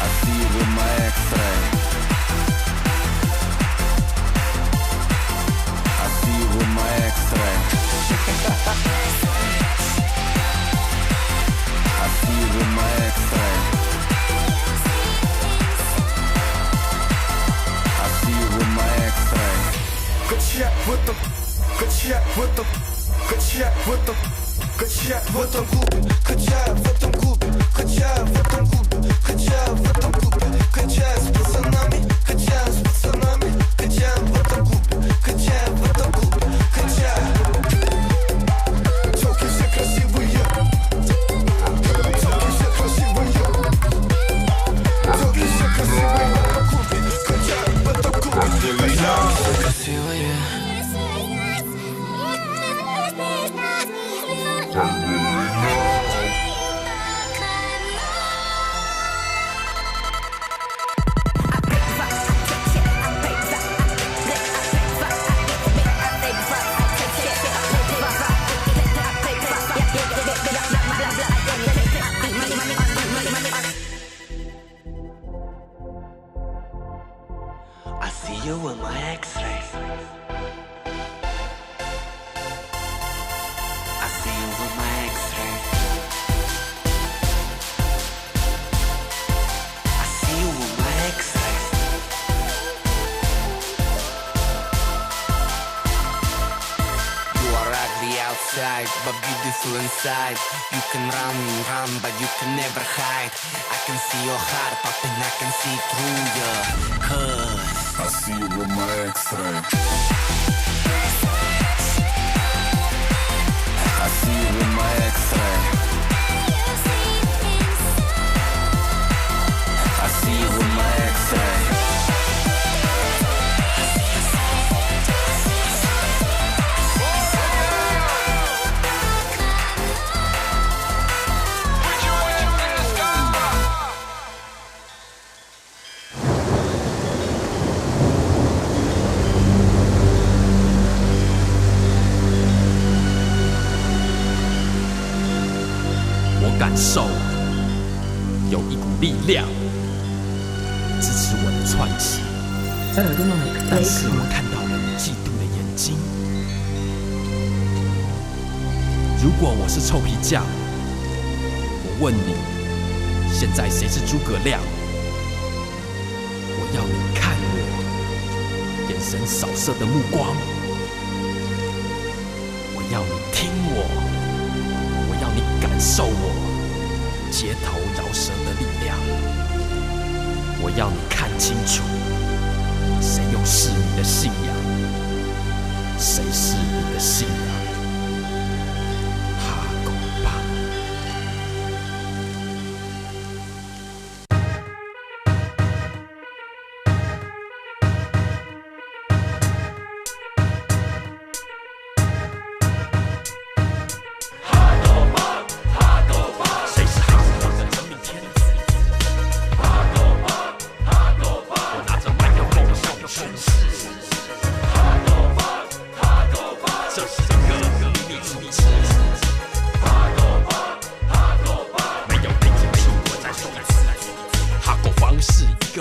I see you with my X-ray. I see you with my X-ray. I see you with my X-ray. I see you with my X-ray. Good check with them. Good check with them. Good check with them. Good check with them. Good job with them. Good job with them. Good job with them. Good job с пацанами. Good job с пацанами. Good job with them. Good job with them. Good job. Тёлки все красивые. Тёлки все красивые. Тёлки все красивые. Good job with them. Good job все красивые. I see you with my X-ray. I see you with my X-ray. I see you with my X-ray. You are ugly outside, but beautiful inside. You can run, but you can never hide. I can see your heart popping, I can see through your cause I see you with my X-ray. I see you with my X-ray. I see you with my X-ray.感受有一股力量支持我的窜起，但是我看到了你嫉妒的眼睛。如果我是臭皮匠，我问你，现在谁是诸葛亮？我要你看我，眼神扫射的目光。我要你听我，我要你感受我。街头饶舌的力量，我要你看清楚，谁又是你的信仰？谁是你的信仰？哈狗棒。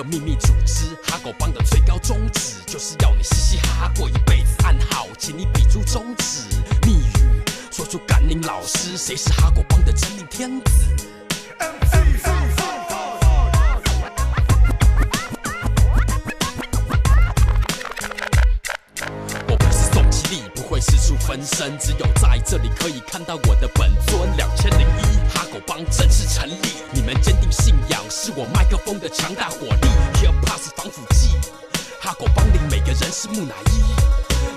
秘密组织哈狗帮的最高宗旨，就是要你嘻嘻哈哈过一辈子。暗号，请你比出中指。密语，说出甘宁老师，谁是哈狗帮的真命天子？我不是宋其力，不会四处分身，只有在这里可以看到我的本尊。2001，哈狗帮正式成立，你们坚定信仰，是我麦克风的强大火力。Hip Hop 是防腐剂，哈狗帮里每个人是木乃伊。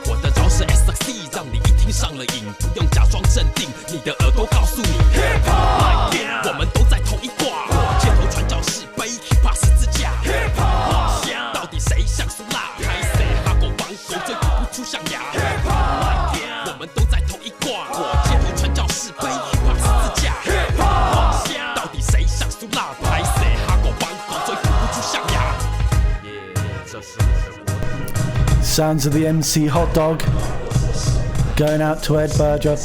我的饶舌 SXC 让你一听上了瘾，不用假装镇定，你的耳朵告诉你 Hip Hop， 我们都在同一挂。街头传教士背 Hip Hop 是 Sounds of the MC Hot Dog. Going out to Ed Berger.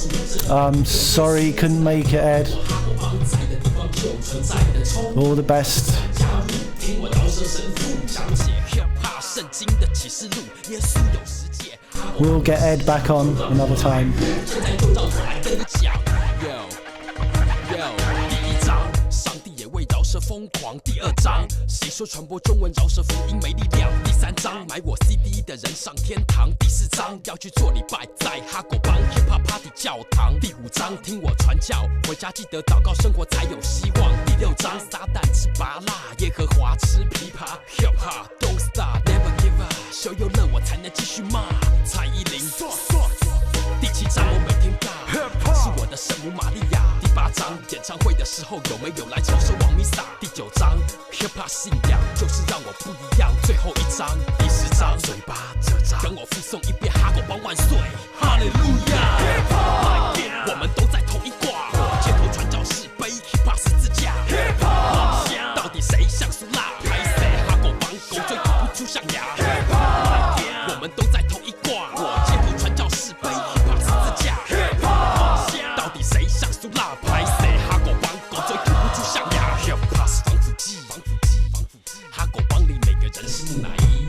Sorry, couldn't make it, Ed. All the best. We'll get Ed back on another time. 是疯狂。第二章，谁说传播中文饶舌福音没力量？第三章，买我 CD 的人上天堂。第四章，要去做礼拜，在哈狗帮 Hip Hop Party 教堂。第五章，听我传教，回家记得祷告，生活才有希望。第六章，撒旦吃拔辣，耶和华吃枇杷。Hip Hop Don't Stop Never Give Up， 秀又乐我才能继续骂。蔡依林。第七章，我每天尬，是我的圣母玛利亚。第八章，演唱会的时候有没有来朝圣王弥撒？第九章 ，Hip Hop 信仰就是让我不一样。最后一章，第10章，嘴巴这张，跟我附送一遍哈狗帮万岁，哈利路亚！我们都在同一挂，街头传教士背 Hip Hop 十字架，到底谁像苏拉？拍谁哈狗帮狗追吐不出象牙？我们都在同一挂，街头传教士背 Hip Hop 十字架，到底谁像苏拉？拍谁哈狗帮狗追吐不出象牙？ Hip Hop 是防腐剂，哈狗帮里每个人是木乃伊。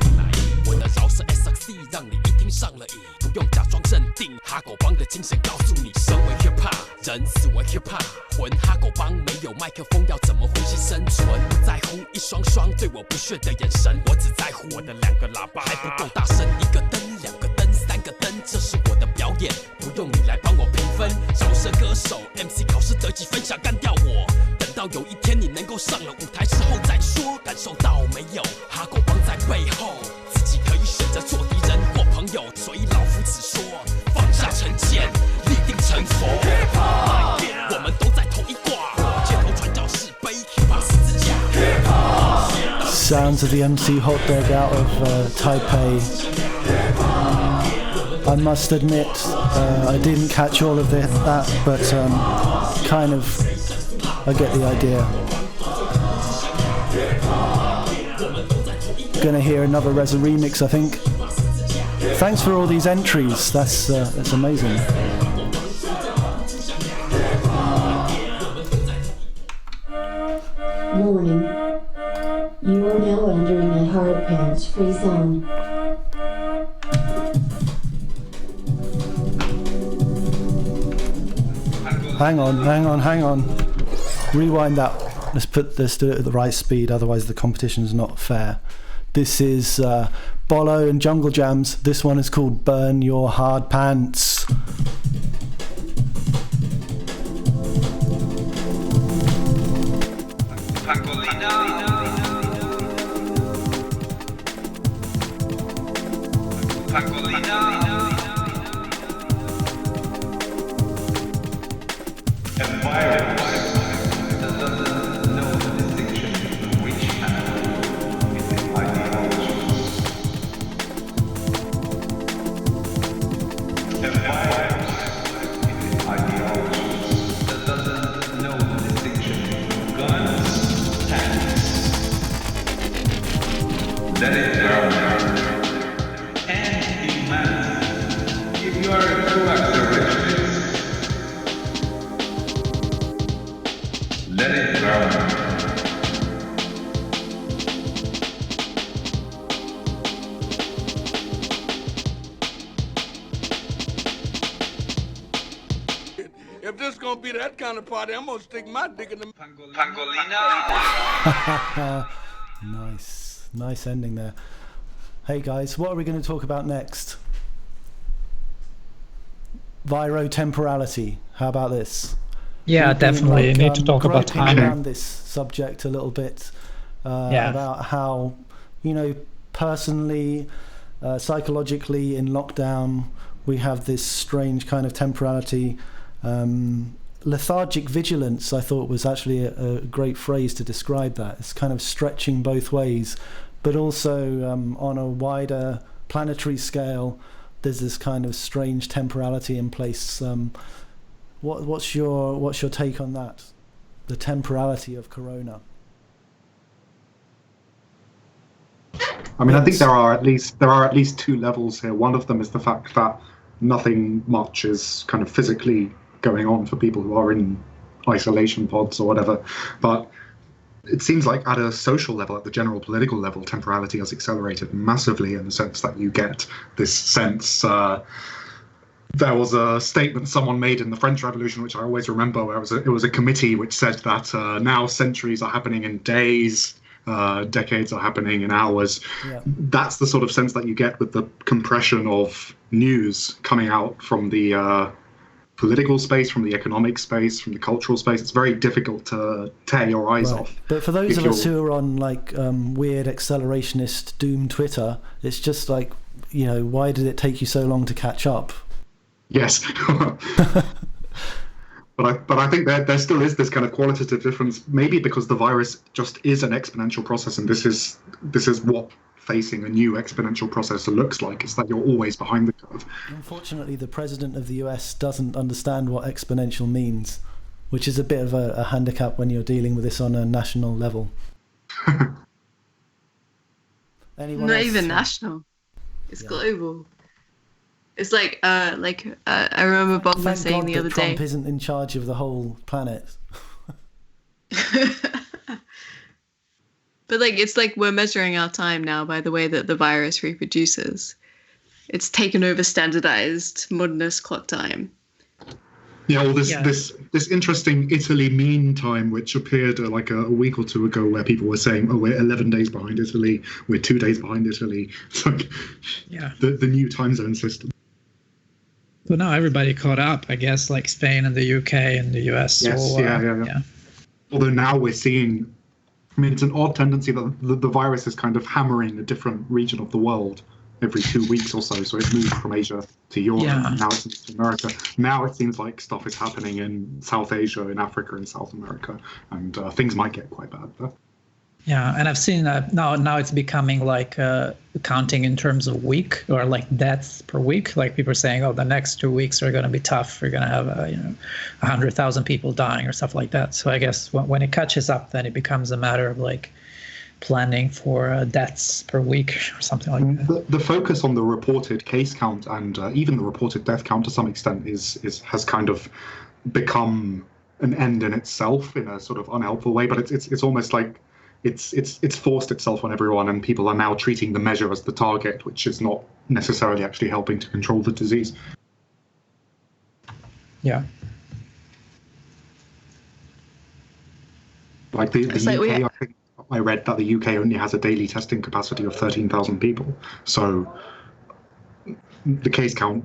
我的饶舌 SXC 让你一听上了瘾，不用假装镇定。哈狗帮的精神告诉你，身为 Hip Hop 人，死为 Hip Hop 魂。哈狗帮没有麦克风，要怎么呼吸生存？不在乎一双双对我不屑的眼神，我只在乎我的2个喇叭还不够大声。1个灯，2个灯，3个灯，这是我的表演，不用你来帮我评分。饶舌歌手 MC 考试得几分，想干掉我。等到有一天你能够上了舞台之后再说，感受到没有？哈狗帮在背后，自己可以选择做敌人或朋友，所以老夫子说，放下成见，立定成佛。我们都在同一挂，街头传教士背 Hip Hop 十字架。Sounds of the MC Hot Dog out of Taipei. I must admit, I didn't catch all of that, but kind of, I get the idea. Gonna hear another Reza remix, I think. Thanks for all these entries. That's amazing. Warning. You are now entering a hard pants-free zone. Hang on. Rewind that. Let's do it at the right speed, otherwise the competition's not fair. This is Bolo and Jungle Jams. This one is called Burn Your Hard Pants. If this gonna be that kind of party, I'm gonna stick my dick in the Pangolina. Nice ending there. Hey guys, what are we going to talk about next? Viro-temporality. How about this? Yeah, definitely. You need to talk about timing. Around this subject a little bit about how, personally, psychologically in lockdown, we have this strange kind of temporality. Lethargic vigilance, I thought, was actually a great phrase to describe that. It's kind of stretching both ways, but also on a wider planetary scale, there's this kind of strange temporality in place. What's your take on that? The temporality of Corona. I mean, I think there are at least two levels here. One of them is the fact that nothing much is kind of physically going on for people who are in isolation pods or whatever. But it seems like at a social level, at the general political level, temporality has accelerated massively in the sense that you get this sense. There was a statement someone made in the French Revolution, which I always remember, where it was a committee which said that now centuries are happening in days, decades are happening in hours. Yeah. That's the sort of sense that you get with the compression of news coming out from the political space, from the economic space, from the cultural space. It's very difficult to tear your eyes off. But for those of us who are on like weird accelerationist doom Twitter, it's just like, why did it take you so long to catch up? Yes. But I think there still is this kind of qualitative difference, maybe because the virus just is an exponential process, and this is what facing a new exponential process looks like. It's that you're always behind the curve. Unfortunately, the president of the US doesn't understand what exponential means, which is a bit of a handicap when you're dealing with this on a national level. Anyone Not else? even national. It's global. It's like I remember Bogna saying the other day. Trump isn't in charge of the whole planet. But it's like we're measuring our time now by the way that the virus reproduces. It's taken over standardized modernist clock time. Yeah, well, this interesting Italy mean time, which appeared like a week or two ago, where people were saying, "Oh, we're 11 days behind Italy. We're 2 days behind Italy." It's like the new time zone system. Well, now everybody caught up, I guess, like Spain and the UK and the US. Yes, yeah. Although now we're seeing, I mean, it's an odd tendency that the virus is kind of hammering a different region of the world every 2 weeks or so. So it moved from Asia to Europe, and now it's into America. Now it seems like stuff is happening in South Asia, in Africa, in South America, and things might get quite bad there. Yeah, and I've seen that now it's becoming like counting in terms of week or like deaths per week. Like people are saying, oh, the next 2 weeks are going to be tough. We're going to have 100,000 people dying or stuff like that. So I guess when it catches up, then it becomes a matter of like planning for deaths per week or something like that. The focus on the reported case count and even the reported death count to some extent has kind of become an end in itself in a sort of unhelpful way. But it's almost like it's forced itself on everyone, and people are now treating the measure as the target, which is not necessarily actually helping to control the disease. Yeah. Like the UK, I think I read that the UK only has a daily testing capacity of 13,000 people. So the case count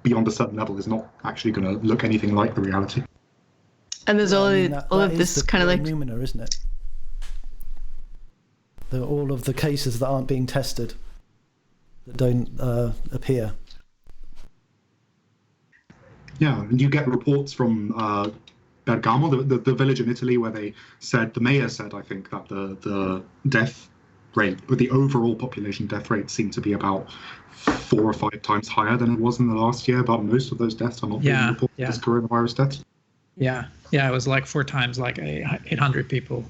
beyond a certain level is not actually going to look anything like the reality. And there's all of this kind of like numina, isn't it? All of the cases that aren't being tested, that don't appear. Yeah, and you get reports from Bergamo, the village in Italy, where the mayor said, I think, that the death rate, but the overall population death rate seemed to be about 4 or 5 times higher than it was in the last year, but most of those deaths are not being reported as coronavirus deaths. Yeah, it was like 4 times like 800 people.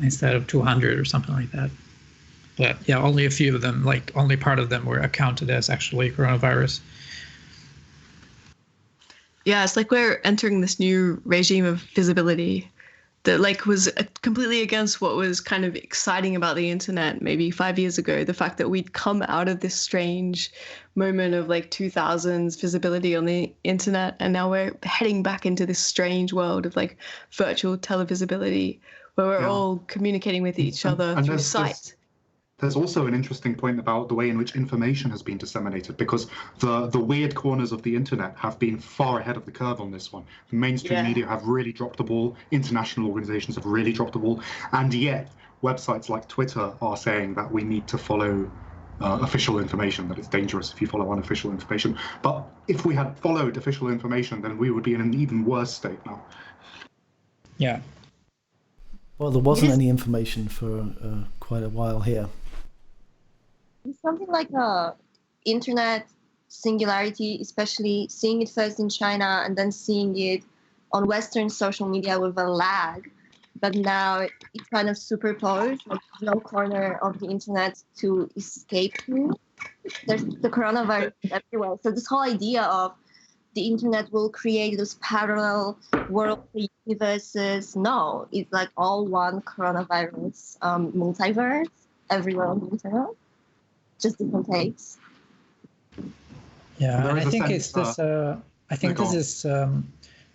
Instead of 200 or something like that. But yeah, only a few of them, like only part of them were accounted as actually coronavirus. Yeah, it's like we're entering this new regime of visibility that like was completely against what was kind of exciting about the internet maybe 5 years ago. The fact that we'd come out of this strange moment of like 2000s visibility on the internet, and now we're heading back into this strange world of like virtual televisibility, where we're all communicating with each other through sight. There's also an interesting point about the way in which information has been disseminated, because the weird corners of the internet have been far ahead of the curve on this one. The mainstream media have really dropped the ball. International organizations have really dropped the ball. And yet websites like Twitter are saying that we need to follow official information, that it's dangerous if you follow unofficial information. But if we had followed official information, then we would be in an even worse state now. Yeah. Well, there wasn't any information for quite a while here. It's something like internet singularity, especially seeing it first in China and then seeing it on Western social media with a lag. but now it's kind of superposed. Like no corner of the internet to escape to. There's the coronavirus everywhere. So this whole idea of the internet will create those parallel world universes. No, it's like all one coronavirus multiverse everywhere on the internet. Just different takes. Yeah, and I think it's this. I think this is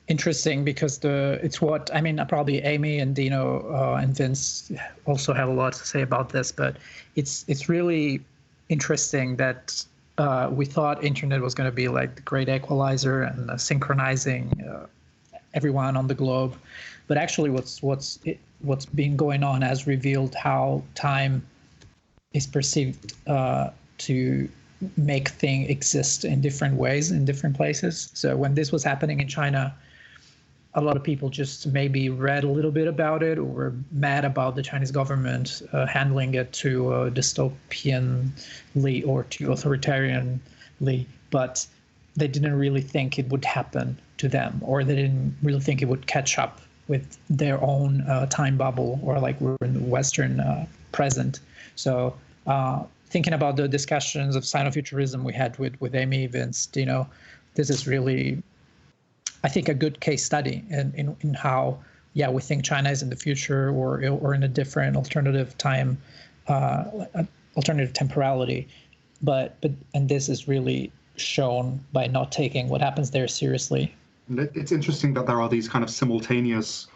interesting because it's what I mean. Probably Amy and Dino and Vince also have a lot to say about this, but it's really interesting that we thought internet was going to be like the great equalizer and synchronizing everyone on the globe, but actually what's been going on has revealed how time is perceived to make things exist in different ways in different places. So when this was happening in China, a lot of people just maybe read a little bit about it or were mad about the Chinese government handling it too dystopianly or too authoritarianly, but they didn't really think it would happen to them, or they didn't really think it would catch up with their own time bubble, or like we're in the Western present. So thinking about the discussions of sinofuturism we had with Amy, Vince, Dino, this is really, I think, a good case study in how, we think China is in the future or in a different alternative time, alternative temporality, but this is really shown by not taking what happens there seriously. It's interesting that there are these kind of simultaneous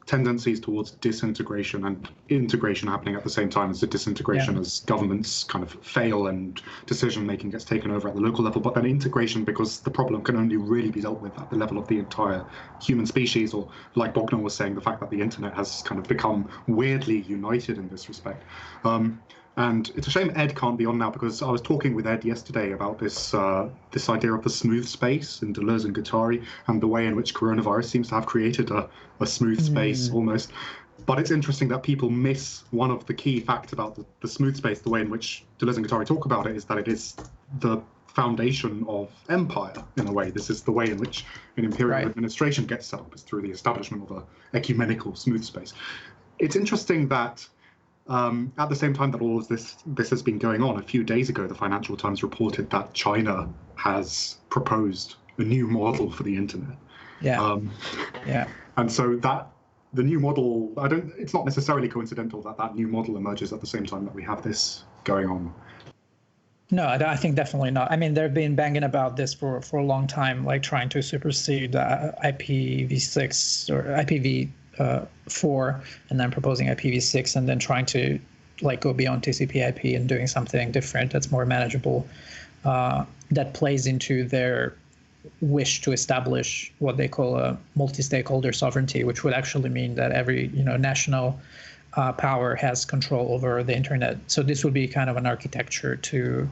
tendencies towards disintegration and integration happening at the same time as the disintegration, as governments kind of fail and decision making gets taken over at the local level, but then integration because the problem can only really be dealt with at the level of the entire human species, or like Bogna was saying, the fact that the internet has kind of become weirdly united in this respect. And it's a shame Ed can't be on now, because I was talking with Ed yesterday about this this idea of the smooth space in Deleuze and Guattari, and the way in which coronavirus seems to have created a smooth space almost. But it's interesting that people miss one of the key facts about the smooth space. The way in which Deleuze and Guattari talk about it is that it is the foundation of empire, in a way. This is the way in which an imperial administration gets set up, is through the establishment of an ecumenical smooth space. It's interesting that at the same time that all of this has been going on, a few days ago, the Financial Times reported that China has proposed a new model for the internet. And so that the new model, it's not necessarily coincidental that new model emerges at the same time that we have this going on. No, I think definitely not. I mean, they've been banging about this for a long time, like trying to supersede IPv6 or IPv4, and then proposing IPv6, and then trying to like go beyond TCP/IP and doing something different that's more manageable. That plays into their wish to establish what they call a multi-stakeholder sovereignty, which would actually mean that every national power has control over the internet. So this would be kind of an architecture to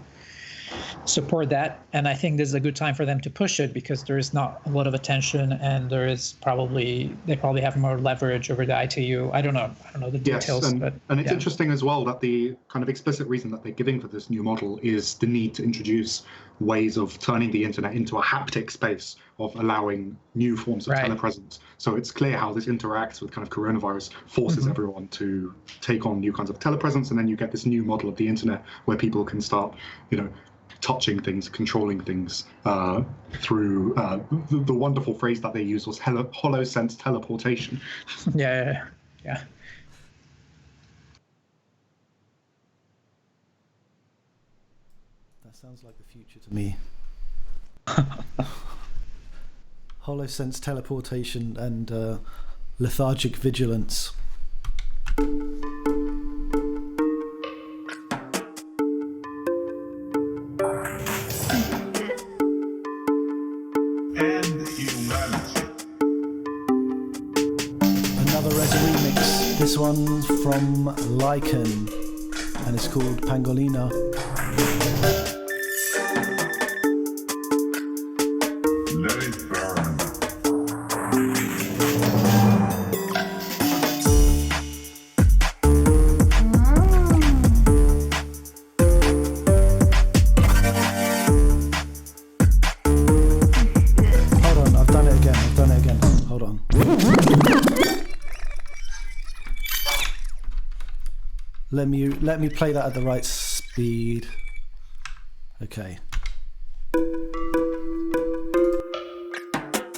support that, and I think this is a good time for them to push it, because there is not a lot of attention, and they probably have more leverage over the ITU. I don't know the details. Yes, and it's interesting as well that the kind of explicit reason that they're giving for this new model is the need to introduce ways of turning the internet into a haptic space, of allowing new forms of telepresence. So it's clear how this interacts with kind of coronavirus, forces everyone to take on new kinds of telepresence, and then you get this new model of the internet where people can start, touching things, controlling things through the wonderful phrase that they used was hollow sense teleportation. Yeah. That sounds like the future to me. Hollow sense teleportation and lethargic vigilance. Another Reza remix. This one's from Lycan, and it's called Pangolina. Let it burn. Hold on, I've done it again. Hold on. Let me play that at the right speed. Okay.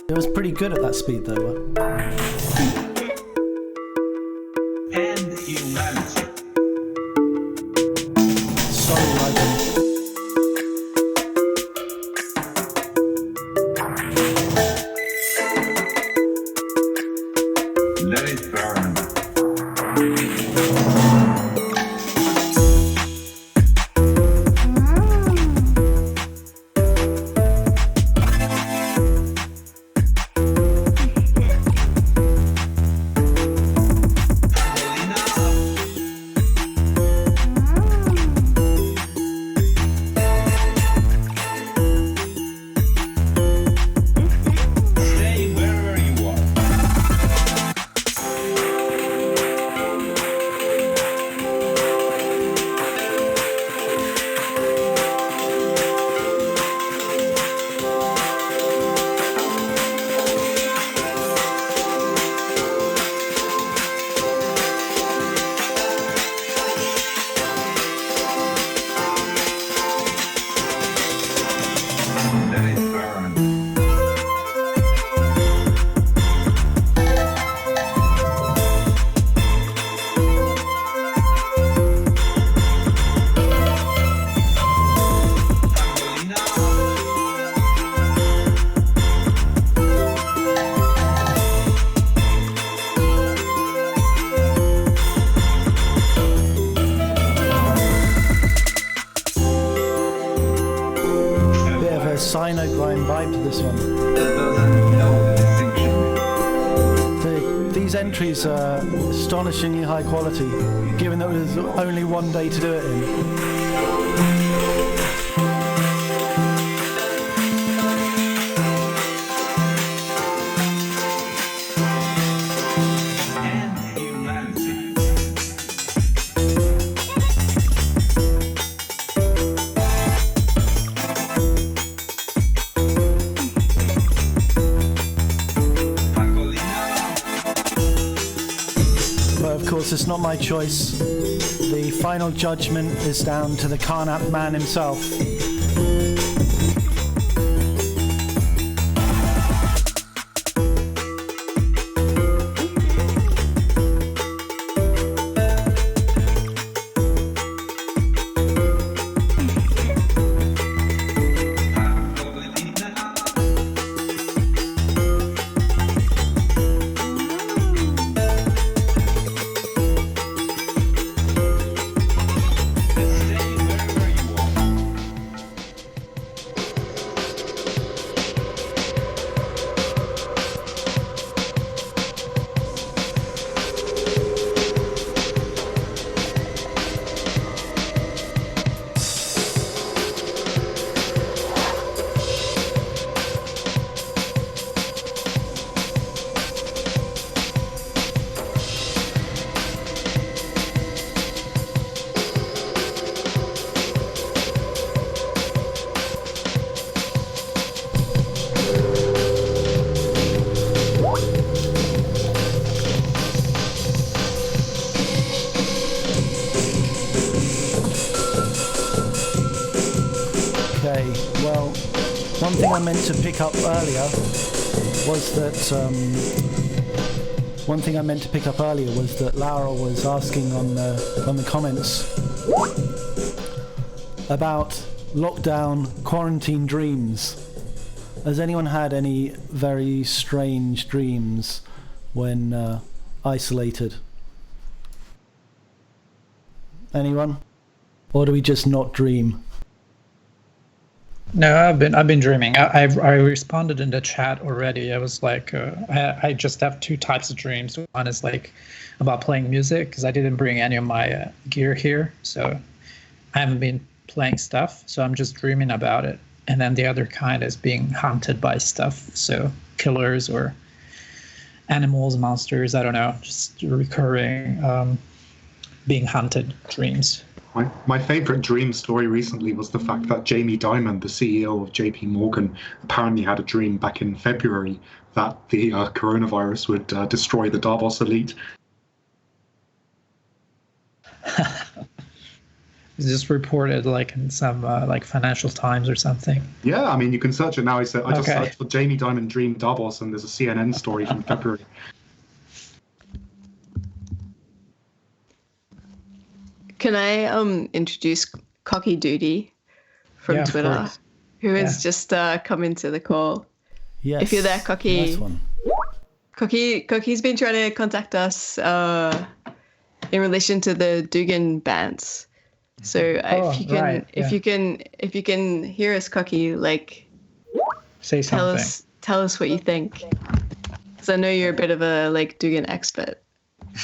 It was pretty good at that speed though. And humanity. Sorry, Ryan. Let it burn. Stay wherever you are. Let it burn. Bit of a sino-grind vibe to this one. That doesn't know the distinction. These entries are astonishingly high quality, given that there's only one day to do it in. And humanity. But of course, it's not my choice. The final judgment is down to the Carnap man himself. Okay, well, one thing I meant to pick up earlier was that Laura was asking on the comments about lockdown quarantine dreams. Has anyone had any very strange dreams when isolated? Anyone? Or do we just not dream? No, I've been dreaming. I responded in the chat already. I was like, I just have two types of dreams. One is like about playing music because I didn't bring any of my gear here, so I haven't been playing stuff. So I'm just dreaming about it. And then the other kind is being hunted by stuff. So killers or animals, monsters. I don't know. Just recurring being hunted dreams. My favorite dream story recently was the fact that Jamie Dimon, the CEO of JP Morgan, apparently had a dream back in February that the coronavirus would destroy the Davos elite. Is this reported like in some like Financial Times or something? Yeah, I mean, you can search it now. I just Okay. searched for Jamie Dimon Dream Davos, and there's a CNN story from February. Can I introduce Cocky Duty from Yeah, of Twitter, course. who has just come into the call? Yes. If you're there, Cocky. Nice one. Cocky's been trying to contact us in relation to the Dugin bans. So if you can hear us, Cocky, like say something. Tell us what you think, because I know you're a bit of a like Dugin expert.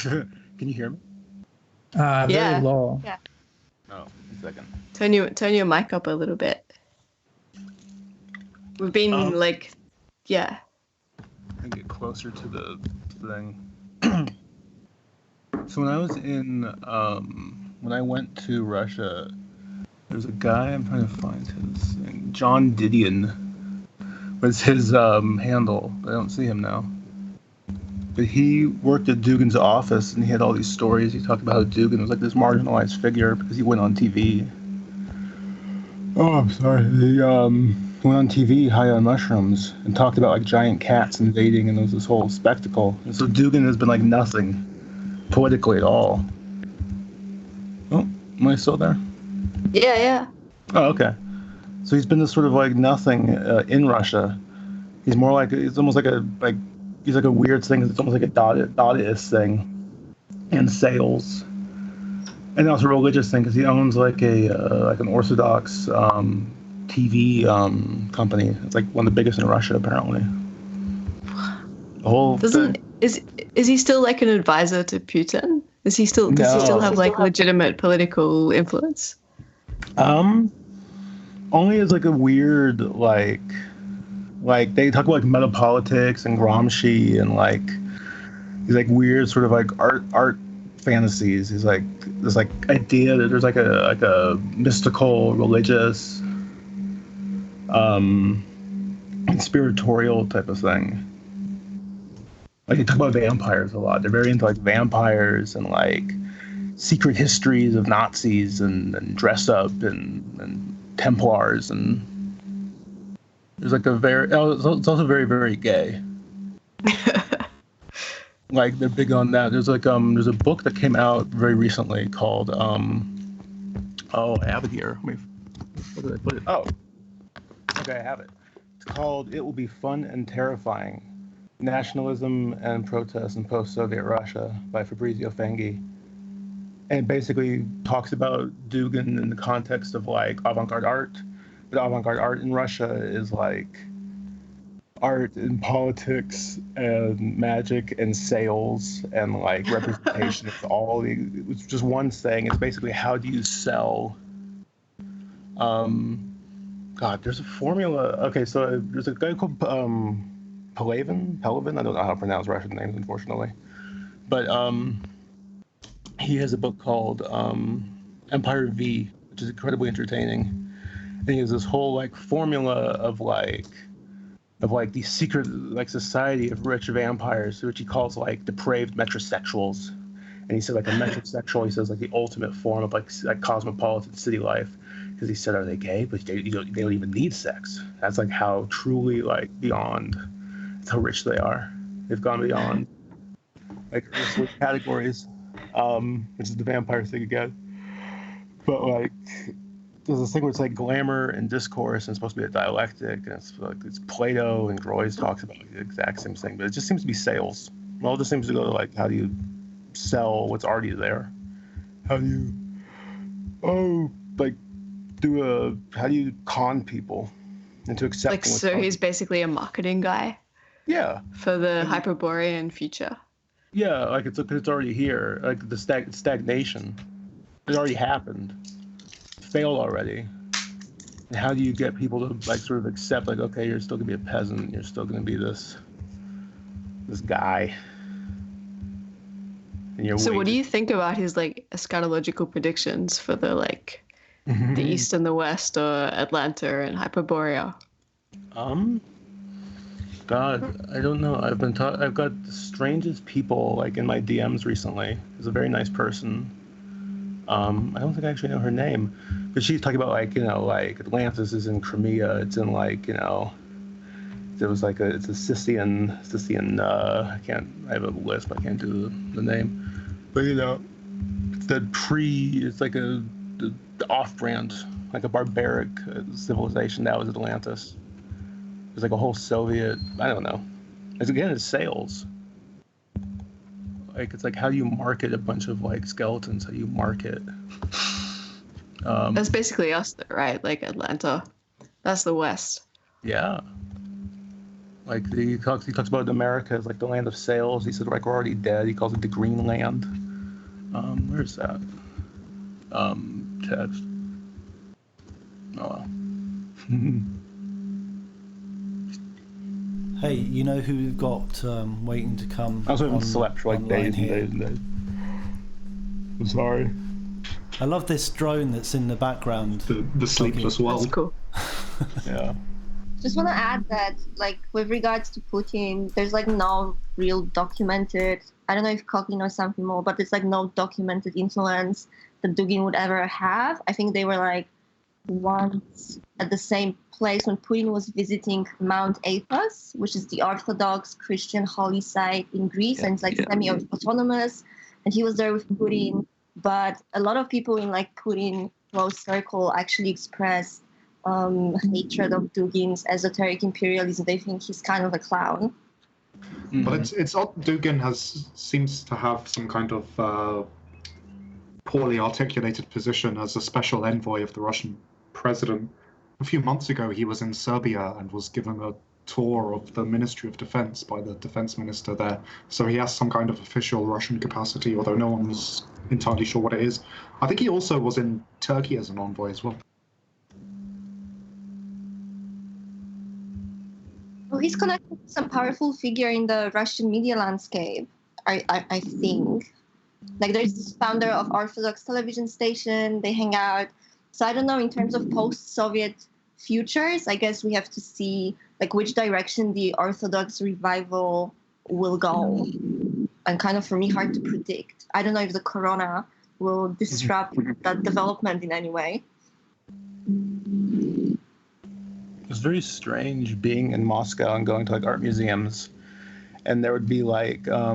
Can you hear me? Very low. Yeah. Oh, a second. Turn your mic up a little bit. We've been yeah. I get closer to the thing. So when I was when I went to Russia, there's a guy, I'm trying to find his thing. John Didion was his handle. I don't see him now. But he worked at Dugin's office, and he had all these stories. He talked about how Dugin was like this marginalized figure because he went on TV. Oh, I'm sorry. He went on TV high on mushrooms and talked about like giant cats invading, and it was this whole spectacle. And so Dugin has been like nothing politically at all. Oh, am I still there? Yeah. Oh, okay. So he's been this sort of like nothing in Russia. He's more like, it's almost like he's like a weird thing. It's almost like a Dadaist thing in sales. And also a religious thing because he owns like an Orthodox TV company. It's like one of the biggest in Russia apparently. The whole is he still like an advisor to Putin? Does he still have like legitimate political influence? Only as like a weird like they talk about like metapolitics and Gramsci and like these like weird sort of like art fantasies. He's like this like idea that there's like a mystical religious conspiratorial type of thing. Like they talk about vampires a lot. They're very into like vampires and like secret histories of Nazis and dress up and Templars, and there's like it's also very, very gay. Like they're big on that. There's like there's a book that came out very recently called I have it here. Where did I put it? Oh, okay, I have it. It's called "It Will Be Fun and Terrifying: Nationalism and Protest in Post-Soviet Russia" by Fabrizio Fenghi. And it basically talks about Dugin in the context of like avant-garde art. But avant-garde art in Russia is like art and politics and magic and sales and like representation. It's just one thing. It's basically how do you sell there's a formula. Okay, so there's a guy called Pelavin. I don't know how to pronounce Russian names, unfortunately. But he has a book called Empire V, which is incredibly entertaining. And he has this whole like formula of the secret like society of rich vampires, which he calls like depraved metrosexuals. And he said like a metrosexual, he says like the ultimate form of like cosmopolitan city life. Because he said, are they gay? But they don't even need sex. That's like how truly like beyond, that's how rich they are. They've gone beyond like earthly categories. Which is the vampire thing again. But like there's this thing where it's like glamour and discourse and it's supposed to be a dialectic, and it's Plato and Groys talks about like the exact same thing, but it just seems to be sales. It all just seems to go to like how do you sell what's already there? How do you how do you con people into accepting like so he's basically a marketing guy? Yeah. For the Hyperborean future. Yeah, like it's already here. Like the stagnation, it already happened. It failed already. And how do you get people to like sort of accept like, okay, you're still gonna be a peasant. You're still gonna be this guy. And so what do you think about his like eschatological predictions for the like the East and the West, or Atlanta and Hyperborea? God, I don't know. I've got the strangest people like in my DMs recently. He's a very nice person. I don't think I actually know her name, but she's talking about like Atlantis is in Crimea. It's in there was it's a Scythian. I have a list, but I can't do the name. But it's it's like the off-brand, like a barbaric civilization that was Atlantis. There's like a whole Soviet. I don't know. It's sales. Like it's like how do you market a bunch of like skeletons? How do you market? That's basically us, right? Like Atlanta. That's the West. Yeah. Like he talks about America as like the land of sales. He said like we're already dead. He calls it the green land. Where's that? Text. Oh well. Hey, you know who we've got waiting to come? I also haven't slept for like days and days and days. I'm sorry. I love this drone that's in the background. The sleepless world. That's cool. Yeah. Just want to add that, like, with regards to Putin, there's like no real documented. I don't know if Koki knows something more, but there's like no documented influence that Dugin would ever have. I think they were like once at the same place when Putin was visiting Mount Athos, which is the Orthodox Christian holy site in Greece, and it's like semi-autonomous. And he was there with Putin, but a lot of people in like Putin close circle actually expressed hatred of Dugin's esoteric imperialism. They think he's kind of a clown. Mm-hmm. But it's odd. Dugin seems to have some kind of poorly articulated position as a special envoy of the Russian president. A few months ago, he was in Serbia and was given a tour of the Ministry of Defense by the defense minister there. So he has some kind of official Russian capacity, although no one's entirely sure what it is. I think he also was in Turkey as an envoy as well. Well, he's connected to some powerful figure in the Russian media landscape, I think. Like, there's this founder of Orthodox television station, they hang out. So I don't know, in terms of post-Soviet futures, I guess we have to see like which direction the Orthodox revival will go. And kind of, for me, hard to predict. I don't know if the corona will disrupt that development in any way. It's very strange being in Moscow and going to like art museums, and there would be like I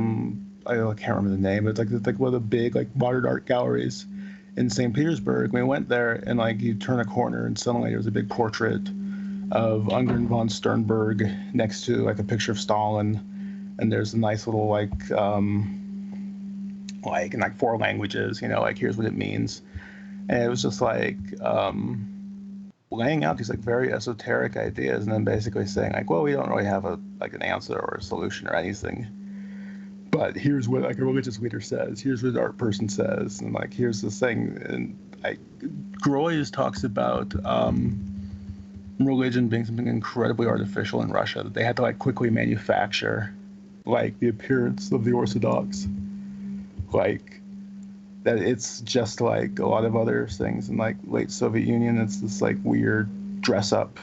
can't remember the name, but it's like one of the big like modern art galleries in St. Petersburg. We went there and like you turn a corner and suddenly there's a big portrait of Ungern von Sternberg next to like a picture of Stalin, and there's a nice little like in like 4 languages, like here's what it means, and it was just like laying out these like very esoteric ideas and then basically saying like, well, we don't really have an answer or a solution or anything, but here's what like a religious leader says, here's what an art person says, and like here's this thing. And like Groys talks about religion being something incredibly artificial in Russia, that they had to like quickly manufacture like the appearance of the Orthodox, like that it's just like a lot of other things in like late Soviet Union. It's this like weird dress up,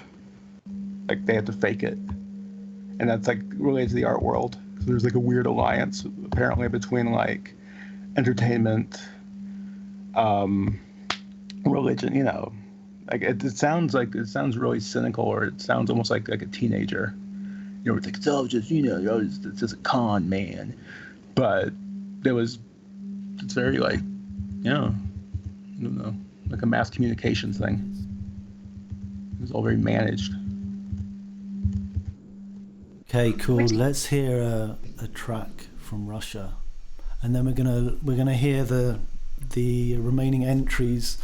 like they had to fake it, and that's like related to the art world. So there's like a weird alliance apparently between like entertainment, religion. Like it sounds really cynical, or it sounds almost like a teenager. It's like it's all just it's just a con man, but it's very like, I don't know, like a mass communications thing. It's all very managed. Okay, cool. Let's hear a track from Russia, and then we're gonna hear the remaining entries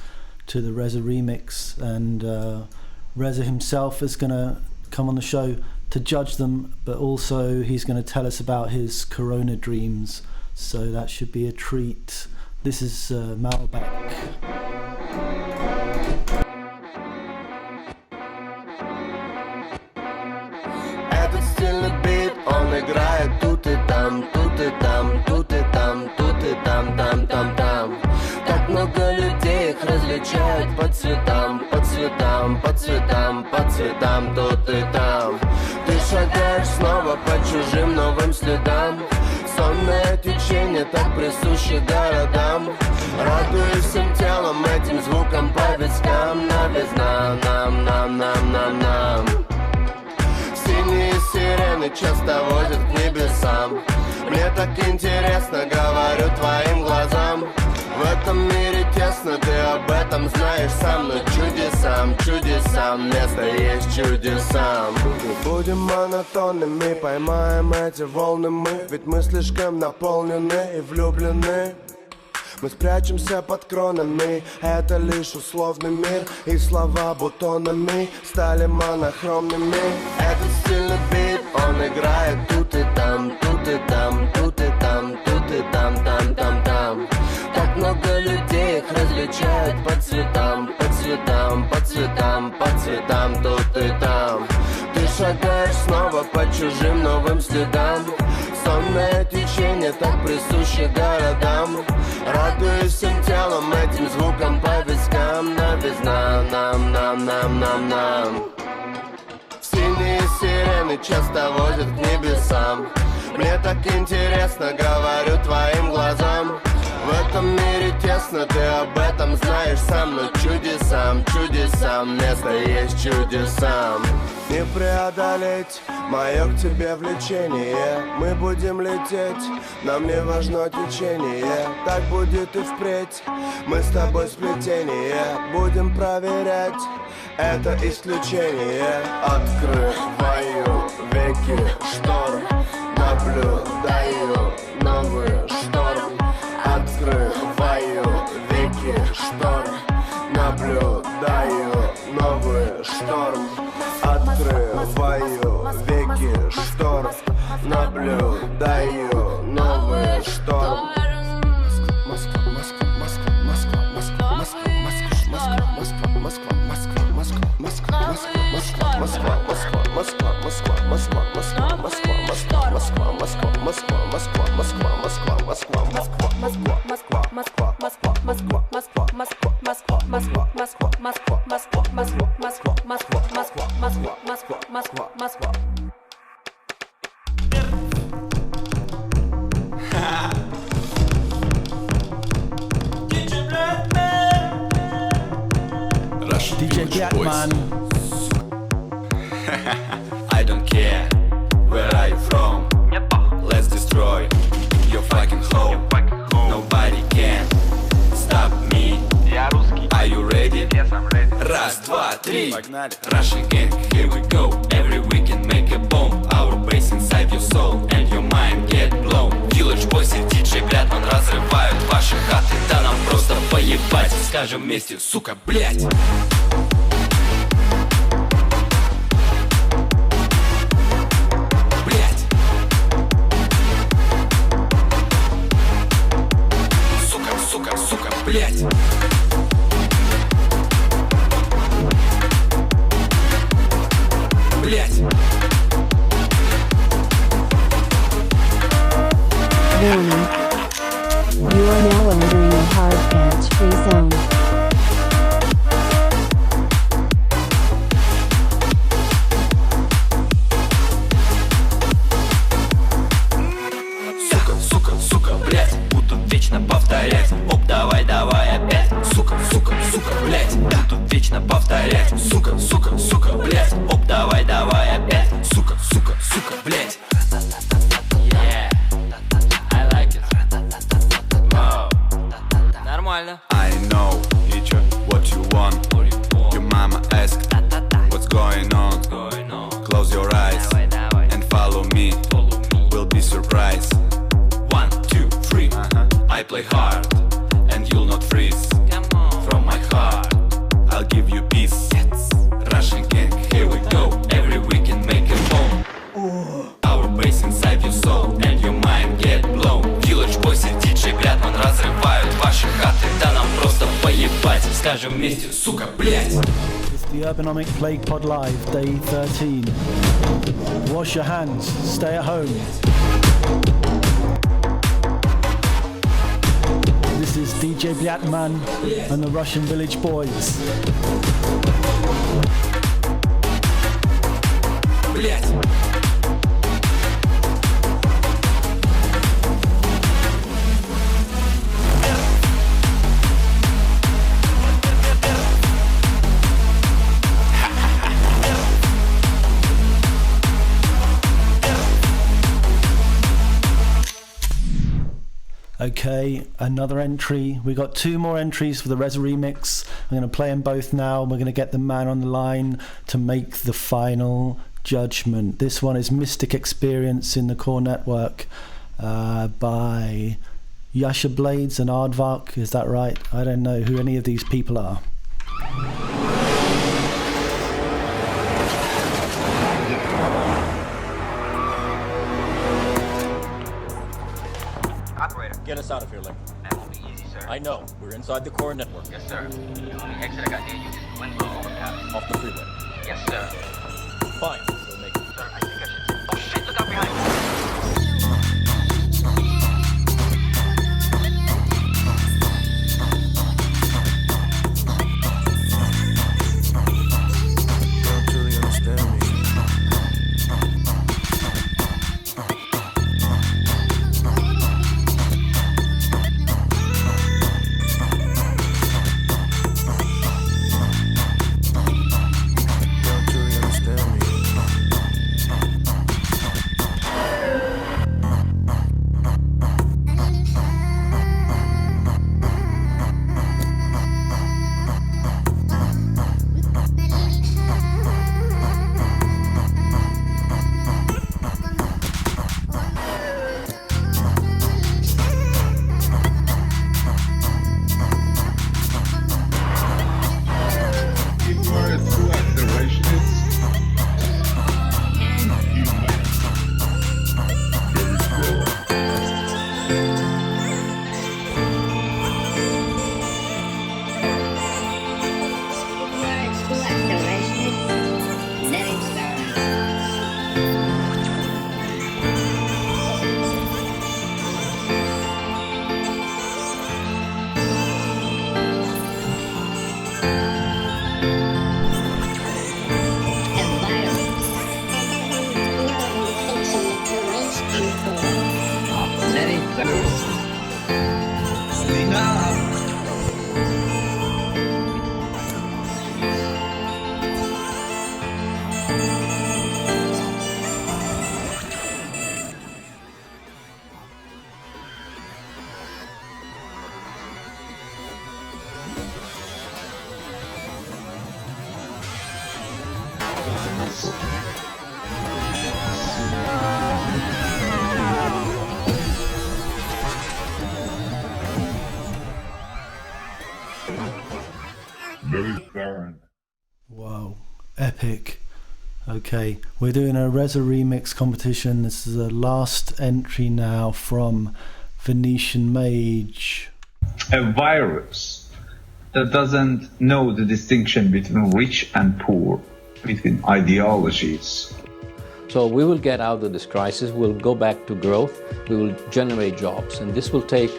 to the Reza remix, and Reza himself is gonna come on the show to judge them, but also he's gonna tell us about his Corona dreams. So that should be a treat. This is Malbec. Этот стильный бит, он играет тут и там, тут и там, тут и там, тут и там, там, там, там. Так много людей их различают по цветам, по цветам, по цветам, по цветам, тут и там. Ты шагаешь снова по чужим новым следам. Сонное течение так присуще городам. Радуюсь всем телом этим звуком по вискам. Новизна нам. Синие сирены часто водят к небесам. Мне так интересно, говорю твоим глазам. В этом мире тесно, ты об этом знаешь сам. Но чудесам, место есть чудесам. Будем монотонными, поймаем эти волны мы. Ведь мы слишком наполнены и влюблены. Мы спрячемся под кронами, это лишь условный мир. И слова бутонами стали монохромными. Этот стильный бит, он играет тут и там, тут и там, тут и там, тут и там, там. Так много людей, их различают по цветам, по цветам, по цветам, по цветам, тут и там. Ты шагаешь снова по чужим новым следам. Сонное течение так присуще городам. Радуюсь всем телом этим звуком по вискам. Новизна нам. Синие сирены часто водят к небесам. Мне так интересно, говорю твоим глазам. В этом мире тесно, ты об этом знаешь сам. Но чудесам, место есть чудесам. Не преодолеть мое к тебе влечение. Мы будем лететь, нам не важно течение. Так будет и впредь, мы с тобой сплетение. Будем проверять, это исключение. Открываю веки штор, наблюдаю новый шторм. Открываю веки штор, наблюдаю новый шторм. Открываю веки штор, наблюдаю новый шторм. DJ Blackman. I don't care where are you from. Let's destroy your fucking home. Nobody can stop me. Are you ready? Раз, два, три. Russian gang, here we go. Every weekend make a bomb. Our bass inside your soul and your mind get blown. Village boys и DJ Blackman разрывают ваши хаты. Да нам просто поебать. Скажем вместе, сука, блять. Блять. Блять. Warning. You are now entering a hard hands-free zone. Сука, блять. Буду вечно повторять. Оп, давай опять. Сука, блять. Буду вечно повторять. Сука, блять. Оп, давай опять. Сука, блять. Yeah, I like it. Wow. Нормально. I know what you want. Your mama asked what's going on. Close your eyes and follow me. We'll be surprised. 1, 2, 3. I play hard and you'll not freeze. From my heart I'll give you peace. Russian gang, here we go. Every weekend make a bomb. Our bass inside your soul and your mind get blown. Village boys и DJ Blackman разрывают ваши хаты. Да нам просто поебать. Скажем вместе, сука, блять. It's the Urbanomic PlaguePod Live, day 13. Wash your hands, stay at home. This is DJ Blackman and the Russian Village Boys. Блять. Okay, another entry. We got 2 more entries for the Reza remix. I'm going to play them both now. We're going to get the man on the line to make the final judgment. This one is Mystic Experience in the Core Network by Yasha Blades and Aardvark. Is that right? I don't know who any of these people are. Get us out of here, Link. That won't be easy, sir. I know. We're inside the core network. Yes, sir. The only exit I got near you is the Winslow overpass. Off the freeway. Yes, sir. Fine. We'll make it. Sir, I think I should... Oh, shit, look out behind me. Don't truly understand me. Wow, epic. Okay, we're doing a Reza remix competition. This is the last entry now from Venetian Mage. A virus that doesn't know the distinction between rich and poor, between ideologies. So we will get out of this crisis, we'll go back to growth, we will generate jobs, and this will take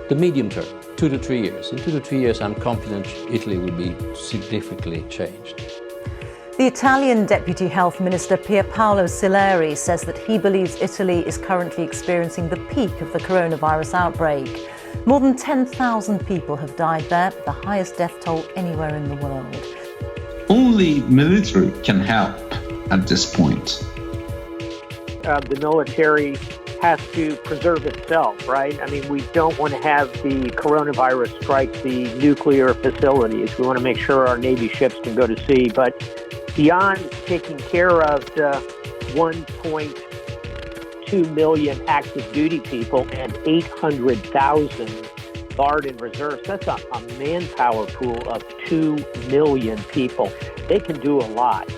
the medium term, 2 to 3 years. In 2 to 3 years, I'm confident Italy will be significantly changed. The Italian Deputy Health Minister Pierpaolo Sileri says that he believes Italy is currently experiencing the peak of the coronavirus outbreak. More than 10,000 people have died there, the highest death toll anywhere in the world. Only military can help at this point. The military has to preserve itself, right? I mean, we don't want to have the coronavirus strike the nuclear facilities. We want to make sure our Navy ships can go to sea. But beyond taking care of the 1.2 million active duty people and 800,000 Guard and reserves, that's a manpower pool of 2 million people. They can do a lot.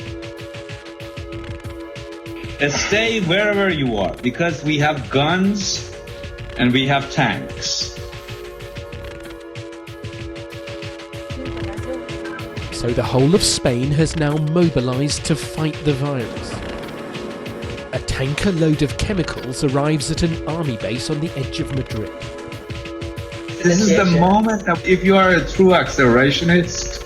Stay wherever you are, because we have guns and we have tanks. So the whole of Spain has now mobilized to fight the virus. A tanker load of chemicals arrives at an army base on the edge of Madrid. This is the moment that if you are a true accelerationist,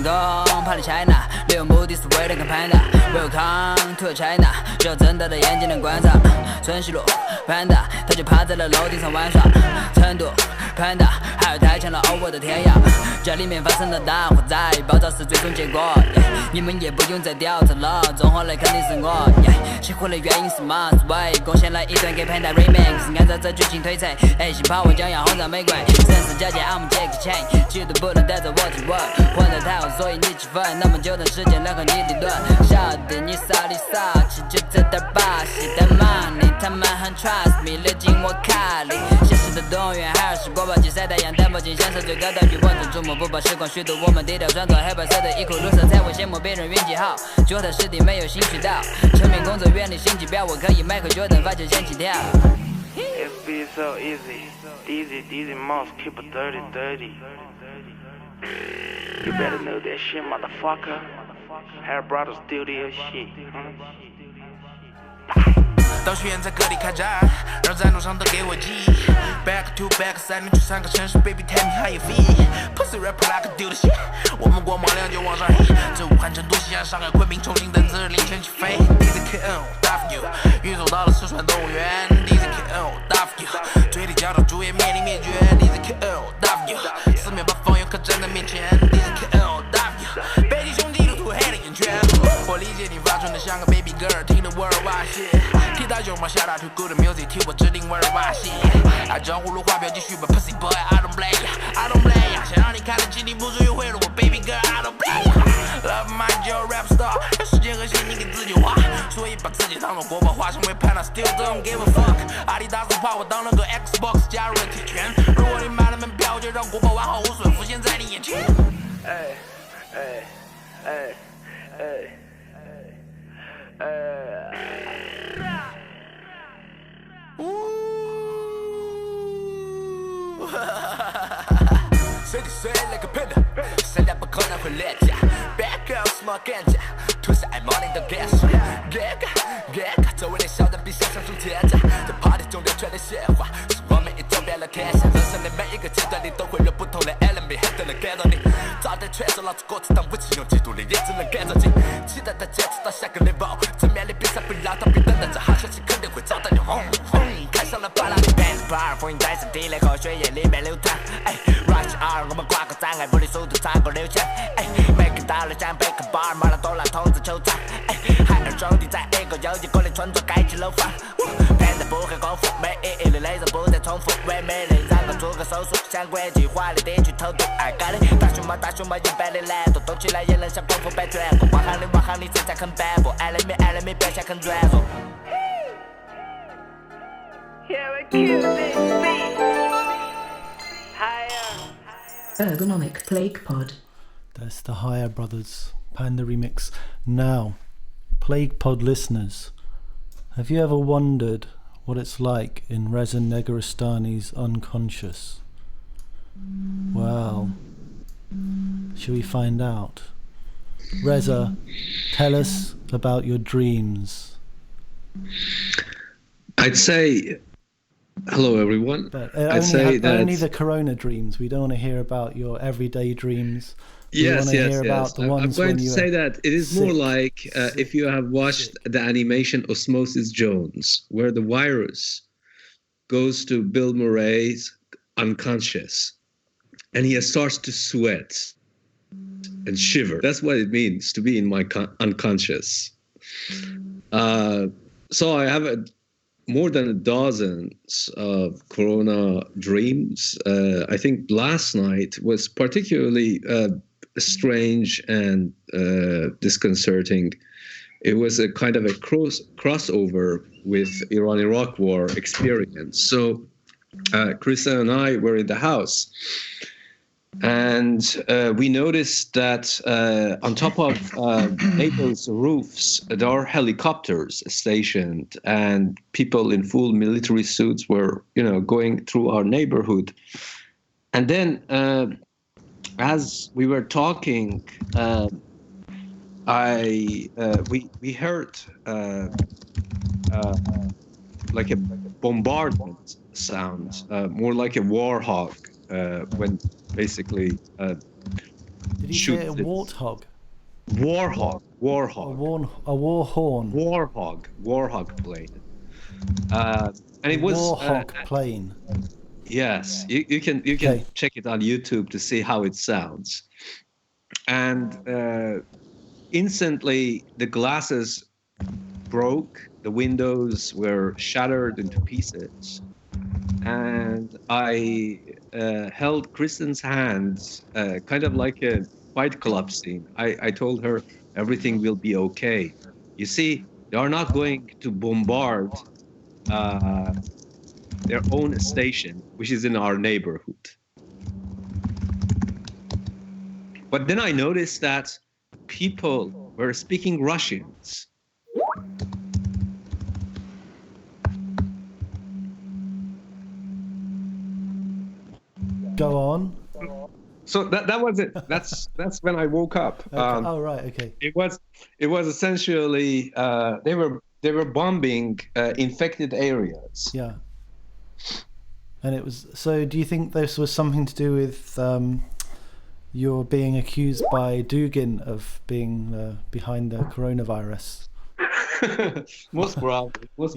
东，怕你 China， 利用目的是为了看 Panda。Welcome to China， 只有睁大的眼睛能观察。春熙路 Panda， 他就趴在了楼顶上玩耍。成都 Panda， 还有太强了我的天呀！家里面发生了大火灾，爆炸是最终结果。你们也不用再调查了，综合来肯定是我。起火的原因是马思维，贡献了一段给 Panda remix， 按照这剧情推测，新炮我将要轰炸玫瑰，城市交界 I'm Jackie Chan， 绝对不能带着我提问，混得太好所以你气愤，那么久的时间来和你理论，晓得你傻里傻气就这点把戏的 money， 他们很 trust me， 流进我卡里，现实的动物园还是国宝级赛太阳淡薄仅享受最高的欲望的注目，不把时光虚度，我们低调穿着黑白色的衣裤，入色才会羡慕别人运气好，觉得师弟没有兴趣到，成名工作远离心机婊，我可以迈克jordan发球先起跳。It be so easy, easy mouse keep it dirty. You better know that shit, motherfucker. Hair brothers do this shit. 到学院在各地开战，让战路上都给我记。Back to back， 3年去3个城市 ，Baby tell me how you feel。Pussy rapper like do the shit， 我们光芒亮就往上黑。这武汉、成都、西安、上海、昆明、重庆等次日凌晨起飞。DJ KO Duff you， 运送到了四川动物园。DJ KO Duff you， 嘴里嚼着猪也面临灭绝。DJ KO Duff you， 四面八方游客站在面前。DJ KO Duff you， 北极熊记录图黑了眼圈。我理解你发春的像个 baby girl， 听得味儿哇塞。踢大熊猫下大腿 ，good music， 替我指定味儿哇塞。按照葫芦画标继续吧 ，pussy boy，I don't play ya，I don't play ya。想让你看得起你不足又贿赂我 ，baby girl，I don't play ya。Love my Joe rap star， 有时间和心你给自己花，所以把自己当作国宝，化身为 Panda，still don't give a fuck。阿迪达斯怕我当了个 Xbox， 加入了铁拳。如果你买了门票，就让国宝完好无损浮现在你眼前。随地随来个 panda， 闪亮不可能会廉价。Bad girl smoke ganja， 涂上爱 morning 的 gas。Gag， 周围的小人比想象中天价，在 party 中流传的闲话，是我们已走遍了天下。人生的每一个阶段里都会有不同的 element， 很多人感到你。早点全手老子歌词当武器，用嫉妒力也只能干着急。期待他坚持到下个 level， 正面的比赛不让他别等待着好消息肯定会找到你。开上了巴拉的 band， 风云在身体内和血液里面流淌。Rush hour， 我们跨过障碍，物理速度超过流枪。每个道路像贝克巴尔，马拉多纳统治球场。海尔兄弟在一个又一个的村庄盖起楼房。Panda 不会功夫，每一的内容不再重复，为每人让个做个手术，向国际化的地区偷渡。I got it， 大熊猫一般的懒惰，动起来也能像功夫摆转过。往行里身材很斑驳，爱了没表现很软弱。Ergonomic PlaguePod. That's the Higher Brothers Panda remix. Now, PlaguePod listeners, have you ever wondered what it's like in Reza Negarestani's unconscious? Well, shall we find out? Reza, tell us about your dreams. I'd say, hello everyone. But only the corona dreams. We don't want to hear about your everyday dreams. Yes. I'm going to say that it is more like if you have watched the animation Osmosis Jones, where the virus goes to Bill Murray's unconscious, and he starts to sweat and shiver. That's what it means to be in my unconscious. So I have more than a dozen of corona dreams. I think last night was particularly strange and disconcerting. It was a kind of a crossover with Iran-Iraq war experience. So Krista and I were in the house, and we noticed that on top of neighbors' roofs, there are helicopters stationed, and people in full military suits were, going through our neighborhood. And then, as we were talking, we heard like a bombardment sound, more like a war hawk. When basically Did you say a warthog? Warhog. A war horn. Warhog plane. And it was Warhog plane. Yes, you can check it on YouTube to see how it sounds. And instantly the glasses broke, the windows were shattered into pieces, and I held Kristen's hands, kind of like a Fight Club scene. I told her everything will be okay. You see, they are not going to bombard their own station, which is in our neighborhood. But then I noticed that people were speaking Russians. Go on. So that was it. That's when I woke up. Okay. Oh right, okay. It was essentially they were bombing infected areas. Yeah. And it was, so do you think this was something to do with you're being accused by Dugin of being behind the coronavirus? Most probably. I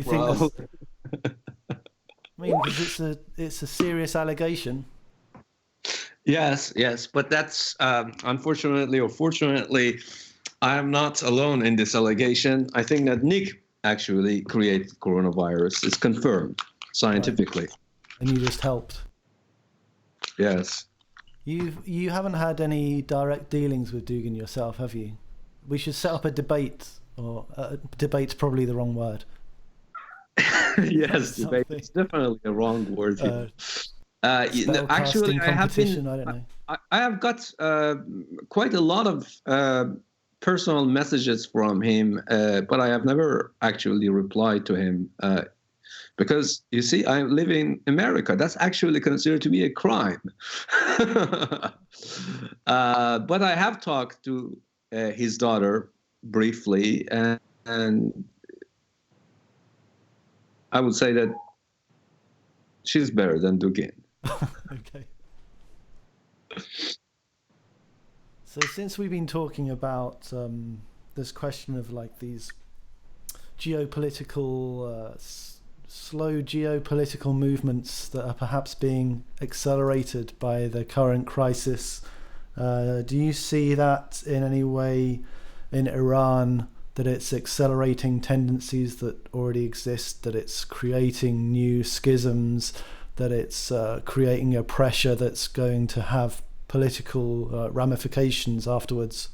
mean, because it's a serious allegation. Yes, but that's unfortunately or fortunately, I am not alone in this allegation. I think that Nick actually created coronavirus. It's confirmed scientifically. Right. And you just helped. Yes. You haven't had any direct dealings with Dugin yourself, have you? We should set up a debate, or debate's probably the wrong word. Yes, debate is definitely a wrong word. Actually, I have been. I don't know. I have got quite a lot of personal messages from him, but I have never actually replied to him because, you see, I live in America. That's actually considered to be a crime. But I have talked to his daughter briefly, and I would say that she's better than Dugin. Okay. So since we've been talking about this question of like these geopolitical, slow geopolitical movements that are perhaps being accelerated by the current crisis, do you see that in any way in Iran, that it's accelerating tendencies that already exist, that it's creating new schisms, that it's creating a pressure that's going to have political ramifications afterwards?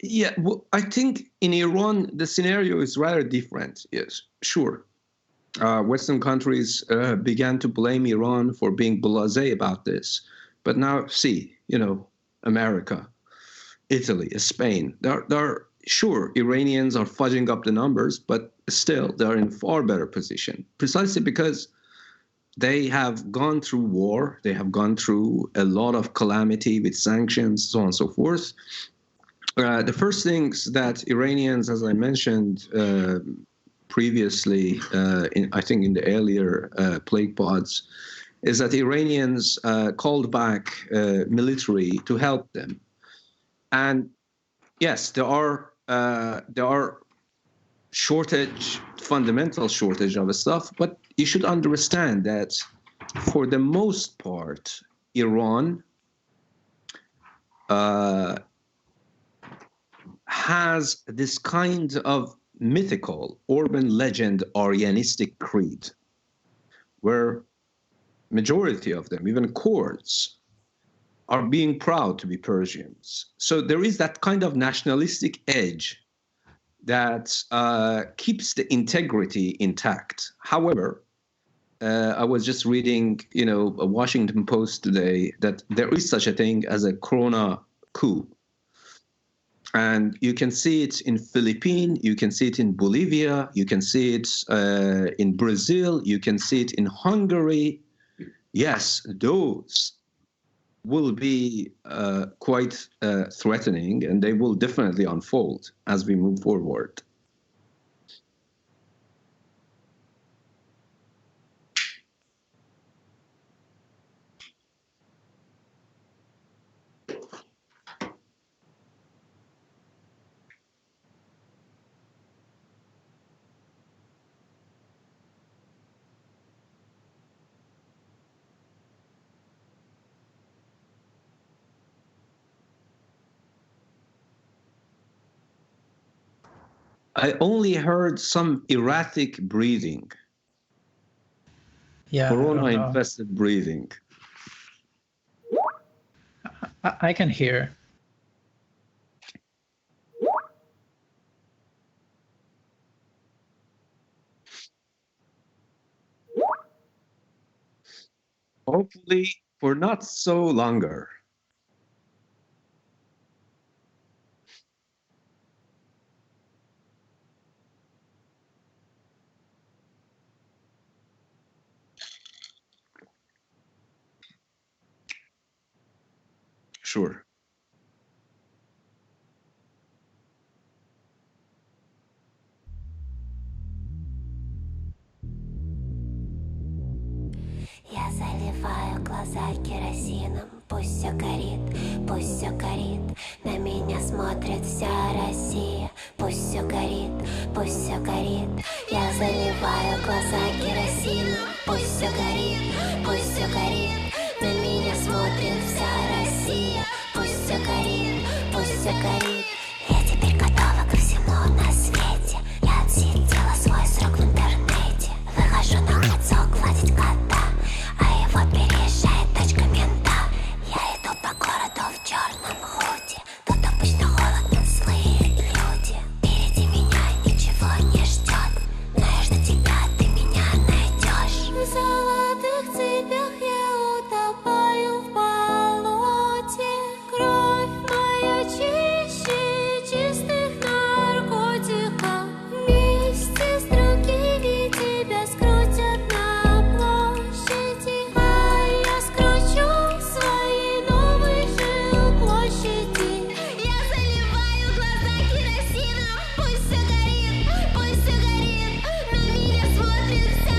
Yeah, well, I think in Iran, the scenario is rather different. Yes, sure. Western countries began to blame Iran for being blasé about this. But now, see, America, Italy, Spain, they're sure, Iranians are fudging up the numbers, but still they're in far better position, precisely because they have gone through war, they have gone through a lot of calamity with sanctions, so on and so forth. The first things that Iranians, as I mentioned previously, I think in the earlier PlaguePods, is that the Iranians called back military to help them. And yes, there are fundamental shortage of stuff, but you should understand that for the most part, Iran has this kind of mythical urban legend Aryanistic creed, where majority of them, even Kurds, are being proud to be Persians. So there is that kind of nationalistic edge that keeps the integrity intact. However, I was just reading, a Washington Post today that there is such a thing as a Corona coup. And you can see it in Philippines, you can see it in Bolivia, you can see it in Brazil, you can see it in Hungary. Yes, those will be quite threatening, and they will definitely unfold as we move forward. I only heard some erratic breathing. Yeah. Corona-infested breathing. I can hear. Hopefully for not so longer. Sure. Я заливаю глаза керосином, пусть все горит, пусть все горит. На меня смотрит вся Россия, пусть все горит, пусть все горит. Я заливаю глаза керосином, пусть все горит, пусть все горит. На меня смотрит вся Россия, пусть все горит, пусть все горит. Я теперь готова ко всему на свете. Я отсидела свой срок в интернете. Выхожу на улицу гладить кота, а его переезжает тачка мента. Я иду по городу в черном худи. Тут обычно холодно, злые люди. Впереди меня ничего не ждет, но я жду тебя, ты меня найдешь. В золотых цепях я утопаю в болоте. Кровь моя чище чистых наркотиков. Вместе с другими тебя скрутят на площади, а я скручу свои новые жилплощади. Я заливаю глаза керосином, пусть все горит, пусть все горит. На меня смотрит вся.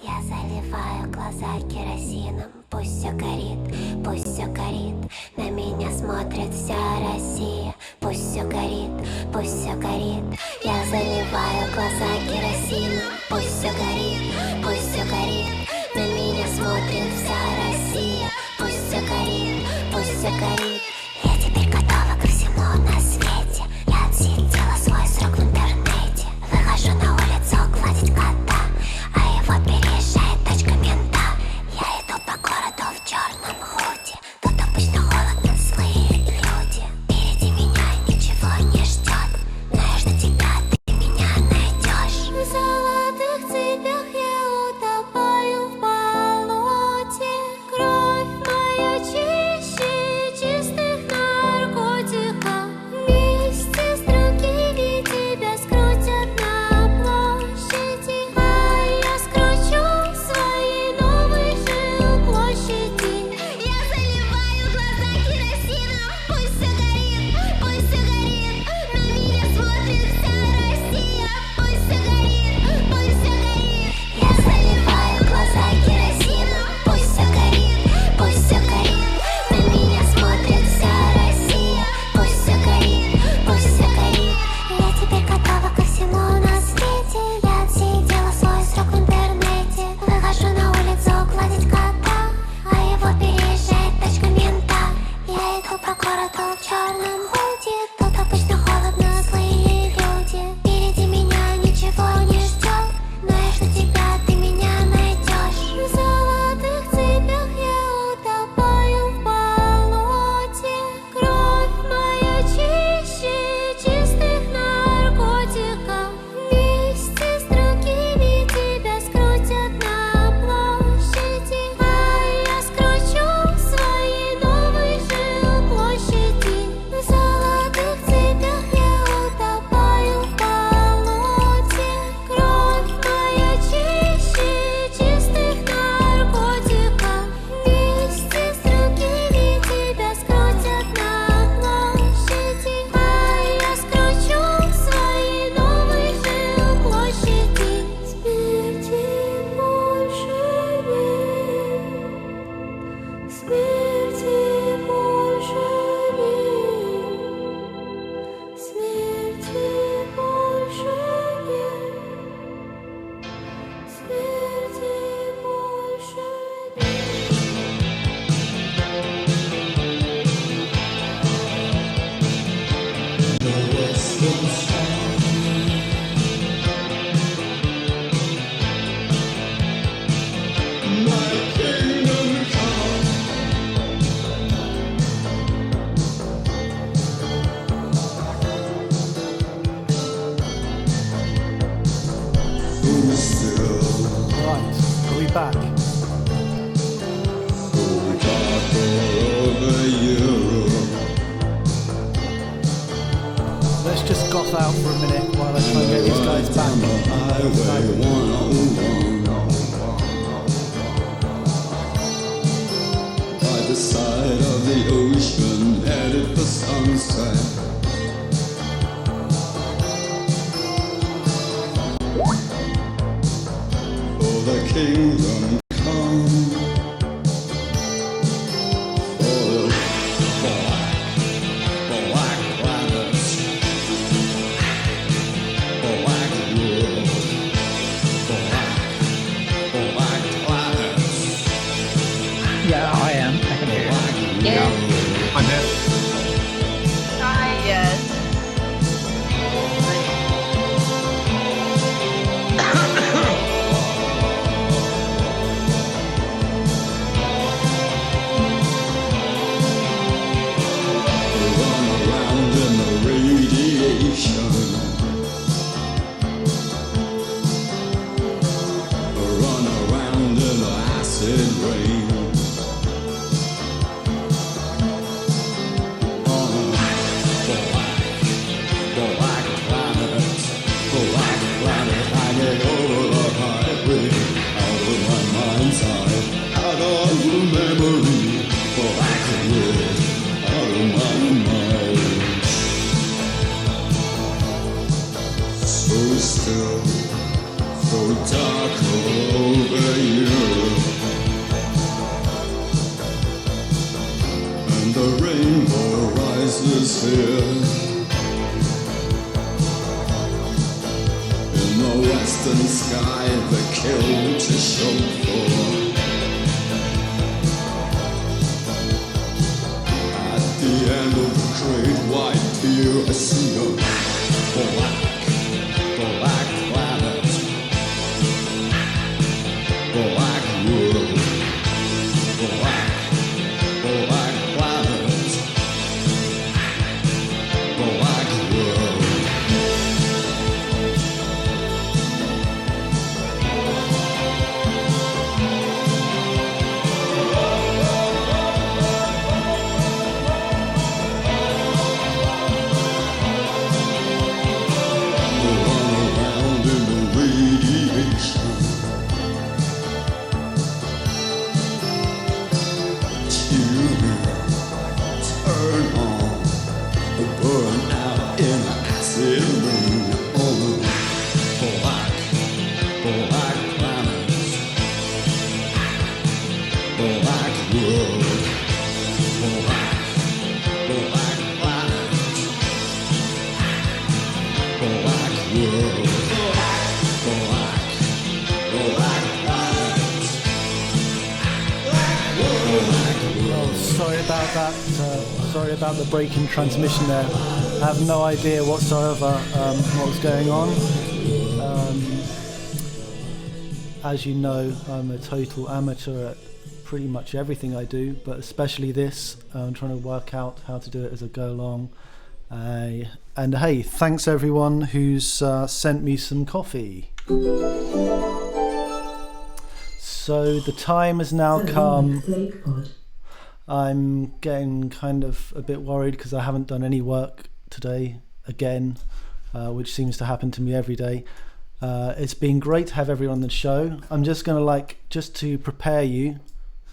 Я заливаю глаза керосином, пусть все горит, пусть все горит. На меня смотрит вся Россия, пусть все горит, пусть все горит. Я заливаю глаза керосином, пусть все горит, пусть все горит. На меня смотрит вся Россия, пусть все горит, пусть все горит. Я теперь готова ко всему на свете. Я отсидела свой срок в интернете. Выхожу на улицу гладить кота, а его переезжает тачка мента. Я иду по городу в черном худи. Тут обычно холодно, злые люди. Впереди меня ничего не ждет, но я жду тебя, ты меня найдешь. В золотых цепях About the break in transmission there. I have no idea whatsoever what was going on. As you know, I'm a total amateur at pretty much everything I do, but especially this. I'm trying to work out how to do it as I go along. And hey, thanks everyone who's sent me some coffee. So the time has now come. I'm getting kind of a bit worried because I haven't done any work today again, which seems to happen to me every day. It's been great to have everyone on the show. I'm just going to just to prepare you,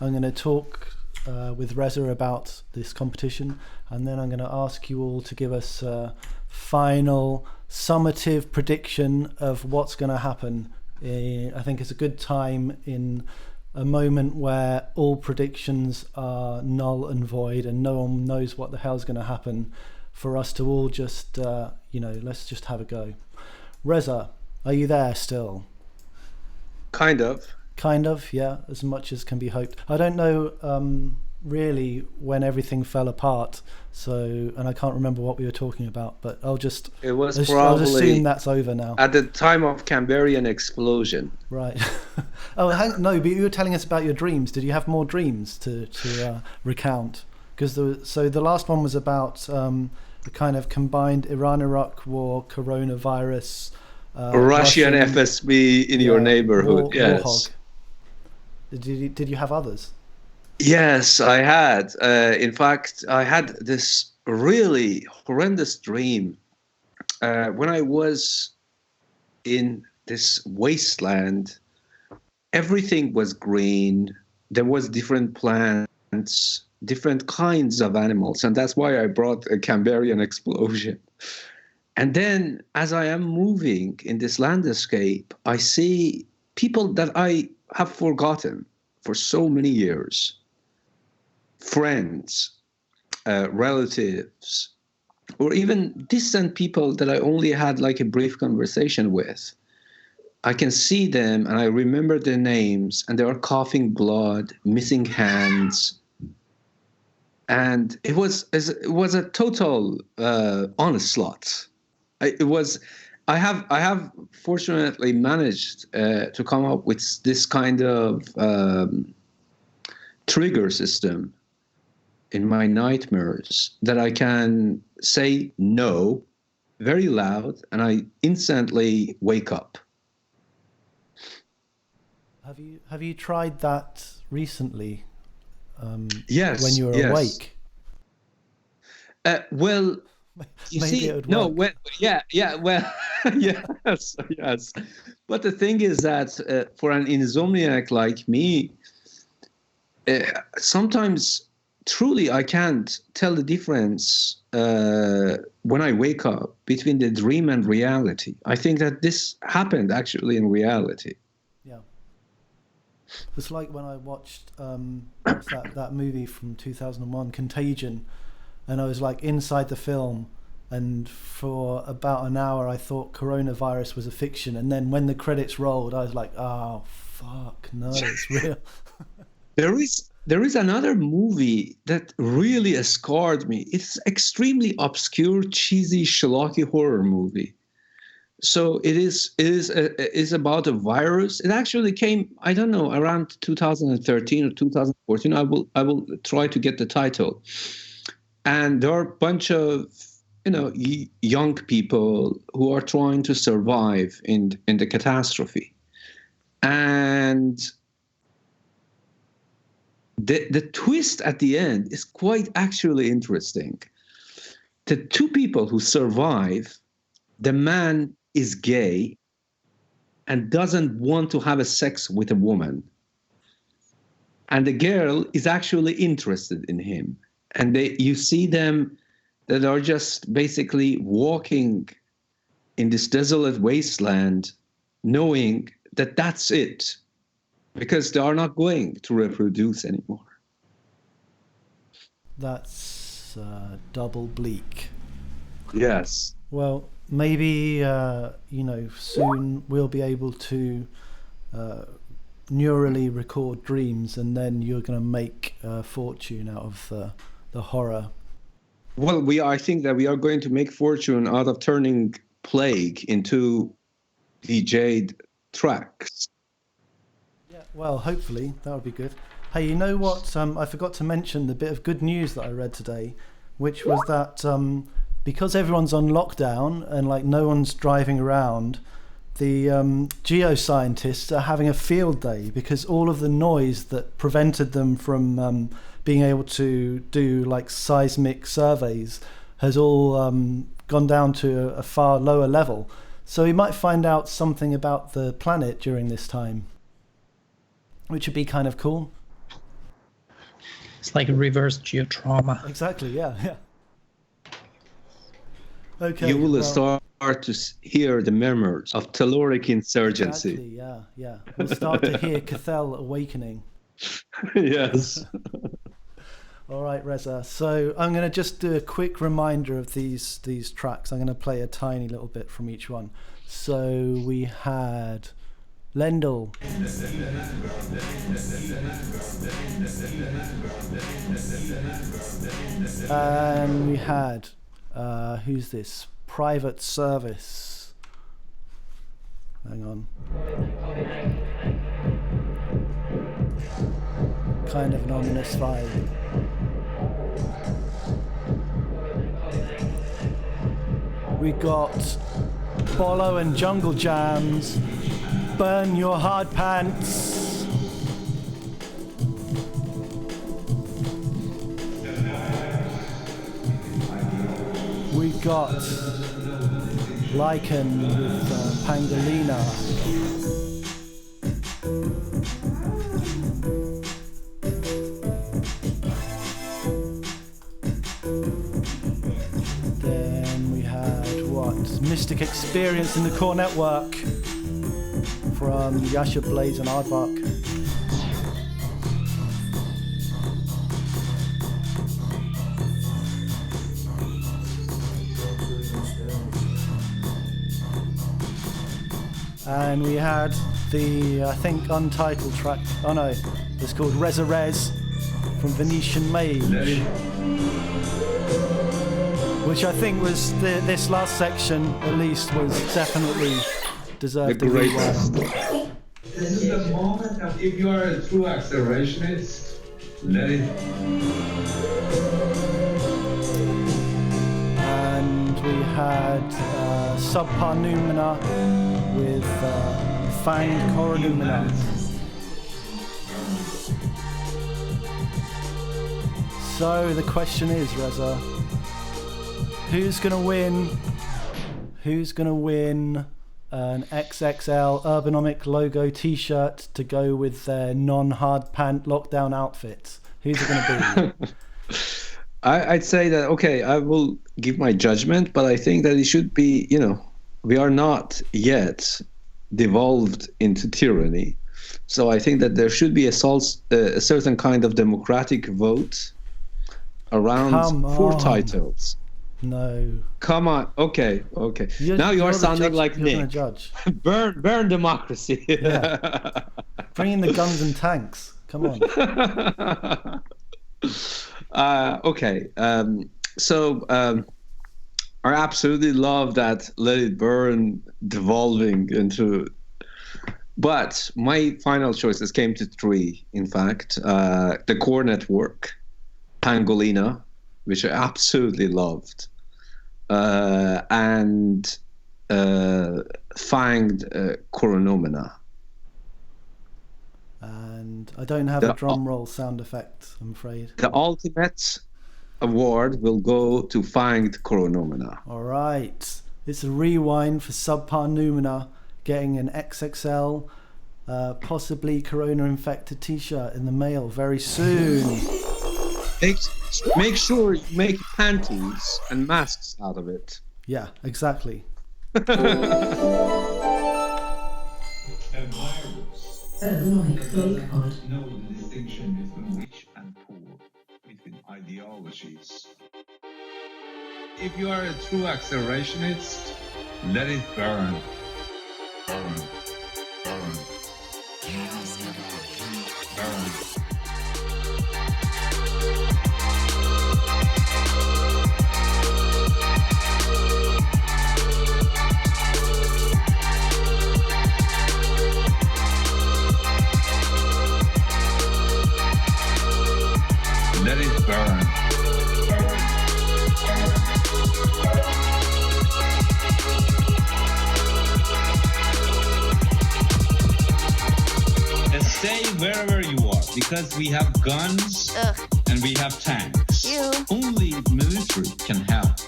I'm going to talk with Reza about this competition, and then I'm going to ask you all to give us a final summative prediction of what's going to happen. I think it's a good time in a moment where all predictions are null and void and no one knows what the hell's going to happen, for us to all just, let's just have a go. Reza, are you there still? Kind of. Kind of, yeah, as much as can be hoped. I don't know really when everything fell apart, and I can't remember what we were talking about, but I'll assume that's over now. At the time of Cambarian explosion. Right. No, but you were telling us about your dreams. Did you have more dreams to recount? Because the last one was about the kind of combined Iran-Iraq war, coronavirus, Russian FSB in your neighborhood. Yes. Warhog. Did you have others? Yes, I had. In fact, I had this really horrendous dream when I was in this wasteland. Everything was green. There was different plants, different kinds of animals, and that's why I brought a Cambarian explosion. And then, as I am moving in this landscape, I see people that I have forgotten for so many years. Friends, relatives, or even distant people that I only had like a brief conversation with. I can see them and I remember their names, and they are coughing blood, missing hands. And it was a total onslaught. I have fortunately managed to come up with this kind of trigger system in my nightmares that I can say no very loud and I instantly wake up. Have you tried that recently? Yes. When you were awake? Well, you see, no, well, yes. But the thing is that for an insomniac like me, sometimes truly I can't tell the difference when I wake up between the dream and reality. I think that this happened actually in reality. Yeah. It's like when I watched what's that movie from 2001, Contagion, and I was like inside the film, and for about an hour I thought coronavirus was a fiction, and then when the credits rolled I was like, oh fuck no, it's real. There is another movie that really scarred me. It's extremely obscure, cheesy, schlocky horror movie. So it is about a virus. It actually came, I don't know, around 2013 or 2014. I will try to get the title. And there are a bunch of young people who are trying to survive in the catastrophe. And the twist at the end is quite actually interesting. The two people who survive, the man is gay and doesn't want to have a sex with a woman. And the girl is actually interested in him. And you see them that are just basically walking in this desolate wasteland, knowing that that's it, because they are not going to reproduce anymore. That's double bleak. Yes. Well, maybe soon we'll be able to neurally record dreams, and then you're going to make a fortune out of the horror. Well, I think that we are going to make fortune out of turning Plague into DJ'd tracks. Yeah, well, hopefully that would be good. Hey, you know what? I forgot to mention the bit of good news that I read today, which was that because everyone's on lockdown and like no one's driving around, the geoscientists are having a field day, because all of the noise that prevented them from being able to do like seismic surveys has all gone down to a far lower level. So we might find out something about the planet during this time, which would be kind of cool. It's like a reverse geotrauma. Exactly, yeah. Okay. You will start to hear the murmurs of telluric insurgency. Exactly, yeah. We'll start to hear Cathel awakening. Yes. All right, Reza. So I'm going to just do a quick reminder of these tracks. I'm going to play a tiny little bit from each one. So we had Lendl. And we had, who's this? Private Service. Hang on. Kind of an ominous vibe. We got Bolo and Jungle Jams. Burn Your Hard Pants. We got Lycan with Pangolina. Then we had what? Mystic Experience in the Core Network from Yasha Blaze and Aardvark. And we had the, I think, untitled track. Oh no, it's called Reza Rez from Venetian Mage. Which I think was, this last section at least, was definitely deserved the rewind. This is the moment of, if you are a true accelerationist, let it. And we had Subpar Numina with Fanged Coronumina. So the question is, Reza, who's gonna win? Who's gonna win an XXL Urbanomic logo T-shirt to go with their non-hard pant lockdown outfits? Who's it gonna be? I'd say that, okay, I will give my judgment, but I think that it should be, we are not yet devolved into tyranny. So I think that there should be a certain kind of democratic vote around 4 titles. No. Come on. Okay. Now you're sounding judge, like Nick. Judge. Burn democracy. Yeah. Bring in the guns and tanks. Come on. Okay. So I absolutely love that Let It Burn devolving into. But my final choices came to 3, in fact. The Core Network, Pangolina, which I absolutely loved, and Fanged Coronumina. And I don't have a drum roll sound effect, I'm afraid. The ultimate award will go to Fanged Coronumina. All right. It's a rewind for Subpar Numina getting an XXL, possibly corona-infected T-shirt in the mail very soon. Make sure you make panties and masks out of it. Yeah, exactly. PlaguePod. Know the distinction between rich and poor, between ideologies. If you are a true accelerationist, let it burn. Burn. Burn. Burn. Let it burn. Stay wherever you are, because we have guns and we have tanks. Only military can help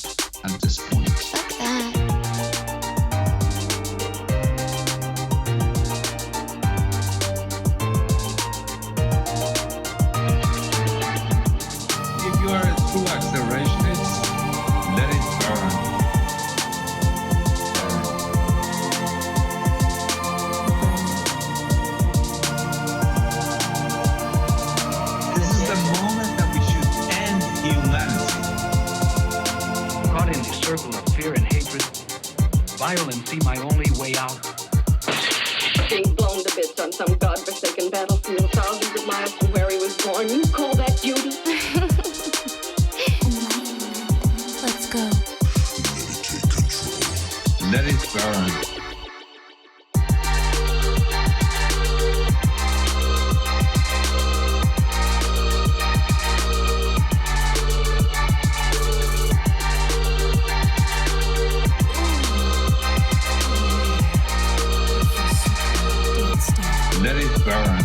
at this point. Fuck that. If you are a true accelerationist, let it burn. smile and see my only way out. Being blown to bits on some godforsaken battlefield thousands of miles from where he was born. You call that beauty? Let's go. Let it burn. Let it burn.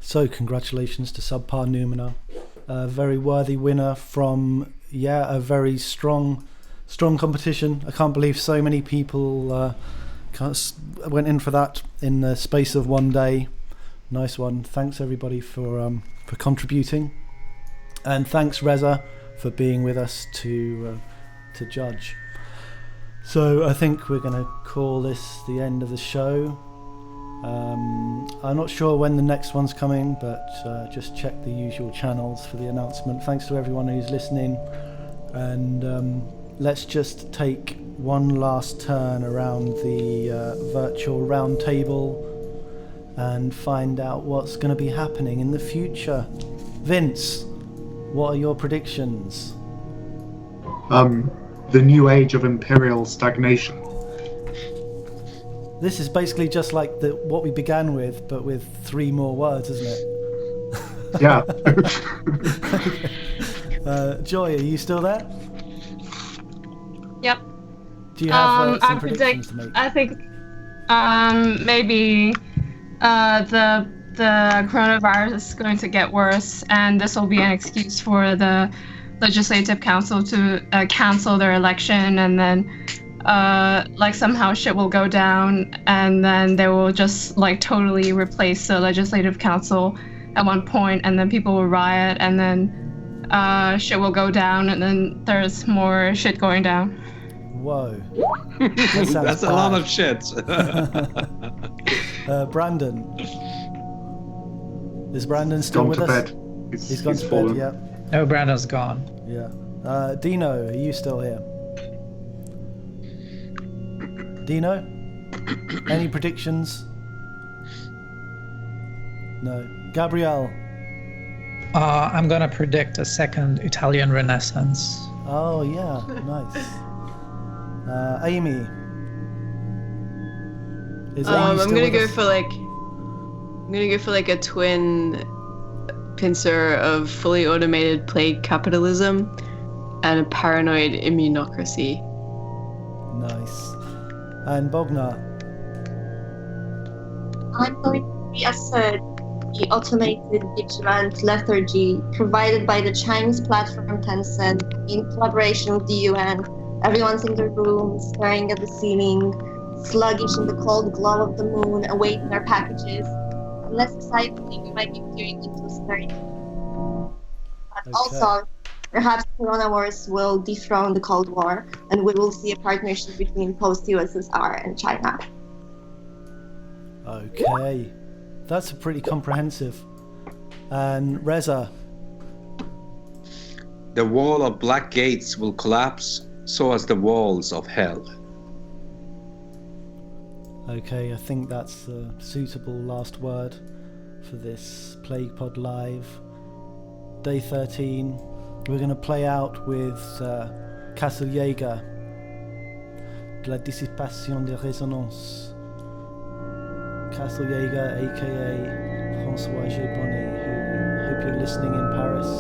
So congratulations to Subpar Numina, a very worthy winner from a very strong competition. I can't believe so many people went in for that in the space of one day. Nice one. Thanks everybody for contributing, and thanks Reza for being with us to judge. So I think we're going to call this the end of the show. I'm not sure when the next one's coming, but just check the usual channels for the announcement. Thanks to everyone who's listening, and let's just take one last turn around the virtual round table and find out what's going to be happening in the future. Vince, what are your predictions? The new age of imperial stagnation. This is basically just like what we began with, but with 3 more words, isn't it? Yeah. Joy, are you still there? Yep. Do you have some predictions to make? I think maybe the coronavirus is going to get worse, and this will be an excuse for the Legislative Council to cancel their election, and then somehow shit will go down, and then they will just totally replace the Legislative Council at one point, and then people will riot, and then shit will go down, and then there's more shit going down. Whoa. That's a lot of shit. Brandon. Is Brandon still with us? He's gone to bed, yeah. No, Brandon's gone. Yeah. Dino, are you still here? Dino? Any predictions? No. Gabriele? I'm gonna predict a second Italian Renaissance. Oh yeah, nice. Amy? I'm gonna go for a twin pincer of fully automated plague capitalism and a paranoid immunocracy. Nice. And Bogna? I'm going to reassert the automated vigilant lethargy provided by the Chinese platform Tencent in collaboration with the UN. Everyone's in their room, staring at the ceiling, sluggish in the cold glow of the moon, awaiting our packages. Unless excitedly, we might be peering into austerity. But also, perhaps coronavirus will dethrone the Cold War, and we will see a partnership between post-USSR and China. Okay, that's a pretty comprehensive. And Reza? The wall of black gates will collapse, so as the walls of hell. Okay, I think that's a suitable last word for this PlaguePod Live. Day 13. We're going to play out with Castle Jaeger, de la dissipation des résonances. Castle Jaeger, aka François Gerbonnet, who I hope you're listening in Paris.